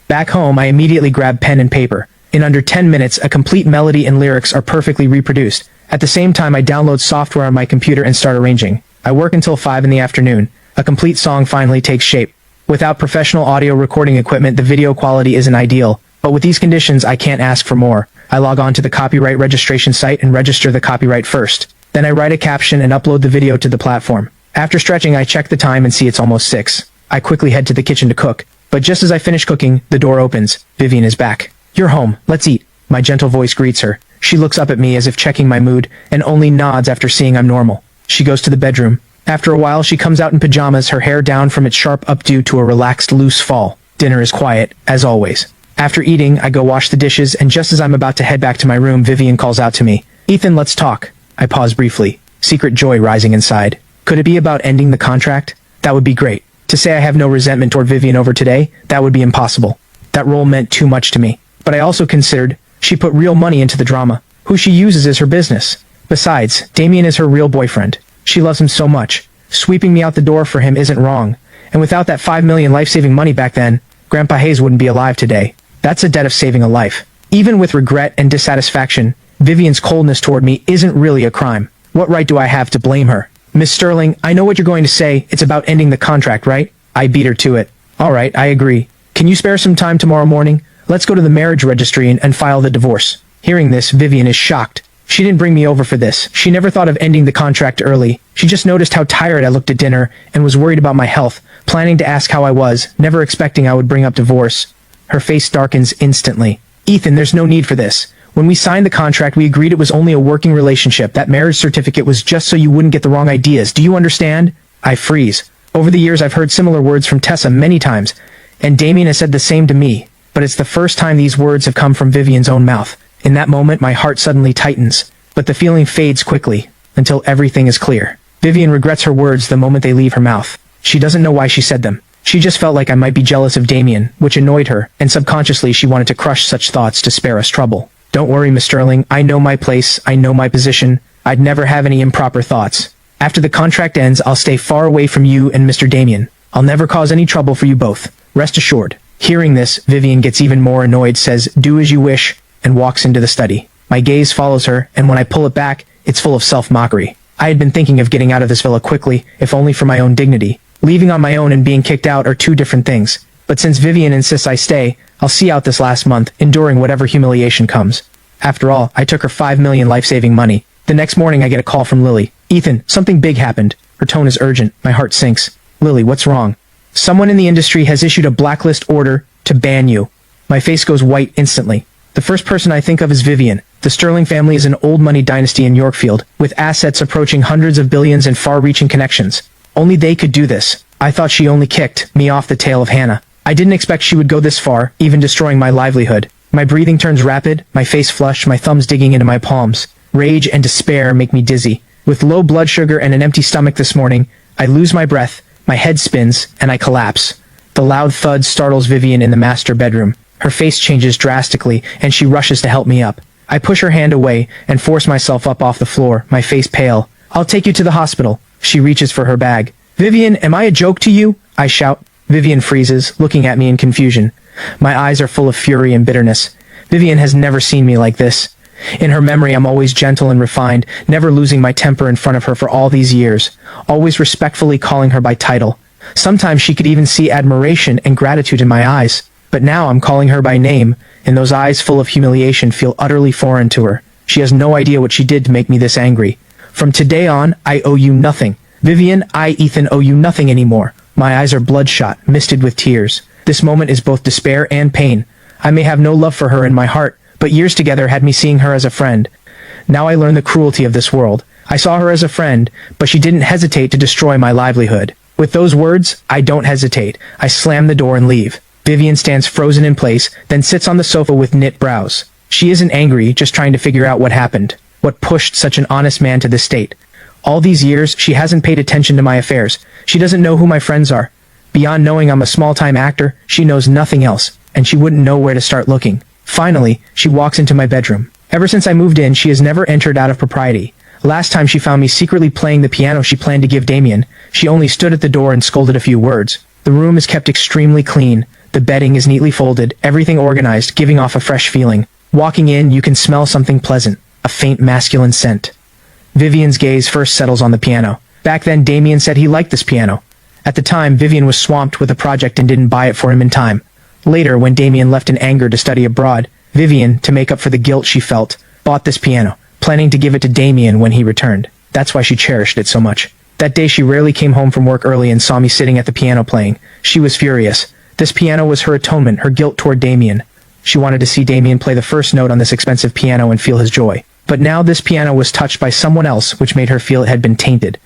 Back home, I immediately grab pen and paper. In under 10 minutes, a complete melody and lyrics are perfectly reproduced. At the same time, I download software on my computer and start arranging. I work until 5 in the afternoon. A complete song finally takes shape. Without professional audio recording equipment, the video quality isn't ideal, but with these conditions, I can't ask for more. I log on to the copyright registration site and register the copyright first. Then I write a caption and upload the video to the platform. After stretching, I check the time and see it's almost 6. I quickly head to the kitchen to cook. But just as I finish cooking, the door opens. Vivian is back. You're home. Let's eat. My gentle voice greets her. She looks up at me as if checking my mood, and only nods after seeing I'm normal. She goes to the bedroom. After a while, she comes out in pajamas, her hair down from its sharp updo to a relaxed, loose fall. Dinner is quiet, as always. After eating, I go wash the dishes, and just as I'm about to head back to my room, Vivian calls out to me. Ethan, let's talk. I pause briefly, secret joy rising inside. Could it be about ending the contract? That would be great. To say I have no resentment toward Vivian over today, that would be impossible. That role meant too much to me. But I also considered, she put real money into the drama. Who she uses is her business. Besides, Damien is her real boyfriend. She loves him so much. Sweeping me out the door for him isn't wrong. And without that 5 million life-saving money back then, Grandpa Hayes wouldn't be alive today. That's a debt of saving a life. Even with regret and dissatisfaction, Vivian's coldness toward me isn't really a crime. What right do I have to blame her? Miss Sterling, I know what you're going to say. It's about ending the contract, right? I beat her to it. Alright, I agree. Can you spare some time tomorrow morning? Let's go to the marriage registry and file the divorce. Hearing this, Vivian is shocked. She didn't bring me over for this. She never thought of ending the contract early. She just noticed how tired I looked at dinner and was worried about my health, planning to ask how I was, never expecting I would bring up divorce. Her face darkens instantly. Ethan, there's no need for this. When we signed the contract, we agreed it was only a working relationship. That marriage certificate was just so you wouldn't get the wrong ideas. Do you understand? I freeze. Over the years, I've heard similar words from Tessa many times, and Damien has said the same to me, but it's the first time these words have come from Vivian's own mouth. In that moment, my heart suddenly tightens, but the feeling fades quickly, until everything is clear. Vivian regrets her words the moment they leave her mouth. She doesn't know why she said them. She just felt like I might be jealous of Damien, which annoyed her, and subconsciously she wanted to crush such thoughts to spare us trouble. Don't worry, Miss Sterling, I know my place, I know my position. I'd never have any improper thoughts. After the contract ends, I'll stay far away from you and Mr. Damien. I'll never cause any trouble for you both. Rest assured. Hearing this, Vivian gets even more annoyed, says, "Do as you wish," and walks into the study. My gaze follows her, and when I pull it back, it's full of self-mockery. I had been thinking of getting out of this villa quickly, if only for my own dignity. Leaving on my own and being kicked out are two different things. But since Vivian insists I stay, I'll see out this last month, enduring whatever humiliation comes. After all, I took her 5 million life-saving money. The next morning I get a call from Lily. "Ethan, something big happened." Her tone is urgent. My heart sinks. "Lily, what's wrong?" "Someone in the industry has issued a blacklist order to ban you." My face goes white instantly. The first person I think of is Vivian. The Sterling family is an old money dynasty in Yorkfield, with assets approaching hundreds of billions and far-reaching connections. Only they could do this. I thought she only kicked me off the tail of Hannah. I didn't expect she would go this far, even destroying my livelihood. My breathing turns rapid, my face flushed, my thumbs digging into my palms. Rage and despair make me dizzy. With low blood sugar and an empty stomach this morning, I lose my breath, my head spins, and I collapse. The loud thud startles Vivian in the master bedroom. Her face changes drastically, and she rushes to help me up. I push her hand away and force myself up off the floor, my face pale. "I'll take you to the hospital." She reaches for her bag. "Vivian, am I a joke to you?" I shout. Vivian freezes, looking at me in confusion. My eyes are full of fury and bitterness. Vivian has never seen me like this. In her memory, I'm always gentle and refined, never losing my temper in front of her for all these years, always respectfully calling her by title. Sometimes she could even see admiration and gratitude in my eyes. But now I'm calling her by name, and those eyes full of humiliation feel utterly foreign to her. She has no idea what she did to make me this angry. From today on, I owe you nothing. Vivian, Ethan, owe you nothing anymore. My eyes are bloodshot, misted with tears. This moment is both despair and pain. I may have no love for her in my heart, but years together had me seeing her as a friend. Now I learn the cruelty of this world. I saw her as a friend, but she didn't hesitate to destroy my livelihood. With those words, I don't hesitate. I slam the door and leave. Vivian stands frozen in place, then sits on the sofa with knit brows. She isn't angry, just trying to figure out what happened. What pushed such an honest man to this state? All these years, she hasn't paid attention to my affairs. She doesn't know who my friends are. Beyond knowing I'm a small-time actor, she knows nothing else, and she wouldn't know where to start looking. Finally, she walks into my bedroom. Ever since I moved in, she has never entered out of propriety. Last time she found me secretly playing the piano she planned to give Damien, she only stood at the door and scolded a few words. The room is kept extremely clean. The bedding is neatly folded, everything organized, giving off a fresh feeling. Walking in, you can smell something pleasant, a faint masculine scent. Vivian's gaze first settles on the piano. Back then, Damien said he liked this piano. At the time, Vivian was swamped with a project and didn't buy it for him in time. Later, when Damien left in anger to study abroad, Vivian, to make up for the guilt she felt, bought this piano, planning to give it to Damien when he returned. That's why she cherished it so much. That day she rarely came home from work early and saw me sitting at the piano playing. She was furious. This piano was her atonement, her guilt toward Damien. She wanted to see Damien play the first note on this expensive piano and feel his joy. But now this piano was touched by someone else, which made her feel it had been tainted.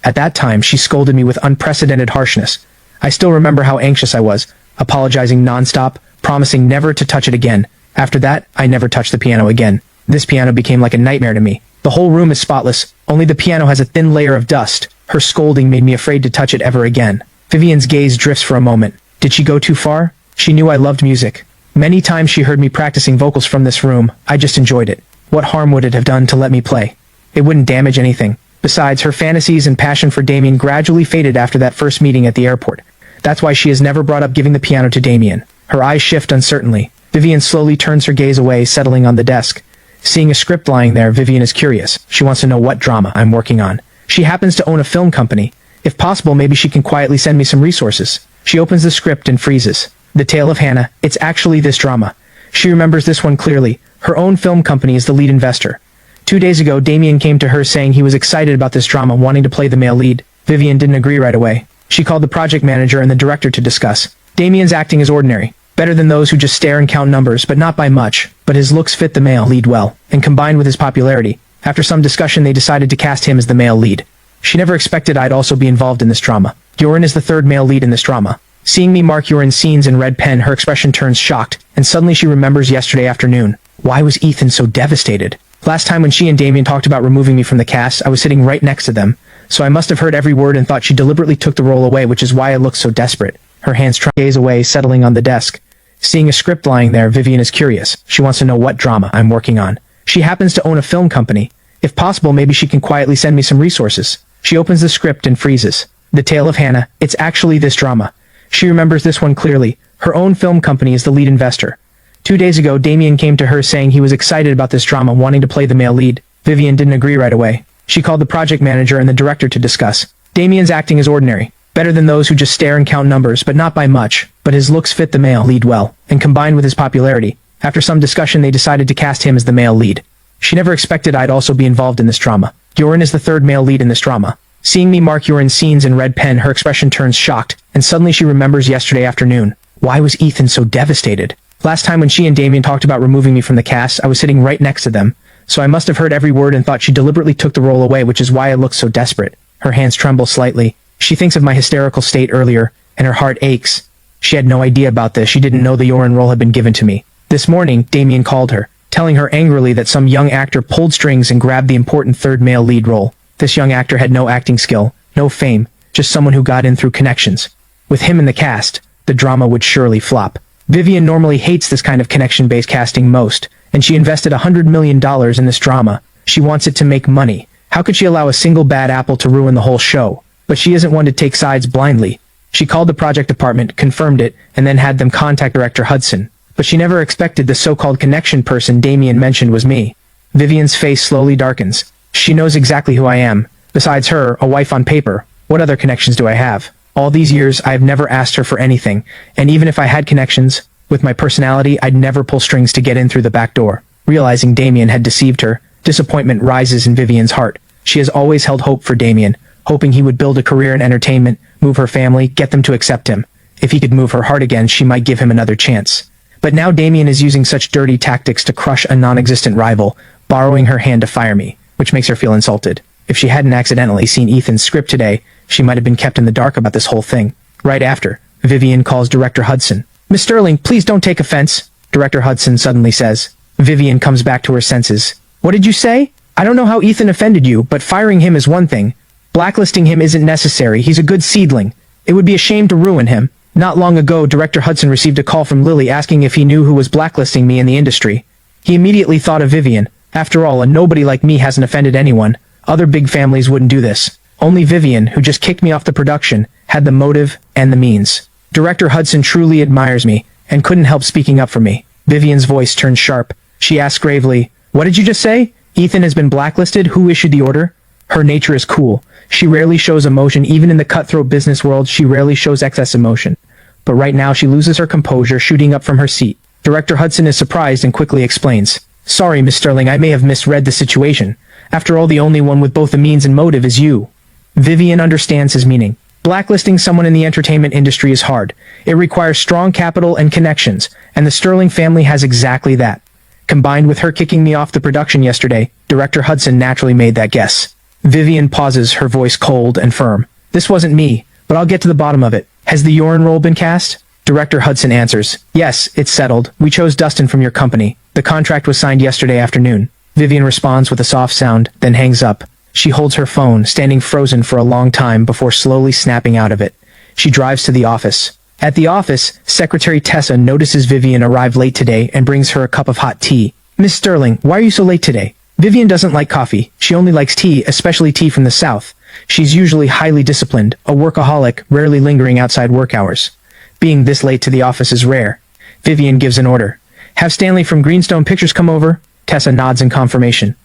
At that time, she scolded me with unprecedented harshness. I still remember how anxious I was, apologizing nonstop, promising never to touch it again. After that, I never touched the piano again. This piano became like a nightmare to me. The whole room is spotless, only the piano has a thin layer of dust. Her scolding made me afraid to touch it ever again. Vivian's gaze drifts for a moment. Did she go too far? She knew I loved music. Many times she heard me practicing vocals from this room. I just enjoyed it. What harm would it have done to let me play? It wouldn't damage anything. Besides, her fantasies and passion for Damien gradually faded after that first meeting at the airport. That's why she has never brought up giving the piano to Damien. Her eyes shift uncertainly. Vivian slowly turns her gaze away, settling on the desk. Seeing a script lying there, Vivian is curious. She wants to know what drama I'm working on. She happens to own a film company. If possible, maybe she can quietly send me some resources. She opens the script and freezes. The Tale of Hannah. It's actually this drama. She remembers this one clearly. Her own film company is the lead investor. 2 days ago, Damien came to her saying he was excited about this drama, wanting to play the male lead. Vivian didn't agree right away. She called the project manager and the director to discuss. Damien's acting is ordinary. Better than those who just stare and count numbers, but not by much. But his looks fit the male lead well, and combined with his popularity, after some discussion they decided to cast him as the male lead. She never expected I'd also be involved in this drama. Yorin is the third male lead in this drama. Seeing me mark Yorin's scenes in red pen, her expression turns shocked, and suddenly she remembers yesterday afternoon. Why was Ethan so devastated? Last time when she and Damien talked about removing me from the cast, I was sitting right next to them, so I must have heard every word and thought she deliberately took the role away, which is why I looked so desperate. Her hands gaze away, settling on the desk. Seeing a script lying there, Vivian is curious. She wants to know what drama I'm working on. She happens to own a film company. If possible, maybe she can quietly send me some resources. She opens the script and freezes. The Tale of Hannah. It's actually this drama. She remembers this one clearly. Her own film company is the lead investor. 2 days ago, Damien came to her saying he was excited about this drama, wanting to play the male lead. Vivian didn't agree right away. She called the project manager and the director to discuss. Damien's acting is ordinary. Better than those who just stare and count numbers, but not by much. But his looks fit the male lead well, and combined with his popularity, after some discussion they decided to cast him as the male lead. She never expected I'd also be involved in this drama. Yorin is the third male lead in this drama. Seeing me mark Yorin's scenes in red pen, her expression turns shocked, and suddenly she remembers yesterday afternoon. Why was Ethan so devastated? Last time when she and Damien talked about removing me from the cast, I was sitting right next to them, so I must have heard every word and thought she deliberately took the role away, which is why I looked so desperate. Her hands tremble slightly. She thinks of my hysterical state earlier, and her heart aches. She had no idea about this. She didn't know the Yorin role had been given to me. This morning, Damien called her, telling her angrily that some young actor pulled strings and grabbed the important third male lead role. This young actor had no acting skill, no fame, just someone who got in through connections. With him in the cast, the drama would surely flop. Vivian normally hates this kind of connection-based casting most, and she invested $100 million in this drama. She wants it to make money. How could she allow a single bad apple to ruin the whole show? But she isn't one to take sides blindly. She called the project department, confirmed it, and then had them contact Director Hudson. But she never expected the so-called connection person Damien mentioned was me. Vivian's face slowly darkens. She knows exactly who I am. Besides her, a wife on paper, what other connections do I have? All these years, I have never asked her for anything, and even if I had connections, with my personality, I'd never pull strings to get in through the back door. Realizing Damien had deceived her, disappointment rises in Vivian's heart. She has always held hope for Damien, hoping he would build a career in entertainment, move her family, get them to accept him. If he could move her heart again, she might give him another chance. But now Damien is using such dirty tactics to crush a non-existent rival, borrowing her hand to fire me, which makes her feel insulted. If she hadn't accidentally seen Ethan's script today, she might have been kept in the dark about this whole thing. Right after, Vivian calls Director Hudson. Miss Sterling, please don't take offense, Director Hudson suddenly says. Vivian comes back to her senses. What did you say? I don't know how Ethan offended you, but firing him is one thing. Blacklisting him isn't necessary. He's a good seedling. It would be a shame to ruin him. Not long ago, Director Hudson received a call from Lily asking if he knew who was blacklisting me in the industry. He immediately thought of Vivian. After all, a nobody like me hasn't offended anyone. Other big families wouldn't do this. Only Vivian, who just kicked me off the production, had the motive and the means. Director Hudson truly admires me, and couldn't help speaking up for me. Vivian's voice turned sharp. She asked gravely, "What did you just say? Ethan has been blacklisted? Who issued the order?" Her nature is cool. She rarely shows emotion. Even in the cutthroat business world, she rarely shows excess emotion. But right now she loses her composure, shooting up from her seat. Director Hudson is surprised and quickly explains. "Sorry, Miss Sterling, I may have misread the situation. After all, the only one with both the means and motive is you." Vivian understands his meaning. Blacklisting someone in the entertainment industry is hard. It requires strong capital and connections, and the Sterling family has exactly that. Combined with her kicking me off the production yesterday, Director Hudson naturally made that guess. Vivian pauses, her voice cold and firm. "This wasn't me, but I'll get to the bottom of it. Has the Yorin role been cast?" Director Hudson answers. "Yes, it's settled. We chose Dustin from your company. The contract was signed yesterday afternoon." Vivian responds with a soft sound, then hangs up. She holds her phone, standing frozen for a long time before slowly snapping out of it. She drives to the office. At the office, Secretary Tessa notices Vivian arrived late today and brings her a cup of hot tea. "Miss Sterling, why are you so late today?" Vivian doesn't like coffee. She only likes tea, especially tea from the South. She's usually highly disciplined, a workaholic, rarely lingering outside work hours. Being this late to the office is rare. Vivian gives an order. Have Stanley from Greenstone Pictures come over? Tessa nods in confirmation.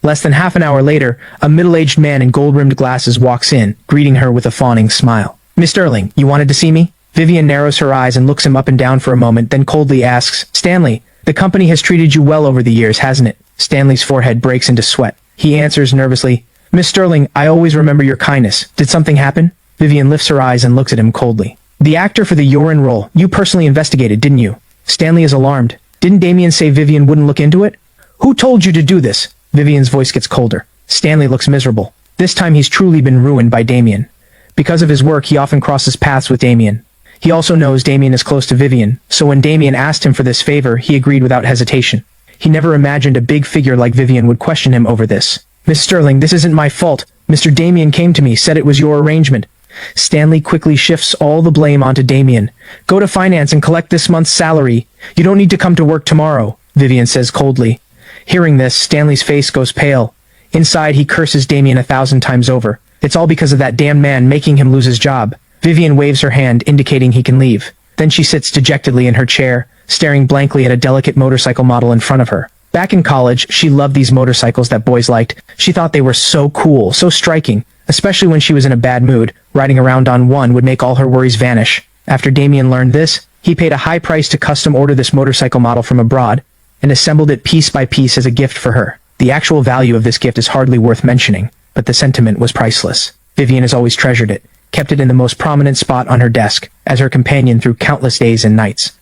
Less than half an hour later, a middle-aged man in gold-rimmed glasses walks in, greeting her with a fawning smile. Miss Sterling, you wanted to see me? Vivian narrows her eyes and looks him up and down for a moment, then coldly asks, Stanley, the company has treated you well over the years, hasn't it? Stanley's forehead breaks into sweat. He answers nervously, Miss Sterling, I always remember your kindness. Did something happen? Vivian lifts her eyes and looks at him coldly. The actor for the Yorin role, you personally investigated, didn't you? Stanley is alarmed. Didn't Damien say Vivian wouldn't look into it? Who told you to do this? Vivian's voice gets colder. Stanley looks miserable. This time he's truly been ruined by Damien. Because of his work, he often crosses paths with Damien. He also knows Damien is close to Vivian, so when Damien asked him for this favor, he agreed without hesitation. He never imagined a big figure like Vivian would question him over this. Miss Sterling, this isn't my fault. Mr. Damien came to me, said it was your arrangement. Stanley quickly shifts all the blame onto Damien. Go to finance and collect this month's salary. You don't need to come to work tomorrow, Vivian says coldly. Hearing this, Stanley's face goes pale. Inside, he curses Damien 1,000 times over. It's all because of that damn man making him lose his job. Vivian waves her hand, indicating he can leave. Then she sits dejectedly in her chair, staring blankly at a delicate motorcycle model in front of her. Back in college, she loved these motorcycles that boys liked. She thought they were so cool, so striking. Especially when she was in a bad mood, riding around on one would make all her worries vanish. After Damien learned this, he paid a high price to custom order this motorcycle model from abroad, and assembled it piece by piece as a gift for her. The actual value of this gift is hardly worth mentioning, but the sentiment was priceless. Vivian has always treasured it, kept it in the most prominent spot on her desk, as her companion through countless days and nights.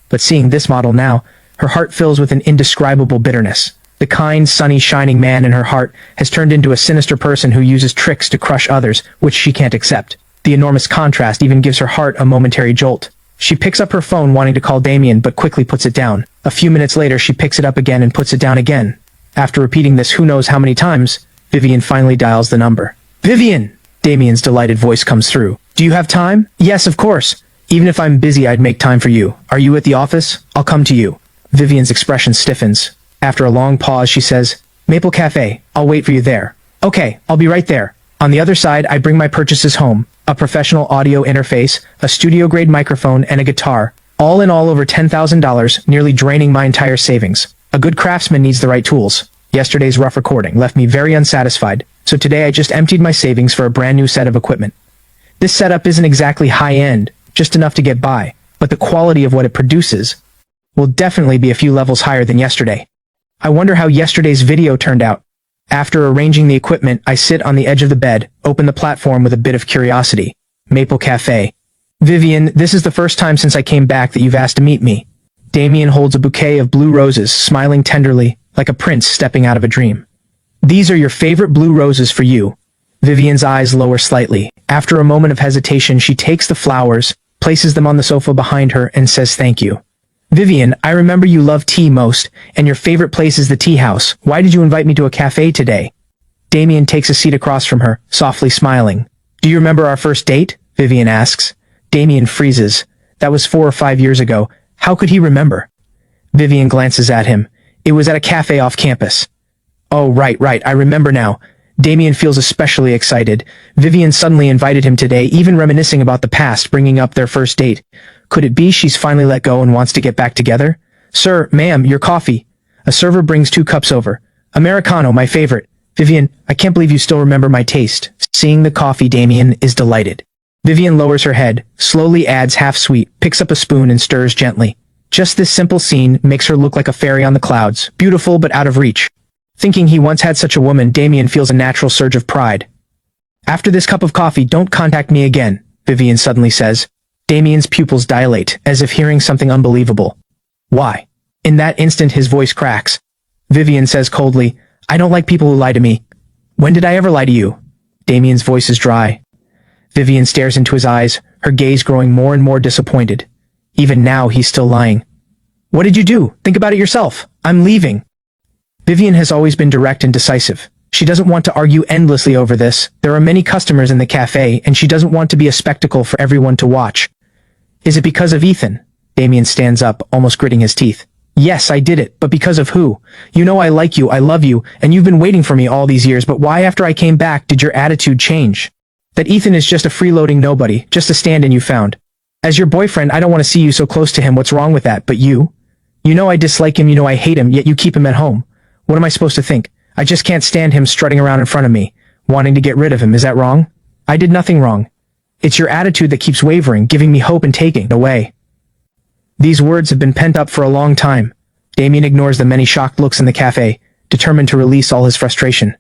But seeing this model now, her heart fills with an indescribable bitterness. The kind, sunny, shining man in her heart has turned into a sinister person who uses tricks to crush others, which she can't accept. The enormous contrast even gives her heart a momentary jolt. She picks up her phone wanting to call Damien, but quickly puts it down. A few minutes later, she picks it up again and puts it down again. After repeating this who knows how many times, Vivian finally dials the number. Vivian! Damien's delighted voice comes through. Do you have time? Yes, of course. Even if I'm busy, I'd make time for you. Are you at the office? I'll come to you. Vivian's expression stiffens. After a long pause, she says, Maple Cafe, I'll wait for you there. Okay, I'll be right there. On the other side, I bring my purchases home. A professional audio interface, a studio-grade microphone, and a guitar. All in all over $10,000, nearly draining my entire savings. A good craftsman needs the right tools. Yesterday's rough recording left me very unsatisfied, so today I just emptied my savings for a brand new set of equipment. This setup isn't exactly high-end, just enough to get by, but the quality of what it produces will definitely be a few levels higher than yesterday. I wonder how yesterday's video turned out. After arranging the equipment, I sit on the edge of the bed, open the platform with a bit of curiosity. Maple Cafe. Vivian, this is the first time since I came back that you've asked to meet me. Damien holds a bouquet of blue roses, smiling tenderly, like a prince stepping out of a dream. These are your favorite blue roses for you. Vivian's eyes lower slightly. After a moment of hesitation, she takes the flowers, places them on the sofa behind her, and says thank you. Vivian, I remember you love tea most, and your favorite place is the tea house. Why did you invite me to a cafe today? Damien takes a seat across from her, softly smiling. Do you remember our first date? Vivian asks. Damien freezes. That was 4 or 5 years ago. How could he remember? Vivian glances at him. It was at a cafe off campus. Oh, right, I remember now. Damien feels especially excited. Vivian suddenly invited him today, even reminiscing about the past, bringing up their first date. Could it be she's finally let go and wants to get back together? Sir, ma'am, your coffee. A server brings 2 cups over. Americano, my favorite. Vivian, I can't believe you still remember my taste. Seeing the coffee, Damien is delighted. Vivian lowers her head, slowly adds half sweet, picks up a spoon and stirs gently. Just this simple scene makes her look like a fairy on the clouds, beautiful but out of reach. Thinking he once had such a woman, Damien feels a natural surge of pride. After this cup of coffee, don't contact me again, Vivian suddenly says. Damien's pupils dilate, as if hearing something unbelievable. Why? In that instant his voice cracks. Vivian says coldly, I don't like people who lie to me. When did I ever lie to you? Damien's voice is dry. Vivian stares into his eyes, her gaze growing more and more disappointed. Even now he's still lying. What did you do? Think about it yourself. I'm leaving. Vivian has always been direct and decisive. She doesn't want to argue endlessly over this. There are many customers in the cafe, and she doesn't want to be a spectacle for everyone to watch. Is it because of Ethan? Damien stands up, almost gritting his teeth. Yes, I did it, but because of who? You know I like you, I love you, and you've been waiting for me all these years, but why after I came back did your attitude change? That Ethan is just a freeloading nobody, just a stand-in you found. As your boyfriend, I don't want to see you so close to him, what's wrong with that, but you? You know I dislike him, you know I hate him, yet you keep him at home. What am I supposed to think? I just can't stand him strutting around in front of me, wanting to get rid of him, is that wrong? I did nothing wrong. It's your attitude that keeps wavering, giving me hope and taking it away. These words have been pent up for a long time. Damien ignores the many shocked looks in the cafe, determined to release all his frustration.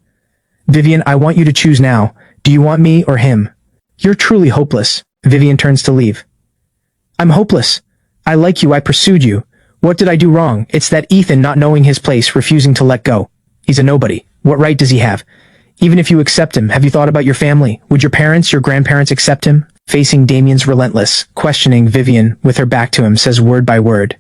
Vivian, I want you to choose now. Do you want me or him? You're truly hopeless. Vivian turns to leave. I'm hopeless. I like you, I pursued you. What did I do wrong? It's that Ethan not knowing his place, refusing to let go. He's a nobody. What right does he have? Even if you accept him, have you thought about your family? Would your parents, your grandparents accept him? Facing Damien's relentless, questioning, Vivian, with her back to him, says word by word.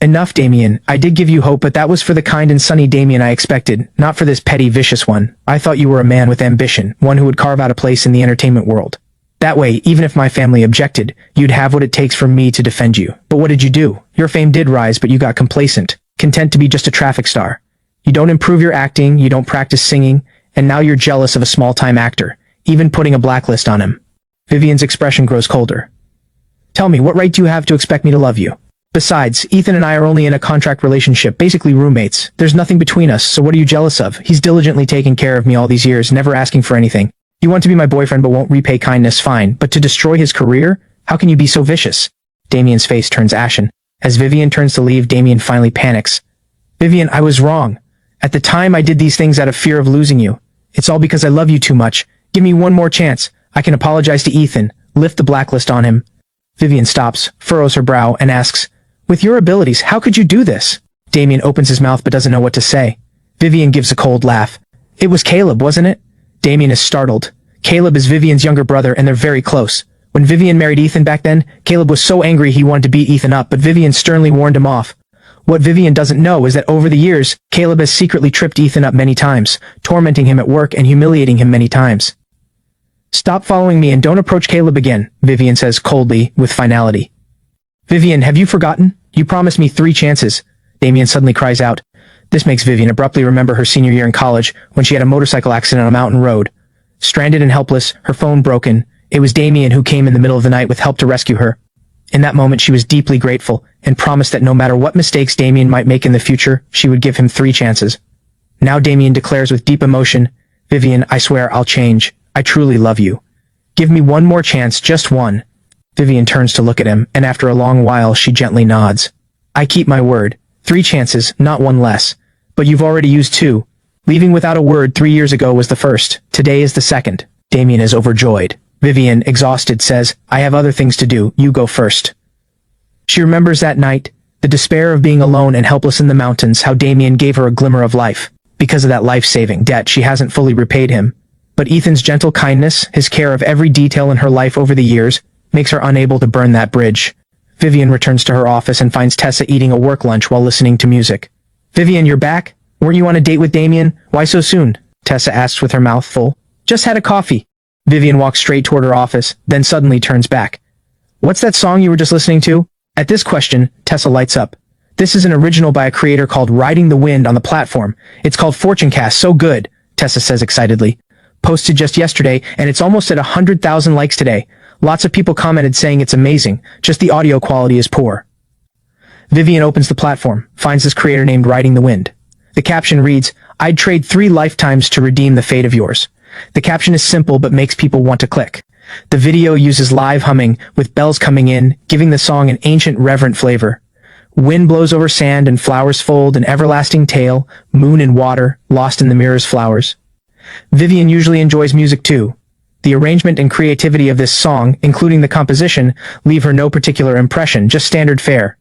Enough, Damien. I did give you hope, but that was for the kind and sunny Damien I expected, not for this petty, vicious one. I thought you were a man with ambition, one who would carve out a place in the entertainment world. That way, even if my family objected, you'd have what it takes for me to defend you. But what did you do? Your fame did rise, but you got complacent, content to be just a traffic star. You don't improve your acting, you don't practice singing, and now you're jealous of a small-time actor, even putting a blacklist on him. Vivian's expression grows colder. Tell me, what right do you have to expect me to love you? Besides, Ethan and I are only in a contract relationship, basically roommates. There's nothing between us, so what are you jealous of? He's diligently taken care of me all these years, never asking for anything. You want to be my boyfriend but won't repay kindness, fine, but to destroy his career? How can you be so vicious? Damien's face turns ashen. As Vivian turns to leave, Damien finally panics. Vivian, I was wrong. At the time I did these things out of fear of losing you. It's all because I love you too much. Give me one more chance. I can apologize to Ethan, lift the blacklist on him. Vivian stops, furrows her brow, and asks, with your abilities, how could you do this? Damien opens his mouth but doesn't know what to say. Vivian gives a cold laugh. It was Caleb, wasn't it? Damien is startled. Caleb is Vivian's younger brother and they're very close. When Vivian married Ethan back then, Caleb was so angry he wanted to beat Ethan up, but Vivian sternly warned him off. What Vivian doesn't know is that over the years, Caleb has secretly tripped Ethan up many times, tormenting him at work and humiliating him many times. Stop following me and don't approach Caleb again, Vivian says coldly, with finality. Vivian, have you forgotten? You promised me 3 chances. Damien suddenly cries out. This makes Vivian abruptly remember her senior year in college, when she had a motorcycle accident on a mountain road. Stranded and helpless, her phone broken, it was Damien who came in the middle of the night with help to rescue her. In that moment she was deeply grateful, and promised that no matter what mistakes Damien might make in the future, she would give him 3 chances. Now Damien declares with deep emotion, Vivian, I swear I'll change. I truly love you. Give me one more chance, just one. Vivian turns to look at him, and after a long while she gently nods. I keep my word. 3 chances, not 1 less. But you've already used 2. Leaving without a word 3 years ago was the first. Today is the second. Damien is overjoyed. Vivian, exhausted, says, I have other things to do. You go first. She remembers that night, the despair of being alone and helpless in the mountains, how Damien gave her a glimmer of life. Because of that life-saving debt, she hasn't fully repaid him. But Ethan's gentle kindness, his care of every detail in her life over the years, makes her unable to burn that bridge. Vivian returns to her office and finds Tessa eating a work lunch while listening to music. Vivian, you're back? Weren't you on a date with Damien? Why so soon? Tessa asks with her mouth full. Just had a coffee. Vivian walks straight toward her office, then suddenly turns back. What's that song you were just listening to? At this question, Tessa lights up. This is an original by a creator called Riding the Wind on the platform. It's called Fortune Cast, so good, Tessa says excitedly. Posted just yesterday, and it's almost at 100,000 likes today. Lots of people commented saying it's amazing, just the audio quality is poor. Vivian opens the platform, finds this creator named Riding the Wind. The caption reads, I'd trade 3 lifetimes to redeem the fate of yours. The caption is simple but makes people want to click. The video uses live humming, with bells coming in, giving the song an ancient reverent flavor. Wind blows over sand and flowers fold an everlasting tale, moon and water, lost in the mirror's flowers. Vivian usually enjoys music too. The arrangement and creativity of this song, including the composition, leave her no particular impression, just standard fare.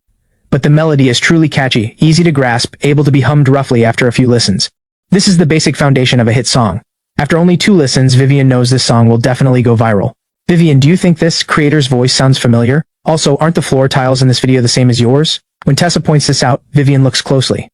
But the melody is truly catchy, easy to grasp, able to be hummed roughly after a few listens. This is the basic foundation of a hit song. After only 2 listens, Vivian knows this song will definitely go viral. Vivian, do you think this creator's voice sounds familiar? Also, aren't the floor tiles in this video the same as yours? When Tessa points this out, Vivian looks closely.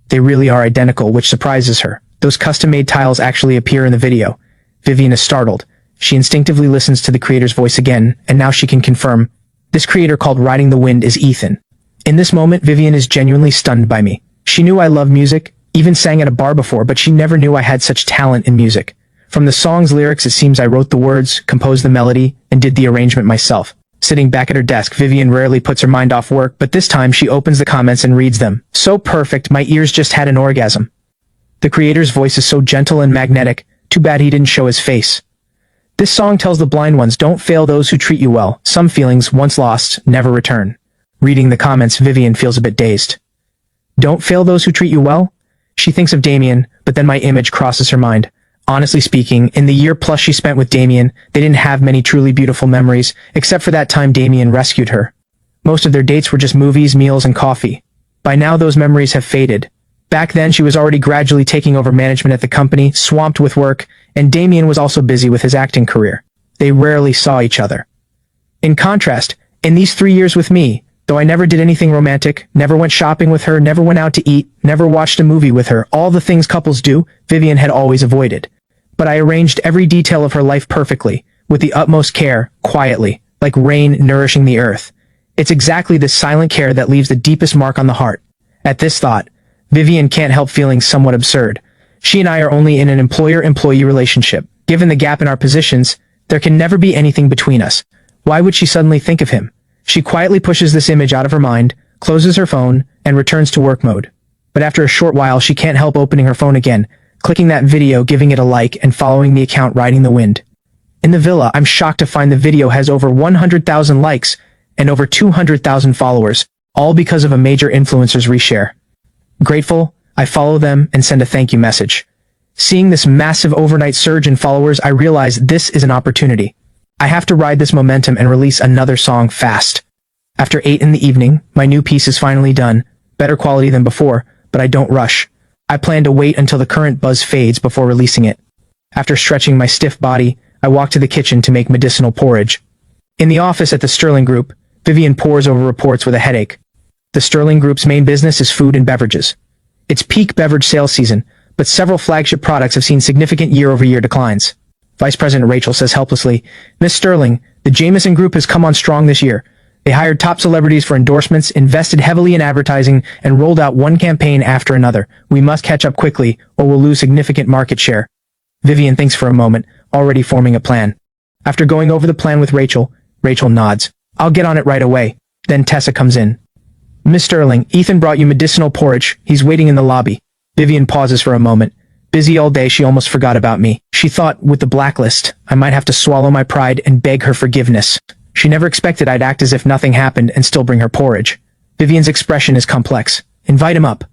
They really are identical, which surprises her. Those custom-made tiles actually appear in the video. Vivian is startled. She instinctively listens to the creator's voice again, and now she can confirm. This creator called Riding the Wind is Ethan. In this moment, Vivian is genuinely stunned by me. She knew I love music, even sang at a bar before, but she never knew I had such talent in music. From the song's lyrics, it seems I wrote the words, composed the melody, and did the arrangement myself. Sitting back at her desk, Vivian rarely puts her mind off work, but this time she opens the comments and reads them. So perfect, my ears just had an orgasm. The creator's voice is so gentle and magnetic, too bad he didn't show his face. This song tells the blind ones, don't fail those who treat you well. Some feelings, once lost, never return. Reading the comments, Vivian feels a bit dazed. Don't fail those who treat you well? She thinks of Damien, but then my image crosses her mind. Honestly speaking, in the year plus she spent with Damien, they didn't have many truly beautiful memories, except for that time Damien rescued her. Most of their dates were just movies, meals, and coffee. By now those memories have faded. Back then she was already gradually taking over management at the company, swamped with work, and Damien was also busy with his acting career. They rarely saw each other. In contrast, in these 3 years with me, though I never did anything romantic, never went shopping with her, never went out to eat, never watched a movie with her, all the things couples do, Vivian had always avoided. But I arranged every detail of her life perfectly, with the utmost care, quietly, like rain nourishing the earth. It's exactly this silent care that leaves the deepest mark on the heart. At this thought, Vivian can't help feeling somewhat absurd. She and I are only in an employer-employee relationship. Given the gap in our positions, there can never be anything between us. Why would she suddenly think of him? She quietly pushes this image out of her mind, closes her phone, and returns to work mode. But after a short while, she can't help opening her phone again, clicking that video, giving it a like, and following the account riding the wind. In the villa, I'm shocked to find the video has over 100,000 likes and over 200,000 followers, all because of a major influencer's reshare. Grateful, I follow them and send a thank you message. Seeing this massive overnight surge in followers, I realize this is an opportunity. I have to ride this momentum and release another song fast. After 8 in the evening, my new piece is finally done, better quality than before, but I don't rush. I plan to wait until the current buzz fades before releasing it. After stretching my stiff body, I walk to the kitchen to make medicinal porridge. In the office at the Sterling Group, Vivian pores over reports with a headache. The Sterling Group's main business is food and beverages. It's peak beverage sales season, but several flagship products have seen significant year-over-year declines. Vice President Rachel says helplessly, Miss Sterling, the Jameson Group has come on strong this year. They hired top celebrities for endorsements, invested heavily in advertising, and rolled out one campaign after another. We must catch up quickly, or we'll lose significant market share. Vivian thinks for a moment, already forming a plan. After going over the plan with Rachel, Rachel nods. I'll get on it right away. Then Tessa comes in. Miss Sterling, Ethan brought you medicinal porridge. He's waiting in the lobby. Vivian pauses for a moment. Busy all day, she almost forgot about me. She thought, with the blacklist, I might have to swallow my pride and beg her forgiveness. She never expected I'd act as if nothing happened and still bring her porridge. Vivian's expression is complex. Invite him up.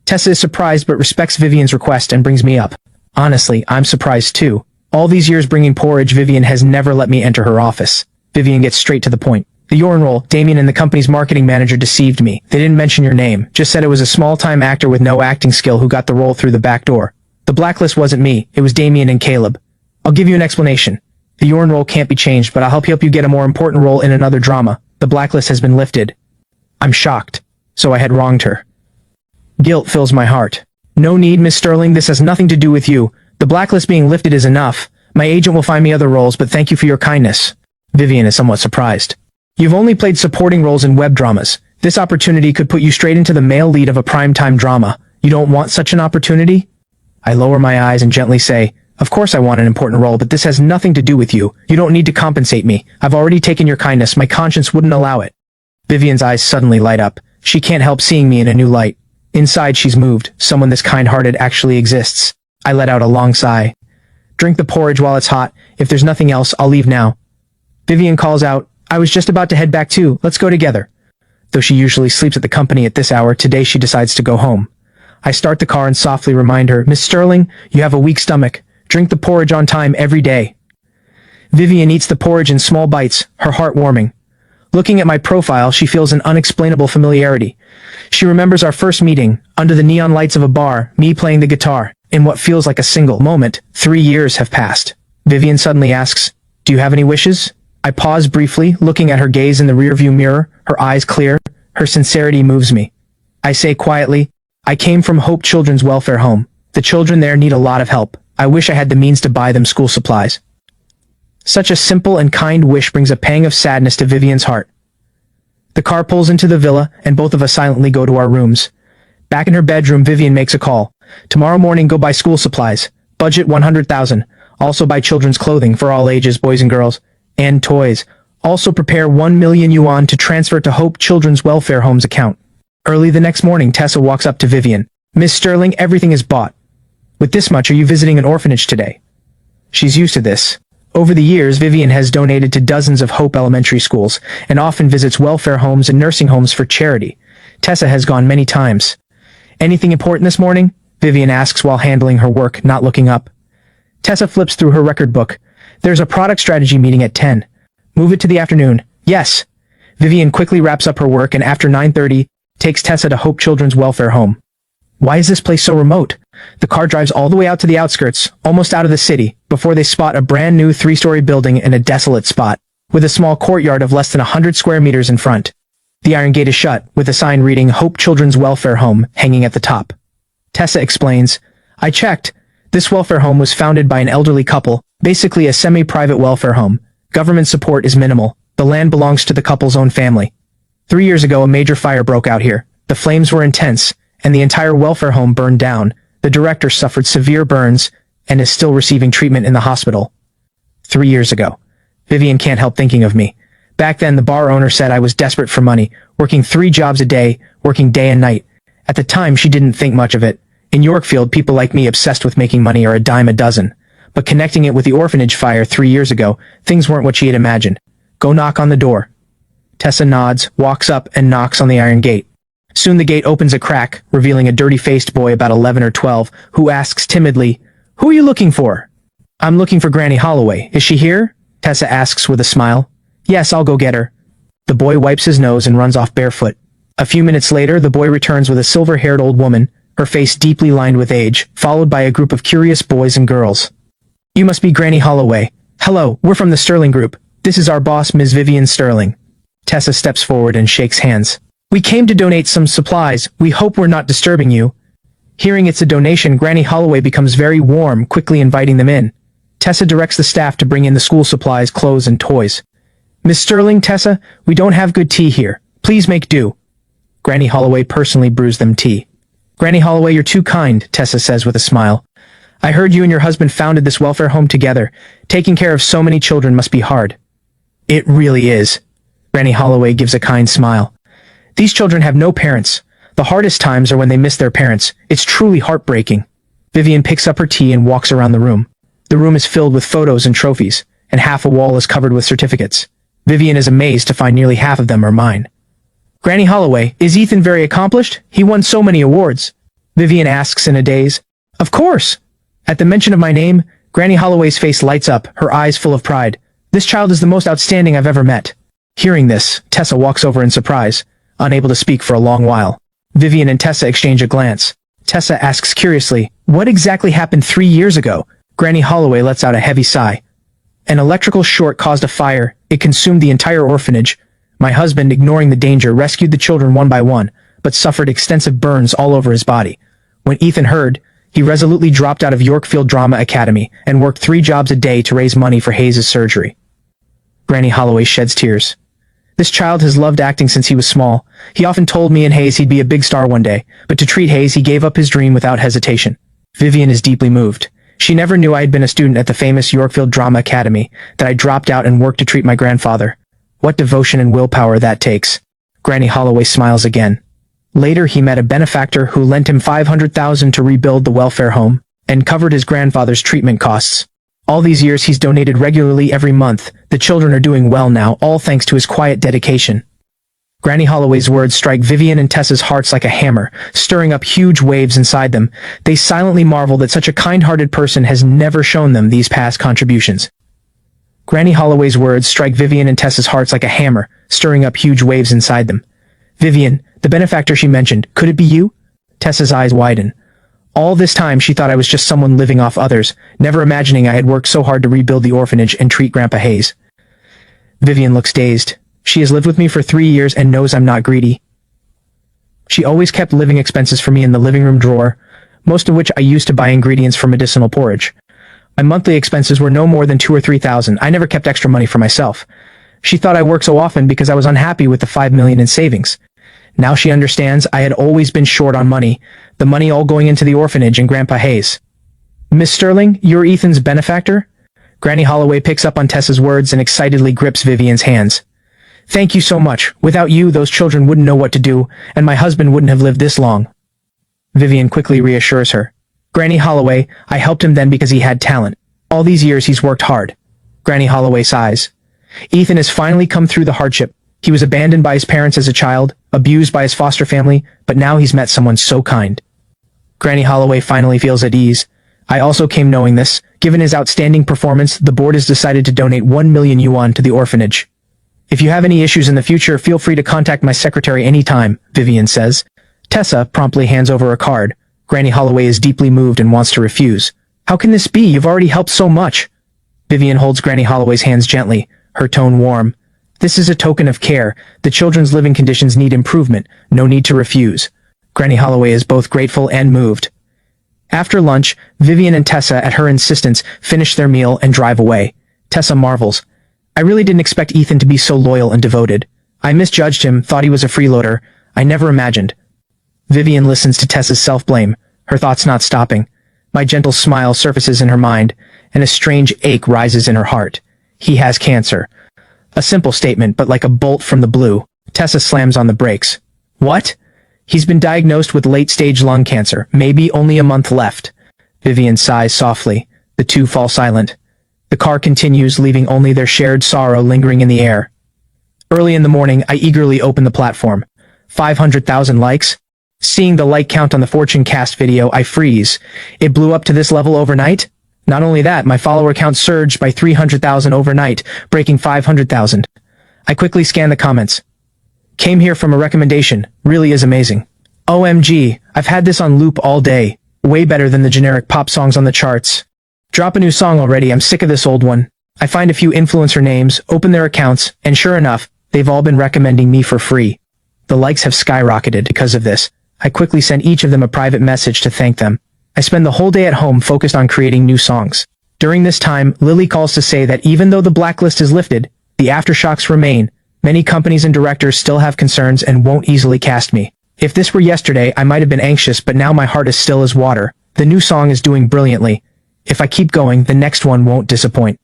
Tessa is surprised but respects Vivian's request and brings me up. Honestly, I'm surprised too. All these years bringing porridge, Vivian has never let me enter her office. Vivian gets straight to the point. The urine roll, Damien and the company's marketing manager deceived me. They didn't mention your name, just said it was a small-time actor with no acting skill who got the role through the back door. The blacklist wasn't me, it was Damien and Caleb. I'll give you an explanation. The urine roll can't be changed, but I'll help you get a more important role in another drama. The blacklist has been lifted. I'm shocked. So I had wronged her. Guilt fills my heart. No need, Miss Sterling, this has nothing to do with you. The blacklist being lifted is enough. My agent will find me other roles, but thank you for your kindness. Vivian is somewhat surprised. You've only played supporting roles in web dramas. This opportunity could put you straight into the male lead of a primetime drama. You don't want such an opportunity? I lower my eyes and gently say, of course I want an important role, but this has nothing to do with you. You don't need to compensate me. I've already taken your kindness. My conscience wouldn't allow it. Vivian's eyes suddenly light up. She can't help seeing me in a new light. Inside she's moved. Someone this kind-hearted actually exists. I let out a long sigh. Drink the porridge while it's hot. If there's nothing else, I'll leave now. Vivian calls out, I was just about to head back too. Let's go together. Though she usually sleeps at the company at this hour, today she decides to go home. I start the car and softly remind her, Miss Sterling, you have a weak stomach. Drink the porridge on time every day. Vivian eats the porridge in small bites, her heart warming. Looking at my profile, she feels an unexplainable familiarity. She remembers our first meeting, under the neon lights of a bar, me playing the guitar. In what feels like a single moment, 3 years have passed. Vivian suddenly asks, do you have any wishes? I pause briefly, looking at her gaze in the rearview mirror, her eyes clear. Her sincerity moves me. I say quietly, I came from Hope Children's Welfare Home. The children there need a lot of help. I wish I had the means to buy them school supplies. Such a simple and kind wish brings a pang of sadness to Vivian's heart. The car pulls into the villa, and both of us silently go to our rooms. Back in her bedroom, Vivian makes a call. Tomorrow morning, go buy school supplies. Budget 100,000. Also buy children's clothing for all ages, boys and girls. And toys. Also prepare 1 million yuan to transfer to Hope Children's Welfare Home's account. Early the next morning, Tessa walks up to Vivian. Miss Sterling, everything is bought. With this much, are you visiting an orphanage today? She's used to this. Over the years, Vivian has donated to dozens of Hope elementary schools, and often visits welfare homes and nursing homes for charity. Tessa has gone many times. Anything important this morning? Vivian asks while handling her work, not looking up. Tessa flips through her record book. There's a product strategy meeting at 10. Move it to the afternoon. Yes. Vivian quickly wraps up her work and after 9:30, takes Tessa to Hope Children's Welfare Home. Why is this place so remote? The car drives all the way out to the outskirts, almost out of the city, before they spot a brand new 3-story building in a desolate spot, with a small courtyard of less than 100 square meters in front. The iron gate is shut, with a sign reading Hope Children's Welfare Home hanging at the top. Tessa explains, I checked. This welfare home was founded by an elderly couple, basically a semi-private welfare home. Government support is minimal. The land belongs to the couple's own family. 3 years ago, a major fire broke out here. The flames were intense, and the entire welfare home burned down. The director suffered severe burns and is still receiving treatment in the hospital. 3 years ago. Vivian can't help thinking of me. Back then, the bar owner said I was desperate for money, working 3 jobs a day, working day and night. At the time, she didn't think much of it. In Yorkfield, people like me obsessed with making money are a dime a dozen. But connecting it with the orphanage fire 3 years ago, things weren't what she had imagined. Go knock on the door. Tessa nods, walks up, and knocks on the iron gate. Soon the gate opens a crack, revealing a dirty-faced boy about 11 or 12, who asks timidly, Who are you looking for? I'm looking for Granny Holloway. Is she here? Tessa asks with a smile. Yes, I'll go get her. The boy wipes his nose and runs off barefoot. A few minutes later, the boy returns with a silver-haired old woman, her face deeply lined with age, followed by a group of curious boys and girls. You must be Granny Holloway. Hello, we're from the Sterling Group. This is our boss, Ms. Vivian Sterling. Tessa steps forward and shakes hands. We came to donate some supplies. We hope we're not disturbing you. Hearing it's a donation, Granny Holloway becomes very warm, quickly inviting them in. Tessa directs the staff to bring in the school supplies, clothes, and toys. Miss Sterling, Tessa, we don't have good tea here. Please make do. Granny Holloway personally brews them tea. Granny Holloway, you're too kind, Tessa says with a smile. I heard you and your husband founded this welfare home together. Taking care of so many children must be hard. It really is. Granny Holloway gives a kind smile. These children have no parents. The hardest times are when they miss their parents. It's truly heartbreaking. Vivian picks up her tea and walks around the room. The room is filled with photos and trophies, and half a wall is covered with certificates. Vivian is amazed to find nearly half of them are mine. Granny Holloway, is Ethan very accomplished? He won so many awards. Vivian asks in a daze. Of course. At the mention of my name, Granny Holloway's face lights up, her eyes full of pride. This child is the most outstanding I've ever met. Hearing this, Tessa walks over in surprise, unable to speak for a long while. Vivian and Tessa exchange a glance. Tessa asks curiously, what exactly happened 3 years ago? Granny Holloway lets out a heavy sigh. An electrical short caused a fire. It consumed the entire orphanage. My husband, ignoring the danger, rescued the children one by one, but suffered extensive burns all over his body. When Ethan heard, he resolutely dropped out of Yorkfield Drama Academy and worked 3 jobs a day to raise money for Hayes' surgery. Granny Holloway sheds tears. This child has loved acting since he was small. He often told me and Hayes he'd be a big star one day, but to treat Hayes he gave up his dream without hesitation. Vivian is deeply moved. She never knew I had been a student at the famous Yorkfield Drama Academy, that I dropped out and worked to treat my grandfather. What devotion and willpower that takes. Granny Holloway smiles again. Later he met a benefactor who lent him 500,000 to rebuild the welfare home, and covered his grandfather's treatment costs. All these years he's donated regularly every month. The children are doing well now, all thanks to his quiet dedication. Granny Holloway's words strike Vivian and Tessa's hearts like a hammer, stirring up huge waves inside them. They silently marvel that such a kind-hearted person has never shown them these past contributions. Granny Holloway's words strike Vivian and Tessa's hearts like a hammer, stirring up huge waves inside them. Vivian, the benefactor she mentioned, could it be you? Tessa's eyes widen. All this time she thought I was just someone living off others, never imagining I had worked so hard to rebuild the orphanage and treat Grandpa Hayes. Vivian looks dazed. She has lived with me for 3 years and knows I'm not greedy. She always kept living expenses for me in the living room drawer, most of which I used to buy ingredients for medicinal porridge. My monthly expenses were no more than 2,000 or 3,000. I never kept extra money for myself. She thought I worked so often because I was unhappy with the 5 million in savings. Now she understands I had always been short on money, the money all going into the orphanage and Grandpa Hayes. Miss Sterling, you're Ethan's benefactor? Granny Holloway picks up on Tessa's words and excitedly grips Vivian's hands. Thank you so much. Without you, those children wouldn't know what to do, and my husband wouldn't have lived this long. Vivian quickly reassures her. Granny Holloway, I helped him then because he had talent. All these years he's worked hard. Granny Holloway sighs. Ethan has finally come through the hardship. He was abandoned by his parents as a child, abused by his foster family, but now he's met someone so kind. Granny Holloway finally feels at ease. I also came knowing this. Given his outstanding performance, the board has decided to donate 1 million yuan to the orphanage. If you have any issues in the future, feel free to contact my secretary anytime, Vivian says. Tessa promptly hands over a card. Granny Holloway is deeply moved and wants to refuse. How can this be? You've already helped so much. Vivian holds Granny Holloway's hands gently, her tone warm. This is a token of care. The children's living conditions need improvement. No need to refuse. Granny Holloway is both grateful and moved. After lunch, Vivian and Tessa, at her insistence, finish their meal and drive away. Tessa marvels. I really didn't expect Ethan to be so loyal and devoted. I misjudged him, thought he was a freeloader. I never imagined. Vivian listens to Tessa's self-blame, her thoughts not stopping. My gentle smile surfaces in her mind, and a strange ache rises in her heart. He has cancer. A simple statement, but like a bolt from the blue. Tessa slams on the brakes. What? He's been diagnosed with late-stage lung cancer, maybe only a month left. Vivian sighs softly. The two fall silent. The car continues, leaving only their shared sorrow lingering in the air. Early in the morning, I eagerly open the platform. 500,000 likes? Seeing the like count on the Fortune Cast video, I freeze. It blew up to this level overnight? Not only that, my follower count surged by 300,000 overnight, breaking 500,000. I quickly scan the comments. Came here from a recommendation. Really is amazing. OMG, I've had this on loop all day. Way better than the generic pop songs on the charts. Drop a new song already, I'm sick of this old one. I find a few influencer names, open their accounts, and sure enough, they've all been recommending me for free. The likes have skyrocketed because of this. I quickly send each of them a private message to thank them. I spend the whole day at home focused on creating new songs. During this time, Lily calls to say that even though the blacklist is lifted, the aftershocks remain. Many companies and directors still have concerns and won't easily cast me. If this were yesterday, I might have been anxious, but now my heart is still as water. The new song is doing brilliantly. If I keep going, the next one won't disappoint.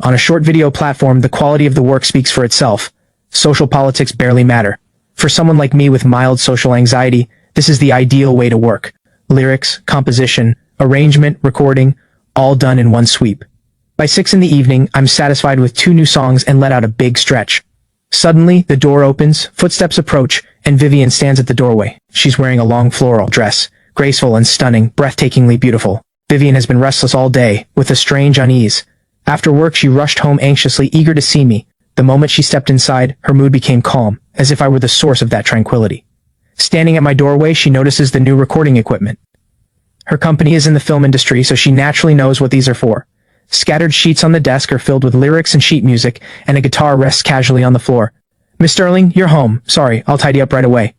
On a short video platform, the quality of the work speaks for itself. Social politics barely matter. For someone like me with mild social anxiety, this is the ideal way to work. Lyrics, composition, arrangement, recording, all done in one sweep. By 6 in the evening, I'm satisfied with 2 new songs and let out a big stretch. Suddenly, the door opens, footsteps approach, and Vivian stands at the doorway. She's wearing a long floral dress, graceful and stunning, breathtakingly beautiful. Vivian has been restless all day, with a strange unease. After work, she rushed home anxiously, eager to see me. The moment she stepped inside, her mood became calm, as if I were the source of that tranquility. Standing at my doorway, she notices the new recording equipment. Her company is in the film industry, so she naturally knows what these are for. Scattered sheets on the desk are filled with lyrics and sheet music, and a guitar rests casually on the floor. Miss Sterling, you're home. Sorry, I'll tidy up right away.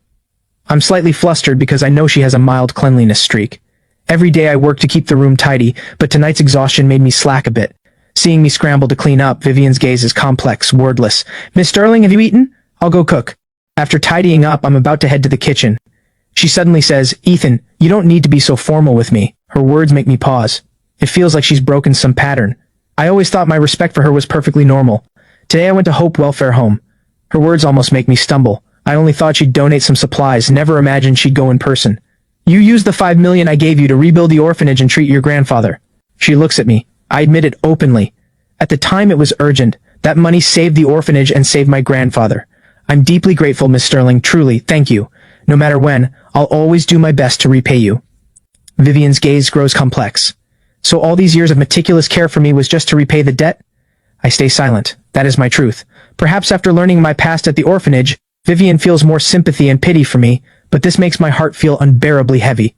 I'm slightly flustered because I know she has a mild cleanliness streak. Every day I work to keep the room tidy, but tonight's exhaustion made me slack a bit. Seeing me scramble to clean up, Vivian's gaze is complex, wordless. Miss Sterling, have you eaten? I'll go cook. After tidying up, I'm about to head to the kitchen. She suddenly says, Ethan, you don't need to be so formal with me. Her words make me pause. It feels like she's broken some pattern. I always thought my respect for her was perfectly normal. Today I went to Hope Welfare Home. Her words almost make me stumble. I only thought she'd donate some supplies, never imagined she'd go in person. You used the 5 million I gave you to rebuild the orphanage and treat your grandfather. She looks at me. I admit it openly. At the time it was urgent. That money saved the orphanage and saved my grandfather. I'm deeply grateful, Miss Sterling, truly, thank you. No matter when, I'll always do my best to repay you. Vivian's gaze grows complex. So all these years of meticulous care for me was just to repay the debt? I stay silent. That is my truth. Perhaps after learning my past at the orphanage, Vivian feels more sympathy and pity for me, but this makes my heart feel unbearably heavy.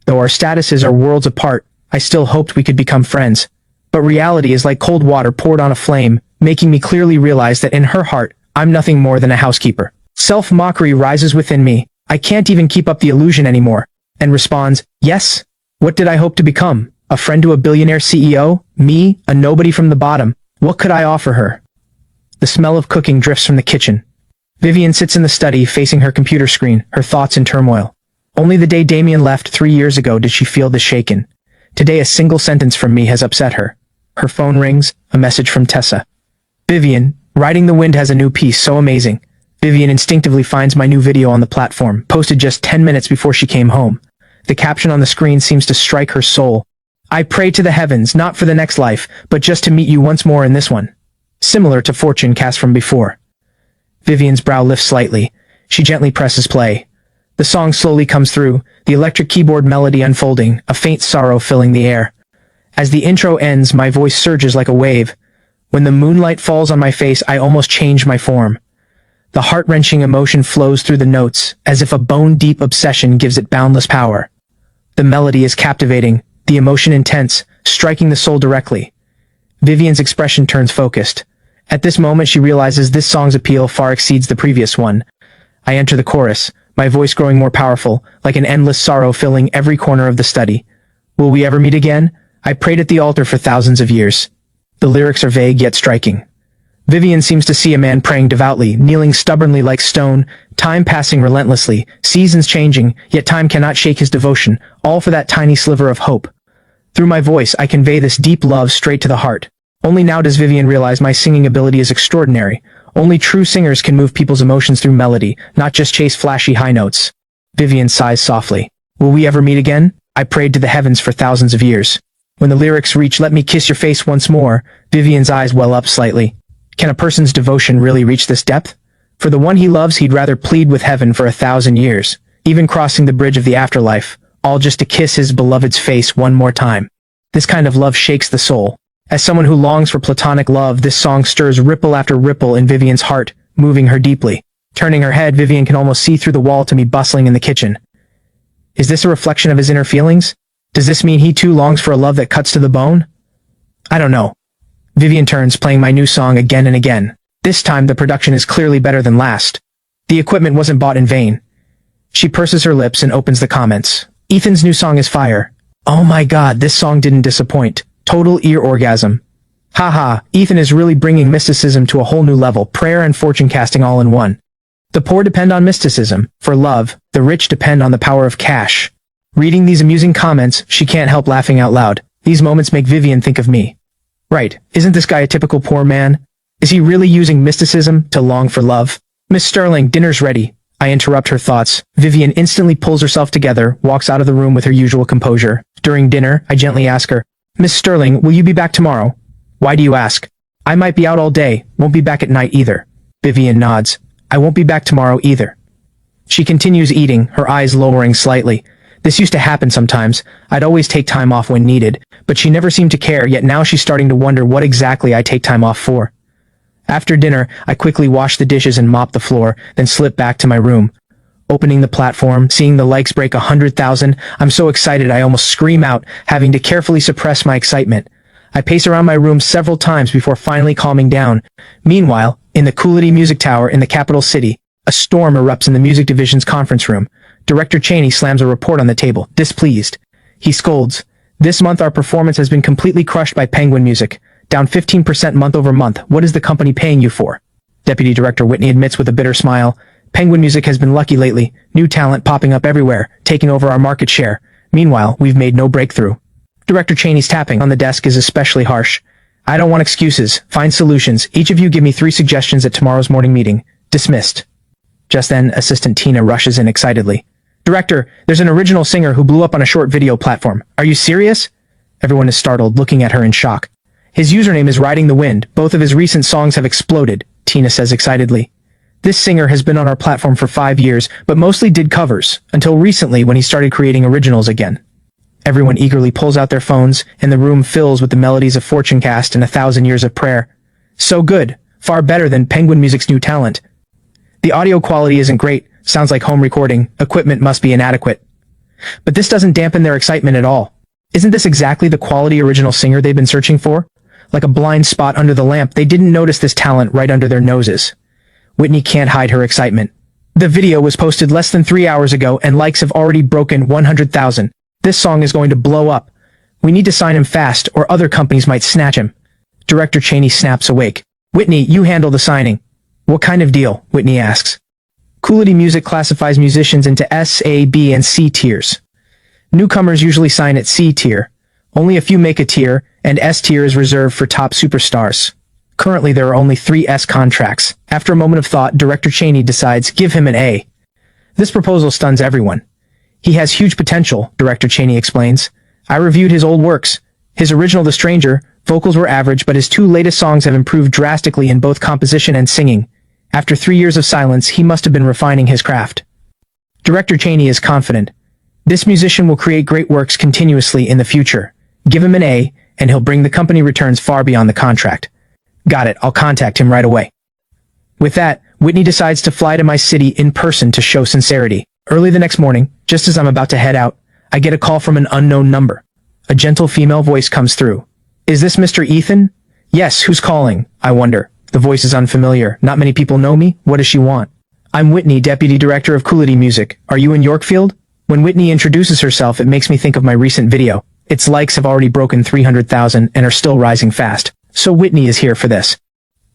Though our statuses are worlds apart, I still hoped we could become friends. But reality is like cold water poured on a flame, making me clearly realize that in her heart, I'm nothing more than a housekeeper. Self-mockery rises within me. I can't even keep up the illusion anymore. And responds, yes? What did I hope to become? A friend to a billionaire CEO? Me, a nobody from the bottom. What could I offer her? The The smell of cooking drifts from the kitchen. Vivian sits in the study, facing her computer screen, her thoughts in turmoil. Only the day Damien left 3 years ago did she feel this shaken. Today a single sentence from me has upset her. Her phone rings, a message from Tessa. Vivian, Riding the Wind has a new piece so amazing. Vivian instinctively finds my new video on the platform, posted just 10 minutes before she came home. The caption on the screen seems to strike her soul. I pray to the heavens, not for the next life, but just to meet you once more in this one. Similar to Fortune cast from before. Vivian's brow lifts slightly. She gently presses play. The song slowly comes through, the electric keyboard melody unfolding, a faint sorrow filling the air. As the intro ends, my voice surges like a wave. When the moonlight falls on my face, I almost change my form. The heart-wrenching emotion flows through the notes, as if a bone-deep obsession gives it boundless power. The melody is captivating, the emotion intense, striking the soul directly. Vivian's expression turns focused. At this moment she realizes this song's appeal far exceeds the previous one. I enter the chorus, my voice growing more powerful, like an endless sorrow filling every corner of the study. Will we ever meet again? I prayed at the altar for thousands of years. The lyrics are vague yet striking. Vivian seems to see a man praying devoutly, kneeling stubbornly like stone, time passing relentlessly, seasons changing, yet time cannot shake his devotion, all for that tiny sliver of hope. Through my voice I convey this deep love straight to the heart. Only now does Vivian realize my singing ability is extraordinary. Only true singers can move people's emotions through melody, not just chase flashy high notes. Vivian sighs softly. Will we ever meet again? I prayed to the heavens for thousands of years. When the lyrics reach "Let me kiss your face once more," Vivian's eyes well up slightly. Can a person's devotion really reach this depth? For the one he loves, he'd rather plead with heaven for 1,000 years, even crossing the bridge of the afterlife, all just to kiss his beloved's face one more time. This kind of love shakes the soul. As someone who longs for platonic love, this song stirs ripple after ripple in Vivian's heart, moving her deeply. Turning her head, Vivian can almost see through the wall to me bustling in the kitchen. Is this a reflection of his inner feelings? Does this mean he too longs for a love that cuts to the bone? I don't know. Vivian turns, playing my new song again and again. This time the production is clearly better than last. The equipment wasn't bought in vain. She purses her lips and opens the comments. Ethan's new song is fire. Oh my god, this song didn't disappoint. Total ear orgasm. Haha, Ethan is really bringing mysticism to a whole new level, prayer and fortune casting all in one. The poor depend on mysticism. For love, the rich depend on the power of cash. Reading these amusing comments, she can't help laughing out loud. These moments make Vivian think of me. Right, isn't this guy a typical poor man? Is he really using mysticism to long for love? Miss Sterling, dinner's ready. I interrupt her thoughts. Vivian instantly pulls herself together, walks out of the room with her usual composure. During dinner, I gently ask her, Miss Sterling, will you be back tomorrow? Why do you ask? I might be out all day, won't be back at night either. Vivian nods. I won't be back tomorrow either. She continues eating, her eyes lowering slightly. This used to happen sometimes. I'd always take time off when needed, but she never seemed to care, yet now she's starting to wonder what exactly I take time off for. After dinner, I quickly wash the dishes and mop the floor, then slip back to my room. Opening the platform, seeing the likes break 100,000, I'm so excited I almost scream out, having to carefully suppress my excitement. I pace around my room several times before finally calming down. Meanwhile, in the Coolidge Music Tower in the capital city, a storm erupts in the music division's conference room. Director Cheney slams a report on the table, displeased. He scolds. This month our performance has been completely crushed by Penguin Music. Down 15% month over month. What is the company paying you for? Deputy Director Whitney admits with a bitter smile. Penguin Music has been lucky lately. New talent popping up everywhere, taking over our market share. Meanwhile, we've made no breakthrough. Director Cheney's tapping on the desk is especially harsh. I don't want excuses. Find solutions. Each of you give me 3 suggestions at tomorrow's morning meeting. Dismissed. Just then, Assistant Tina rushes in excitedly. Director, there's an original singer who blew up on a short video platform. Are you serious? Everyone is startled, looking at her in shock. His username is Riding the Wind. Both of his recent songs have exploded, Tina says excitedly. This singer has been on our platform for 5 years, but mostly did covers, until recently when he started creating originals again. Everyone eagerly pulls out their phones, and the room fills with the melodies of Fortunecast and 1,000 Years of Prayer. So good, far better than Penguin Music's new talent. The audio quality isn't great, sounds like home recording, equipment must be inadequate. But this doesn't dampen their excitement at all. Isn't this exactly the quality original singer they've been searching for? Like a blind spot under the lamp, they didn't notice this talent right under their noses. Whitney can't hide her excitement. The video was posted less than 3 hours ago and likes have already broken 100,000. This song is going to blow up. We need to sign him fast or other companies might snatch him. Director Cheney snaps awake. Whitney, you handle the signing. What kind of deal? Whitney asks. Coolity Music classifies musicians into S, A, B, and C tiers. Newcomers usually sign at C tier. Only a few make a tier, and S tier is reserved for top superstars. Currently there are only 3 S contracts. After a moment of thought, Director Cheney decides, give him an A. This proposal stuns everyone. He has huge potential, Director Cheney explains. I reviewed his old works. His original The Stranger, vocals were average, but his 2 latest songs have improved drastically in both composition and singing. After 3 years of silence, he must have been refining his craft. Director Cheney is confident. This musician will create great works continuously in the future. Give him an A, and he'll bring the company returns far beyond the contract. Got it, I'll contact him right away. With that, Whitney decides to fly to my city in person to show sincerity. Early the next morning, just as I'm about to head out, I get a call from an unknown number. A gentle female voice comes through. Is this Mr. Ethan? Yes, who's calling? I wonder. The voice is unfamiliar. Not many people know me. What does she want? I'm Whitney, Deputy Director of Coolity Music. Are you in Yorkfield? When Whitney introduces herself, it makes me think of my recent video. Its likes have already broken 300,000 and are still rising fast. So Whitney is here for this.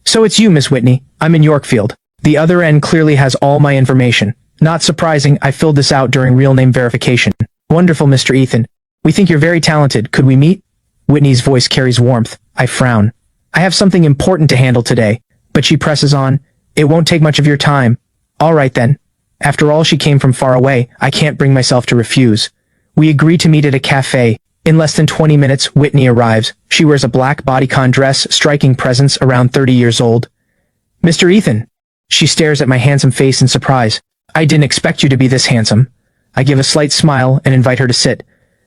So it's you, Miss Whitney. I'm in Yorkfield. The other end clearly has all my information. Not surprising, I filled this out during real name verification. Wonderful, Mr. Ethan. We think you're very talented. Could we meet? Whitney's voice carries warmth. I frown. I have something important to handle today. But she presses on. It won't take much of your time. All right then. After all, she came from far away. I can't bring myself to refuse. We agree to meet at a cafe. In less than 20 minutes, Whitney arrives. She wears a black bodycon dress, striking presence, around 30 years old. Mr. Ethan. She stares at my handsome face in surprise. I didn't expect you to be this handsome. I give a slight smile and invite her to sit.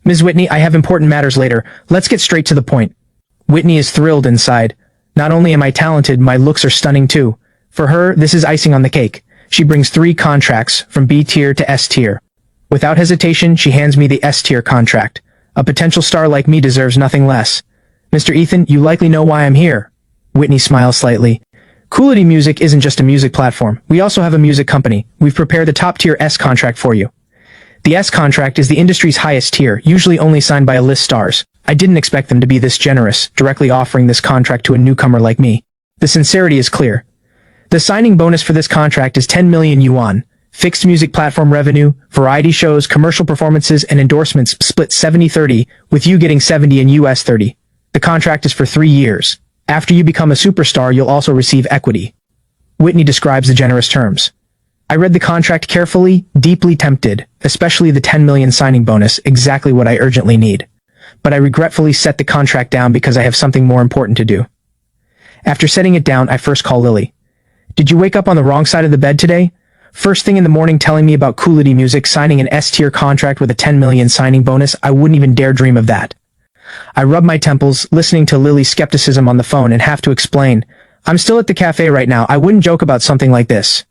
Ms. Whitney, I have important matters later. Let's get straight to the point. Whitney is thrilled inside. Not only am I talented, my looks are stunning too. For her, this is icing on the cake. She brings 3 contracts, from B tier to S tier. Without hesitation, she hands me the S tier contract. A potential star like me deserves nothing less. Mr. Ethan, you likely know why I'm here. Whitney smiles slightly. Coolity Music isn't just a music platform. We also have a music company. We've prepared the top-tier S contract for you. The S contract is the industry's highest tier, usually only signed by A-list stars. I didn't expect them to be this generous, directly offering this contract to a newcomer like me. The sincerity is clear. The signing bonus for this contract is 10 million yuan. Fixed music platform revenue, variety shows, commercial performances, and endorsements split 70-30, with you getting 70 and US 30. The contract is for 3 years. After you become a superstar, you'll also receive equity. Whitney describes the generous terms. I read the contract carefully, deeply tempted, especially the 10 million signing bonus, exactly what I urgently need. But I regretfully set the contract down because I have something more important to do. After setting it down, I first call Lily. Did you wake up on the wrong side of the bed today? First thing in the morning telling me about Coolity Music signing an S-tier contract with a 10 million signing bonus. I wouldn't even dare dream of that. I rub my temples, listening to Lily's skepticism on the phone, and have to explain. I'm still at the cafe right now. I wouldn't joke about something like this.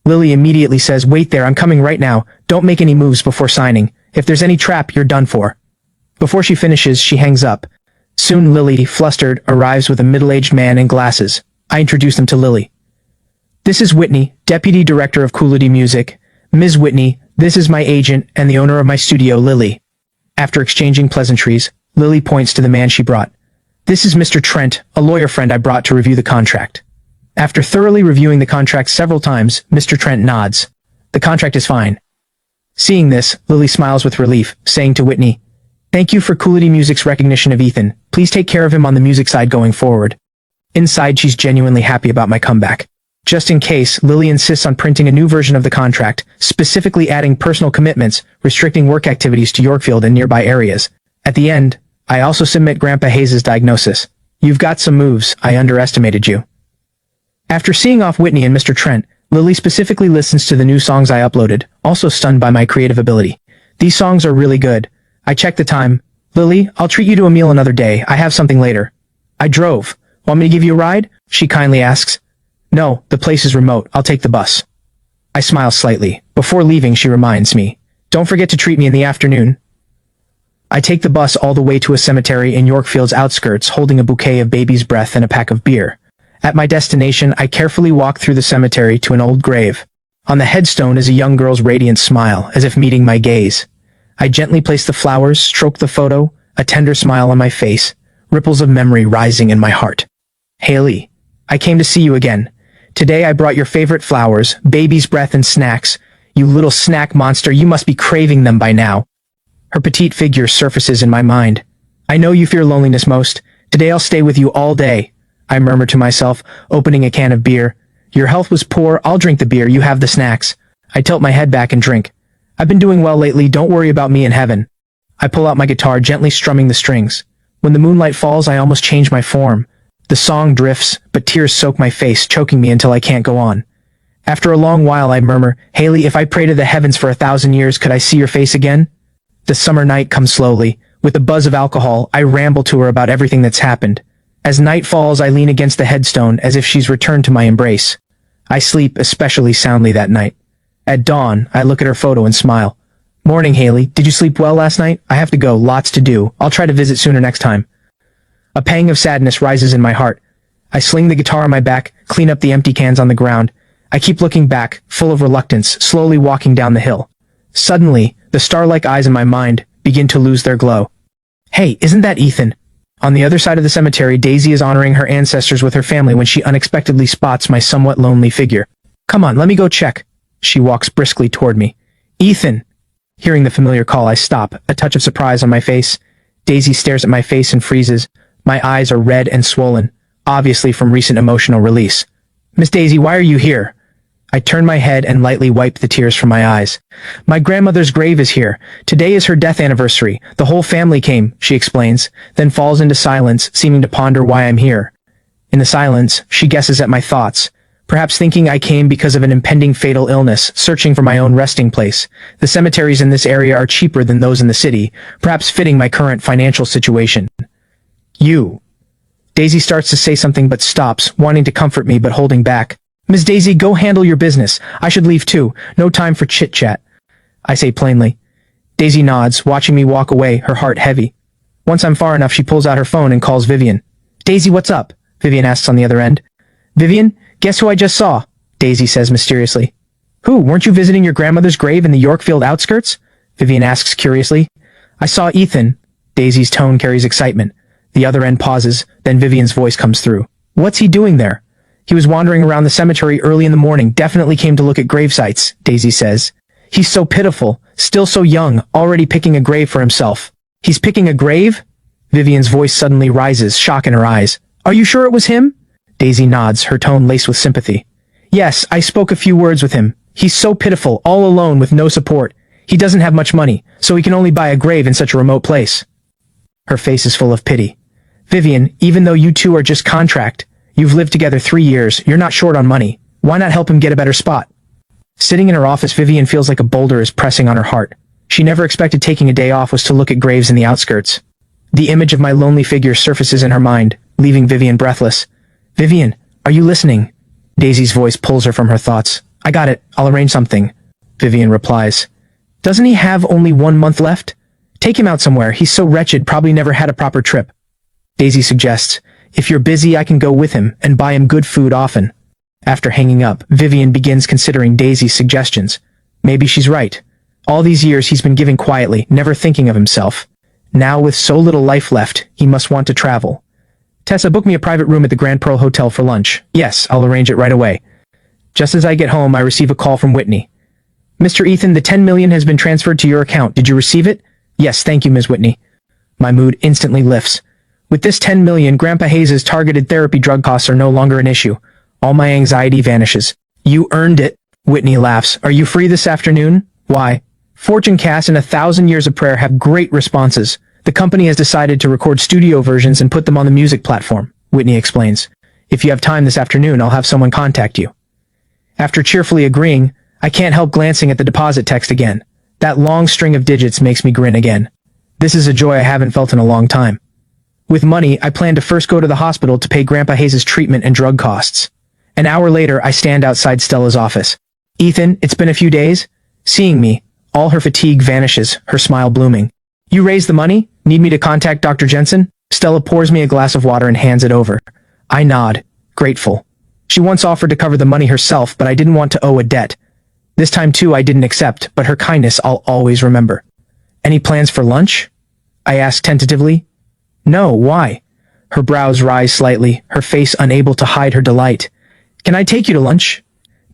Lily immediately says, wait there, I'm coming right now. Don't make any moves before signing. If there's any trap, you're done for. Before she finishes, she hangs up. Soon Lily, flustered, arrives with a middle-aged man in glasses. I introduce them to Lily. This is Whitney, Deputy Director of Coolity Music. Ms. Whitney, this is my agent and the owner of my studio, Lily. After exchanging pleasantries, Lily points to the man she brought. This is Mr. Trent, a lawyer friend I brought to review the contract. After thoroughly reviewing the contract several times, Mr. Trent nods. The contract is fine. Seeing this, Lily smiles with relief, saying to Whitney, thank you for Coolity Music's recognition of Ethan. Please take care of him on the music side going forward. Inside, she's genuinely happy about my comeback. Just in case, Lily insists on printing a new version of the contract, specifically adding personal commitments, restricting work activities to Yorkfield and nearby areas. At the end, I also submit Grandpa Hayes' diagnosis. You've got some moves. I underestimated you. After seeing off Whitney and Mr. Trent, Lily specifically listens to the new songs I uploaded, also stunned by my creative ability. These songs are really good. I check the time. Lily, I'll treat you to a meal another day. I have something later. I drove. Want me to give you a ride? She kindly asks. No, the place is remote. I'll take the bus. I smile slightly. Before leaving, she reminds me. Don't forget to treat me in the afternoon. I take the bus all the way to a cemetery in Yorkfield's outskirts, holding a bouquet of baby's breath and a pack of beer. At my destination, I carefully walk through the cemetery to an old grave. On the headstone is a young girl's radiant smile, as if meeting my gaze. I gently place the flowers, stroke the photo, a tender smile on my face, ripples of memory rising in my heart. Haley. I came to see you again. Today I brought your favorite flowers, baby's breath and snacks. You little snack monster, you must be craving them by now. Her petite figure surfaces in my mind. I know you fear loneliness most. Today I'll stay with you all day. I murmur to myself, opening a can of beer. Your health was poor, I'll drink the beer, you have the snacks. I tilt my head back and drink. I've been doing well lately, don't worry about me in heaven. I pull out my guitar, gently strumming the strings. When the moonlight falls, I almost change my form. The song drifts, but tears soak my face, choking me until I can't go on. After a long while, I murmur, Haley, if I pray to the heavens for 1,000 years, could I see your face again? The summer night comes slowly. With the buzz of alcohol, I ramble to her about everything that's happened. As night falls, I lean against the headstone as if she's returned to my embrace. I sleep especially soundly that night. At dawn, I look at her photo and smile. Morning, Haley. Did you sleep well last night? I have to go, lots to do. I'll try to visit sooner next time. A pang of sadness rises in my heart. I sling the guitar on my back, clean up the empty cans on the ground. I keep looking back, full of reluctance, slowly walking down the hill. Suddenly, the star-like eyes in my mind begin to lose their glow. Hey, isn't that Ethan? On the other side of the cemetery, Daisy is honoring her ancestors with her family when she unexpectedly spots my somewhat lonely figure. Come on, let me go check. She walks briskly toward me. Ethan! Hearing the familiar call, I stop, a touch of surprise on my face. Daisy stares at my face and freezes. My eyes are red and swollen, obviously from recent emotional release. Miss Daisy, why are you here? I turn my head and lightly wipe the tears from my eyes. My grandmother's grave is here. Today is her death anniversary. The whole family came, she explains, then falls into silence, seeming to ponder why I'm here. In the silence, she guesses at my thoughts, perhaps thinking I came because of an impending fatal illness, searching for my own resting place. The cemeteries in this area are cheaper than those in the city, perhaps fitting my current financial situation. You. Daisy starts to say something but stops, wanting to comfort me but holding back. Miss Daisy, go handle your business. I should leave too. No time for chit-chat. I say plainly. Daisy nods, watching me walk away, her heart heavy. Once I'm far enough, she pulls out her phone and calls Vivian. Daisy, what's up? Vivian asks on the other end. Vivian, guess who I just saw? Daisy says mysteriously. Who, weren't you visiting your grandmother's grave in the Yorkfield outskirts? Vivian asks curiously. I saw Ethan. Daisy's tone carries excitement. The other end pauses, then Vivian's voice comes through. What's he doing there? He was wandering around the cemetery early in the morning, definitely came to look at grave sites, Daisy says. He's so pitiful, still so young, already picking a grave for himself. He's picking a grave? Vivian's voice suddenly rises, shock in her eyes. Are you sure it was him? Daisy nods, her tone laced with sympathy. Yes, I spoke a few words with him. He's so pitiful, all alone with no support. He doesn't have much money, so he can only buy a grave in such a remote place. Her face is full of pity. Vivian, even though you two are just contract, you've lived together 3 years, you're not short on money. Why not help him get a better spot? Sitting in her office, Vivian feels like a boulder is pressing on her heart. She never expected taking a day off was to look at graves in the outskirts. The image of my lonely figure surfaces in her mind, leaving Vivian breathless. Vivian, are you listening? Daisy's voice pulls her from her thoughts. I got it, I'll arrange something. Vivian replies. Doesn't he have only 1 month left? Take him out somewhere, he's so wretched, probably never had a proper trip. Daisy suggests, if you're busy, I can go with him and buy him good food often. After hanging up, Vivian begins considering Daisy's suggestions. Maybe she's right. All these years he's been giving quietly, never thinking of himself. Now with so little life left, he must want to travel. Tessa, book me a private room at the Grand Pearl Hotel for lunch. Yes, I'll arrange it right away. Just as I get home, I receive a call from Whitney. Mr. Ethan, the $10 million has been transferred to your account. Did you receive it? Yes, thank you, Ms. Whitney. My mood instantly lifts. With this $10 million, Grandpa Hayes' targeted therapy drug costs are no longer an issue. All my anxiety vanishes. You earned it, Whitney laughs. Are you free this afternoon? Why? Fortune Cast and 1,000 Years of Prayer have great responses. The company has decided to record studio versions and put them on the music platform, Whitney explains. If you have time this afternoon, I'll have someone contact you. After cheerfully agreeing, I can't help glancing at the deposit text again. That long string of digits makes me grin again. This is a joy I haven't felt in a long time. With money, I plan to first go to the hospital to pay Grandpa Hayes' treatment and drug costs. An hour later, I stand outside Stella's office. Ethan, it's been a few days? Seeing me, all her fatigue vanishes, her smile blooming. You raised the money? Need me to contact Dr. Jensen? Stella pours me a glass of water and hands it over. I nod, grateful. She once offered to cover the money herself, but I didn't want to owe a debt. This time too I didn't accept, but her kindness I'll always remember. Any plans for lunch? I asked tentatively. No, why? Her brows rise slightly, her face unable to hide her delight. Can I take you to lunch?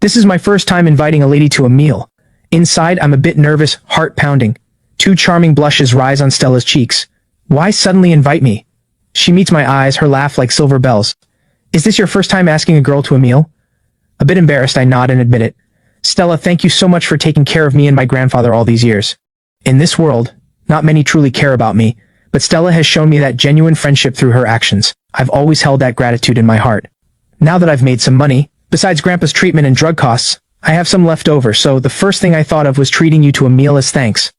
This is my first time inviting a lady to a meal. Inside, I'm a bit nervous, heart pounding. Two charming blushes rise on Stella's cheeks. Why suddenly invite me? She meets my eyes, her laugh like silver bells. Is this your first time asking a girl to a meal? A bit embarrassed, I nod and admit it. Stella, thank you so much for taking care of me and my grandfather all these years. In this world, not many truly care about me, but Stella has shown me that genuine friendship through her actions. I've always held that gratitude in my heart. Now that I've made some money, besides Grandpa's treatment and drug costs, I have some left over, so the first thing I thought of was treating you to a meal as thanks.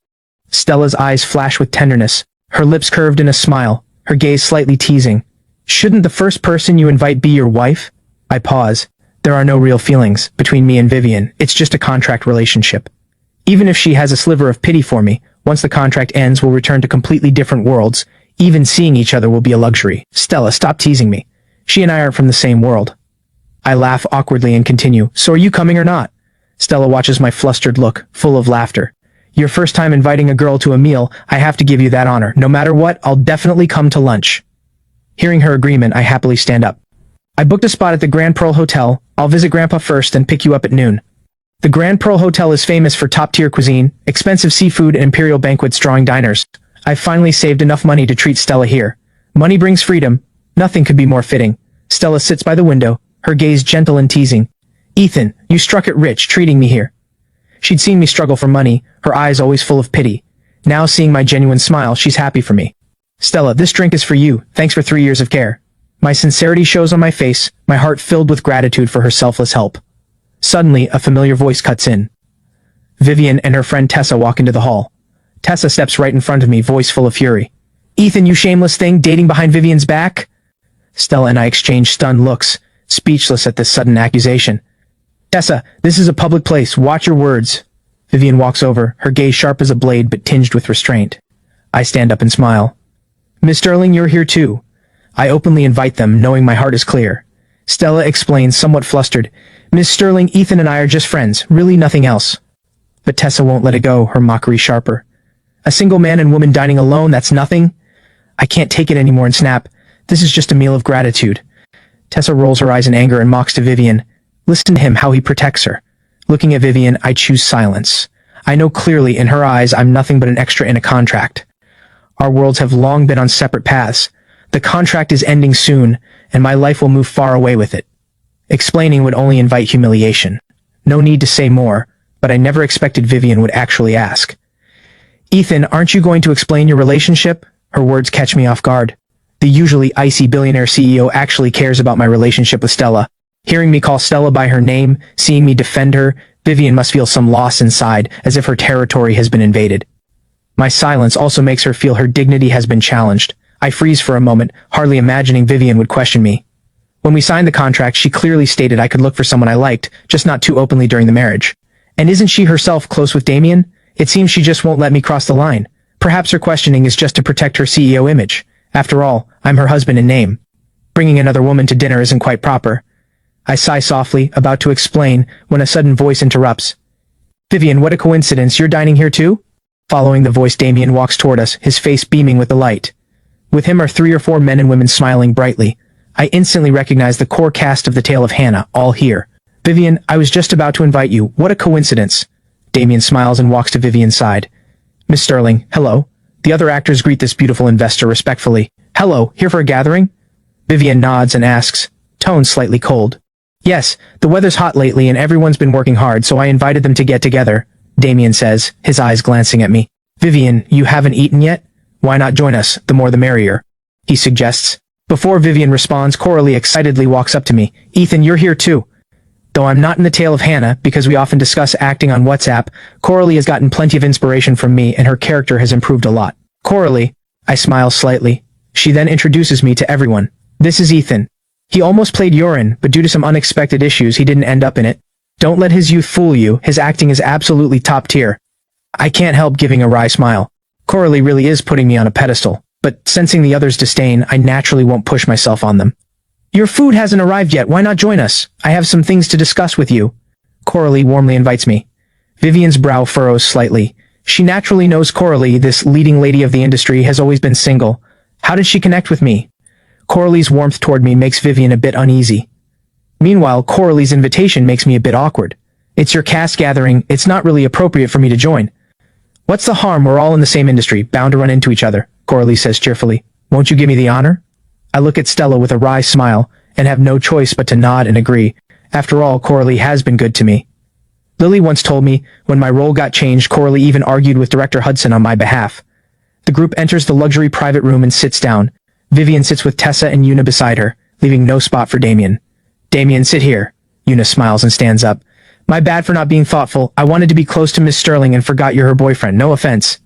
Stella's eyes flash with tenderness, her lips curved in a smile, her gaze slightly teasing. Shouldn't the first person you invite be your wife? I pause. There are no real feelings between me and Vivian, it's just a contract relationship. Even if she has a sliver of pity for me, once the contract ends we'll return to completely different worlds. Even seeing each other will be a luxury. Stella, stop teasing me. She and I aren't from the same world. I laugh awkwardly and continue, so are you coming or not? Stella watches my flustered look, full of laughter. Your first time inviting a girl to a meal, I have to give you that honor. No matter what, I'll definitely come to lunch. Hearing her agreement, I happily stand up. I booked a spot at the Grand Pearl Hotel. I'll visit Grandpa first and pick you up at noon. The Grand Pearl Hotel is famous for top-tier cuisine, expensive seafood and imperial banquets drawing diners. I've finally saved enough money to treat Stella here. Money brings freedom. Nothing could be more fitting. Stella sits by the window, her gaze gentle and teasing. Ethan, you struck it rich, treating me here. She'd seen me struggle for money, her eyes always full of pity. Now seeing my genuine smile, she's happy for me. Stella, this drink is for you, thanks for 3 years of care. My sincerity shows on my face, my heart filled with gratitude for her selfless help. Suddenly, a familiar voice cuts in. Vivian and her friend Tessa walk into the hall. Tessa steps right in front of me, voice full of fury. Ethan, you shameless thing, dating behind Vivian's back? Stella and I exchange stunned looks, speechless at this sudden accusation. Tessa, this is a public place, watch your words. Vivian walks over, her gaze sharp as a blade but tinged with restraint. I stand up and smile. Miss Sterling, you're here too. I openly invite them, knowing my heart is clear. Stella explains, somewhat flustered. Miss Sterling, Ethan and I are just friends, really nothing else. But Tessa won't let it go, her mockery sharper. A single man and woman dining alone, that's nothing? I can't take it anymore and snap. This is just a meal of gratitude. Tessa rolls her eyes in anger and mocks to Vivian. Listen to him, how he protects her. Looking at Vivian, I choose silence. I know clearly in her eyes I'm nothing but an extra in a contract. Our worlds have long been on separate paths. The contract is ending soon, and my life will move far away with it. Explaining would only invite humiliation. No need to say more, but I never expected Vivian would actually ask. Ethan, aren't you going to explain your relationship? Her words catch me off guard. The usually icy billionaire CEO actually cares about my relationship with Stella. Hearing me call Stella by her name, seeing me defend her, Vivian must feel some loss inside, as if her territory has been invaded. My silence also makes her feel her dignity has been challenged. I freeze for a moment, hardly imagining Vivian would question me. When we signed the contract, she clearly stated I could look for someone I liked, just not too openly during the marriage. And isn't she herself close with Damien? It seems she just won't let me cross the line. Perhaps her questioning is just to protect her CEO image. After all, I'm her husband in name. Bringing another woman to dinner isn't quite proper. I sigh softly, about to explain, when a sudden voice interrupts. Vivian, what a coincidence, you're dining here too? Following the voice, Damien walks toward us, his face beaming with delight. With him are 3 or 4 men and women smiling brightly. I instantly recognize the core cast of The Tale of Hannah, all here. Vivian, I was just about to invite you. What a coincidence. Damien smiles and walks to Vivian's side. Miss Sterling, hello. The other actors greet this beautiful investor respectfully. Hello, here for a gathering? Vivian nods and asks, tone slightly cold. Yes, the weather's hot lately and everyone's been working hard, so I invited them to get together, Damien says, his eyes glancing at me. Vivian, you haven't eaten yet? Why not join us, the more the merrier, he suggests. Before Vivian responds, Coralie excitedly walks up to me. Ethan, you're here too. Though I'm not in The Tale of Hannah, because we often discuss acting on WhatsApp, Coralie has gotten plenty of inspiration from me and her character has improved a lot. Coralie, I smile slightly. She then introduces me to everyone. This is Ethan. He almost played Yorin, but due to some unexpected issues he didn't end up in it. Don't let his youth fool you, his acting is absolutely top tier. I can't help giving a wry smile. Coralie really is putting me on a pedestal, but sensing the others' disdain, I naturally won't push myself on them. Your food hasn't arrived yet, why not join us? I have some things to discuss with you. Coralie warmly invites me. Vivian's brow furrows slightly. She naturally knows Coralie, this leading lady of the industry, has always been single. How did she connect with me? Coralie's warmth toward me makes Vivian a bit uneasy. Meanwhile, Coralie's invitation makes me a bit awkward. It's your cast gathering, it's not really appropriate for me to join. What's the harm, we're all in the same industry, bound to run into each other, Coralie says cheerfully. Won't you give me the honor? I look at Stella with a wry smile, and have no choice but to nod and agree. After all, Coralie has been good to me. Lily once told me, when my role got changed, Coralie even argued with Director Hudson on my behalf. The group enters the luxury private room and sits down. Vivian sits with Tessa and Una beside her, leaving no spot for Damien. Damien, sit here. Una smiles and stands up. My bad for not being thoughtful. I wanted to be close to Miss Sterling and forgot you're her boyfriend. No offense.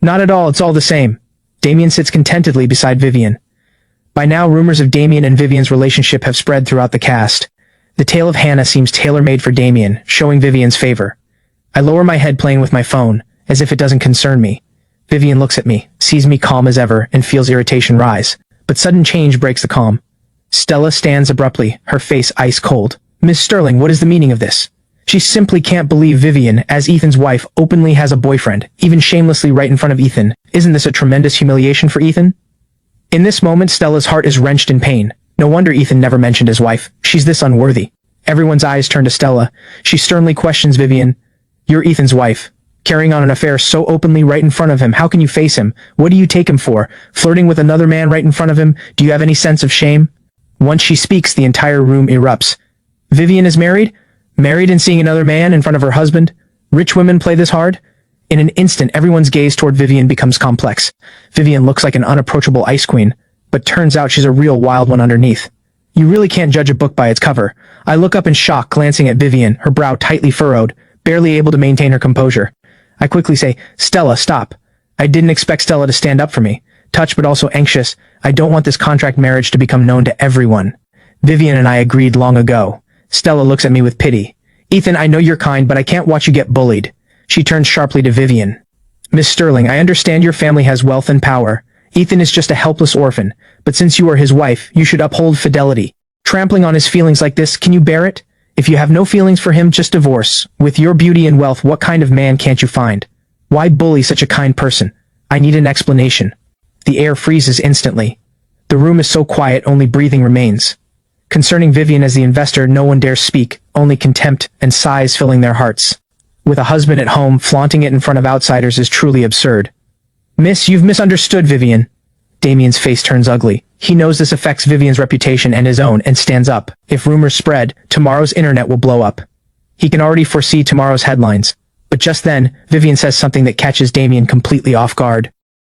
Not at all, it's all the same. Damien sits contentedly beside Vivian. By now, rumors of Damien and Vivian's relationship have spread throughout the cast. The tale of Hannah seems tailor-made for Damien, showing Vivian's favor. I lower my head playing with my phone, as if it doesn't concern me. Vivian looks at me, sees me calm as ever, and feels irritation rise. But sudden change breaks the calm. Stella stands abruptly, her face ice cold. Miss Sterling, what is the meaning of this? She simply can't believe Vivian, as Ethan's wife, openly has a boyfriend, even shamelessly right in front of Ethan. Isn't this a tremendous humiliation for Ethan? In this moment, Stella's heart is wrenched in pain. No wonder Ethan never mentioned his wife. She's this unworthy. Everyone's eyes turn to Stella. She sternly questions Vivian. You're Ethan's wife. Carrying on an affair so openly right in front of him, how can you face him? What do you take him for? Flirting with another man right in front of him? Do you have any sense of shame? Once she speaks, the entire room erupts. Vivian is married? Married and seeing another man in front of her husband? Rich women play this hard? In an instant, everyone's gaze toward Vivian becomes complex. Vivian looks like an unapproachable ice queen, but turns out she's a real wild one underneath. You really can't judge a book by its cover. I look up in shock, glancing at Vivian, her brow tightly furrowed, barely able to maintain her composure. I quickly say, Stella, stop. I didn't expect Stella to stand up for me. Touched but also anxious, I don't want this contract marriage to become known to everyone. Vivian and I agreed long ago. Stella looks at me with pity. Ethan, I know you're kind, but I can't watch you get bullied. She turns sharply to Vivian. Miss Sterling, I understand your family has wealth and power. Ethan is just a helpless orphan, but since you are his wife, you should uphold fidelity. Trampling on his feelings like this, can you bear it? If you have no feelings for him, just divorce. With your beauty and wealth, what kind of man can't you find? Why bully such a kind person? I need an explanation. The air freezes instantly. The room is so quiet, only breathing remains. Concerning Vivian as the investor, no one dares speak, only contempt and sighs filling their hearts. With a husband at home, flaunting it in front of outsiders is truly absurd. Miss, you've misunderstood Vivian. Damien's face turns ugly. He knows this affects Vivian's reputation and his own, and stands up. If rumors spread, tomorrow's internet will blow up. He can already foresee tomorrow's headlines. But just then, Vivian says something that catches Damien completely off guard.